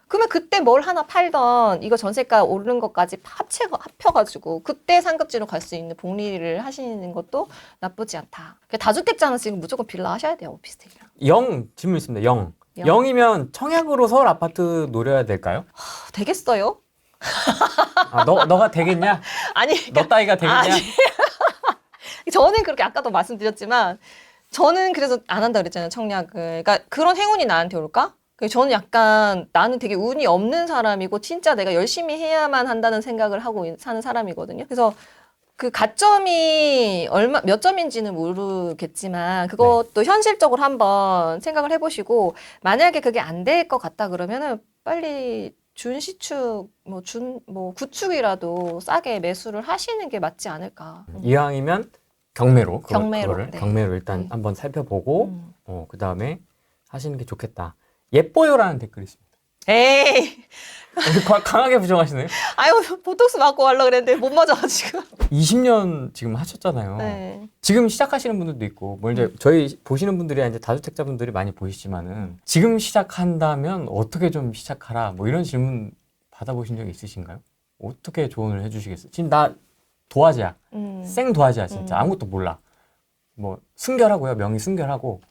그러면 그때 뭘 하나 팔던 이거 전세가 오르는 것까지 합혀가지고 그때 상급지로 갈 수 있는 복리를 하시는 것도 나쁘지 않다. 다주택자는 지금 무조건 빌라 하셔야 돼요. 오피스텔이랑. 질문 있습니다. 0이면 청약으로 서울 아파트 노려야 될까요? 되겠어요? 너가 되겠냐? 아니, 너 따위가 되겠냐? 아니. 저는 그렇게 아까도 말씀드렸지만 저는 그래서 안 한다 그랬잖아요, 청약을. 그러니까 그런 행운이 나한테 올까? 저는 약간 나는 되게 운이 없는 사람이고 진짜 내가 열심히 해야만 한다는 생각을 하고 사는 사람이거든요. 그래서 그 가점이 몇 점인지는 모르겠지만 그것도 현실적으로 한번 생각을 해보시고 만약에 그게 안 될 것 같다 그러면은 빨리 준시축, 구축이라도 싸게 매수를 하시는 게 맞지 않을까. 이왕이면 경매로. 네. 경매로 일단 한번 살펴보고, 그 다음에 하시는 게 좋겠다. 예뻐요라는 댓글이 있습니다. 에이. 강하게 부정하시네요. 아유, 보톡스 맞고 하려고 그랬는데 못 맞아가지고. 20년 지금 하셨잖아요. 네. 지금 시작하시는 분들도 있고, 이제 저희 보시는 분들이 이제 다주택자분들이 많이 보시지만은 지금 시작한다면 어떻게 좀 시작하라 이런 질문 받아보신 적이 있으신가요? 어떻게 조언을 해주시겠어요? 지금 나 도화지야. 생 도화지야 진짜. 아무것도 몰라. 순결하고요. 명의 순결하고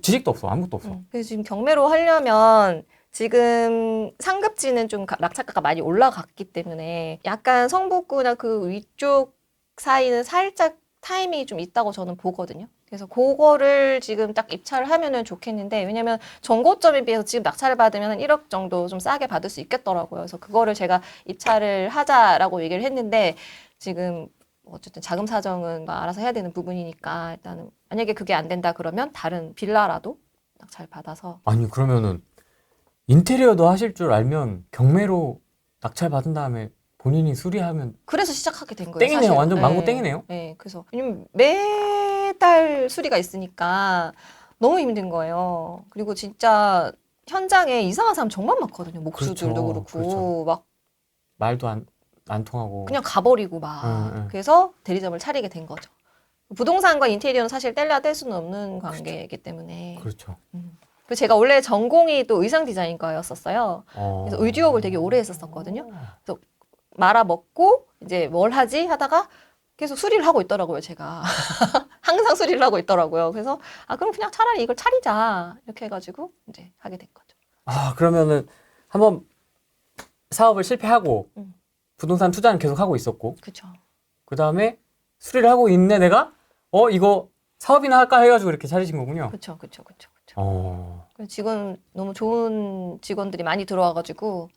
지식도 없어. 아무것도 없어. 그래서 지금 경매로 하려면 지금 상급지는 좀 낙찰가가 많이 올라갔기 때문에 약간 성북구나 그 위쪽 사이는 살짝 타이밍이 좀 있다고 저는 보거든요. 그래서 그거를 지금 딱 입찰을 하면은 좋겠는데 왜냐면 전고점에 비해서 지금 낙찰을 받으면 1억 정도 좀 싸게 받을 수 있겠더라고요. 그래서 그거를 제가 입찰을 하자라고 얘기를 했는데 지금 어쨌든 자금 사정은 알아서 해야 되는 부분이니까 일단은 만약에 그게 안 된다 그러면 다른 빌라라도 낙찰 받아서 아니 그러면은 인테리어도 하실 줄 알면 경매로 낙찰 받은 다음에 본인이 수리하면 그래서 시작하게 된 거예요. 땡이네요. 사실은. 완전 망고 땡이네요. 네, 그래서 왜냐면 매달 수리가 있으니까 너무 힘든 거예요. 그리고 진짜 현장에 이상한 사람 정말 많거든요. 목수들도 그렇고 막 말도 안 통하고 그냥 가버리고 막 그래서 대리점을 차리게 된 거죠. 부동산과 인테리어는 사실 뗄 수는 없는 관계이기 때문에 그렇죠. 그리고 제가 원래 전공이 또 의상 디자인과였었어요. 그래서 의류업을 되게 오래 했었거든요. 그래서 말아먹고 이제 뭘 하지 하다가 계속 수리를 하고 있더라고요, 제가. 항상 수리를 하고 있더라고요. 그래서 그럼 그냥 차라리 이걸 차리자 이렇게 해가지고 이제 하게 된 거죠. 그러면은 한번 사업을 실패하고 부동산 투자는 계속 하고 있었고, 그렇죠. 그 다음에 수리를 하고 있네 내가 이거 사업이나 할까 해가지고 이렇게 차리신 거군요. 그렇죠. 지금 너무 좋은 직원들이 많이 들어와가지고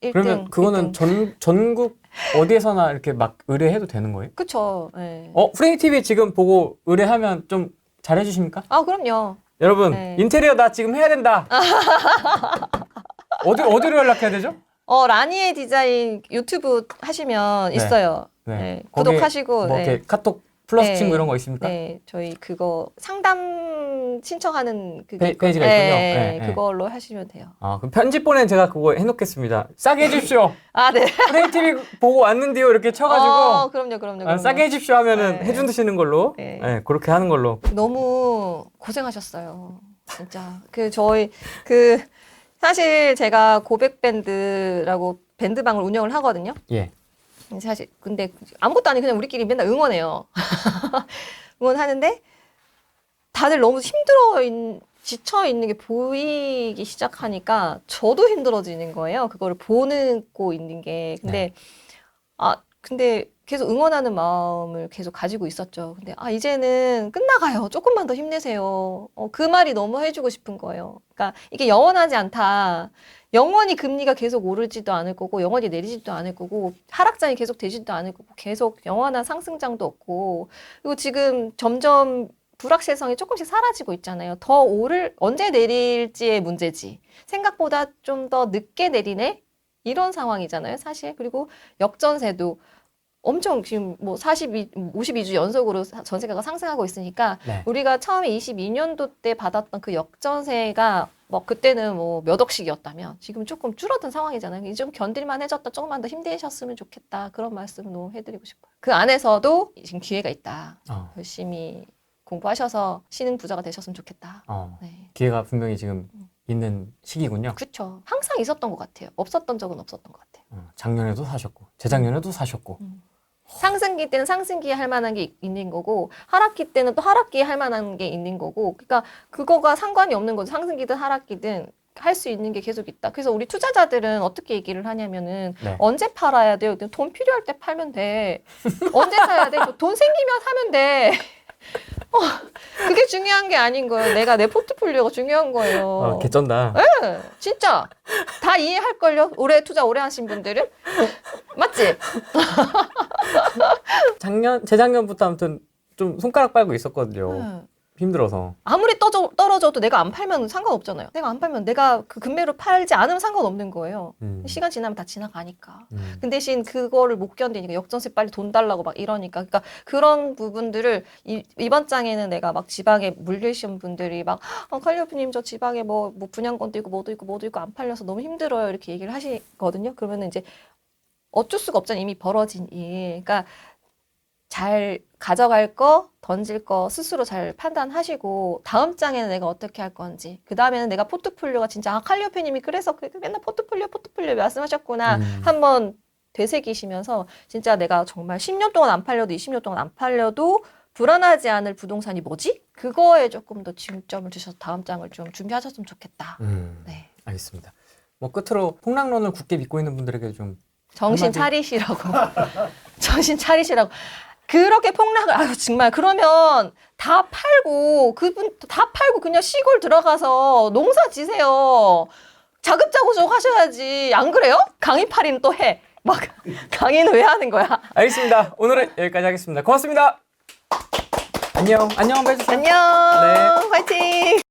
1등. 그러면 그거는 1등. 전국 어디에서나 이렇게 막 의뢰해도 되는 거예요? 그렇죠. 네. 프레이 TV 지금 보고 의뢰하면 좀 잘해주십니까? 그럼요. 여러분 네. 인테리어 나 지금 해야 된다. 어디로 연락해야 되죠? 라니의 디자인 유튜브 하시면 있어요. 네. 구독하시고. 이렇게 카톡 플러스 친구 이런 거 있습니까? 네, 저희 그거 상담 신청하는 페이지가 있군요. 네, 그걸로 하시면 돼요. 그럼 편집본엔 제가 그거 해놓겠습니다. 싸게 해주십시오. 네. 프레이 TV 보고 왔는데요. 이렇게 쳐가지고. 그럼요. 싸게 해주십시오 하면은 해주시는 걸로. 네. 그렇게 하는 걸로. 너무 고생하셨어요. 진짜. 사실 제가 고백밴드라고 밴드방을 운영을 하거든요. 예. 사실 근데 아무것도 아니고 그냥 우리끼리 맨날 응원해요. 응원하는데 다들 너무 지쳐 있는 게 보이기 시작하니까 저도 힘들어지는 거예요. 그거를 보고 있는 게. 근데 근데 계속 응원하는 마음을 계속 가지고 있었죠. 근데 이제는 끝나가요. 조금만 더 힘내세요. 그 말이 너무 해주고 싶은 거예요. 그러니까 이게 영원하지 않다. 영원히 금리가 계속 오르지도 않을 거고 영원히 내리지도 않을 거고 하락장이 계속 되지도 않을 거고 계속 영원한 상승장도 없고 그리고 지금 점점 불확실성이 조금씩 사라지고 있잖아요. 더 언제 내릴지의 문제지. 생각보다 좀 더 늦게 내리네? 이런 상황이잖아요, 사실. 그리고 역전세도 엄청 지금 뭐 52주 연속으로 전세가가 상승하고 있으니까 네. 우리가 처음에 22년도 때 받았던 그 역전세가 뭐 그때는 뭐 몇 억씩이었다면 지금 조금 줄어든 상황이잖아요. 이제 좀 견딜만 해졌다. 조금만 더 힘내셨으면 좋겠다. 그런 말씀도 해드리고 싶어요. 그 안에서도 지금 기회가 있다. 열심히 공부하셔서 신흥 부자가 되셨으면 좋겠다. 네. 기회가 분명히 지금 있는 시기군요. 그렇죠. 항상 있었던 것 같아요. 없었던 적은 없었던 것 같아요. 작년에도 사셨고 재작년에도 사셨고 상승기 때는 상승기에 할 만한 게 있는 거고 하락기 때는 또 하락기에 할 만한 게 있는 거고 그러니까 그거가 상관이 없는 거죠. 상승기든 하락기든 할 수 있는 게 계속 있다. 그래서 우리 투자자들은 어떻게 얘기를 하냐면은 네. 언제 팔아야 돼요? 돈 필요할 때 팔면 돼. 언제 사야 돼? 돈 생기면 사면 돼. 그게 중요한 게 아닌 거예요. 내 포트폴리오가 중요한 거예요. 개쩐다. 네, 진짜 다 이해할걸요? 투자 오래 하신 분들은 맞지? 재작년부터 아무튼 좀 손가락 빨고 있었거든요. 네. 힘들어서. 아무리 떨어져도 내가 안 팔면 상관없잖아요. 내가 안 팔면 내가 그 금매로 팔지 않으면 상관없는 거예요. 시간 지나면 다 지나가니까. 그 대신 그거를 못 견디니까 역전세 빨리 돈 달라고 막 이러니까. 그러니까 그런 부분들을 이번 장에는 내가 막 지방에 물리신 분들이 막 칼리오프님 저 지방에 뭐 분양권도 있고 뭐도 있고 안 팔려서 너무 힘들어요. 이렇게 얘기를 하시거든요. 그러면 이제 어쩔 수가 없잖아요. 이미 벌어진 일. 그러니까 잘 가져갈 거, 던질 거 스스로 잘 판단하시고 다음 장에는 내가 어떻게 할 건지 그 다음에는 내가 포트폴리오가 진짜 칼리오페님이 그래서 맨날 포트폴리오 말씀하셨구나 한번 되새기시면서 진짜 내가 정말 10년 동안 안 팔려도 20년 동안 안 팔려도 불안하지 않을 부동산이 뭐지? 그거에 조금 더 중점을 주셔서 다음 장을 좀 준비하셨으면 좋겠다. 네. 알겠습니다. 뭐 끝으로 폭락론을 굳게 믿고 있는 분들에게 좀 정신 차리시라고. 정신 차리시라고. 그렇게 폭락을, 정말, 그러면 다 팔고, 그냥 시골 들어가서 농사 지세요. 자급자족적 하셔야지. 안 그래요? 강의팔이는 또 해. 강의는 왜 하는 거야? 알겠습니다. 오늘은 여기까지 하겠습니다. 고맙습니다. 안녕 한번 해주세요. 안녕. 네. 화이팅.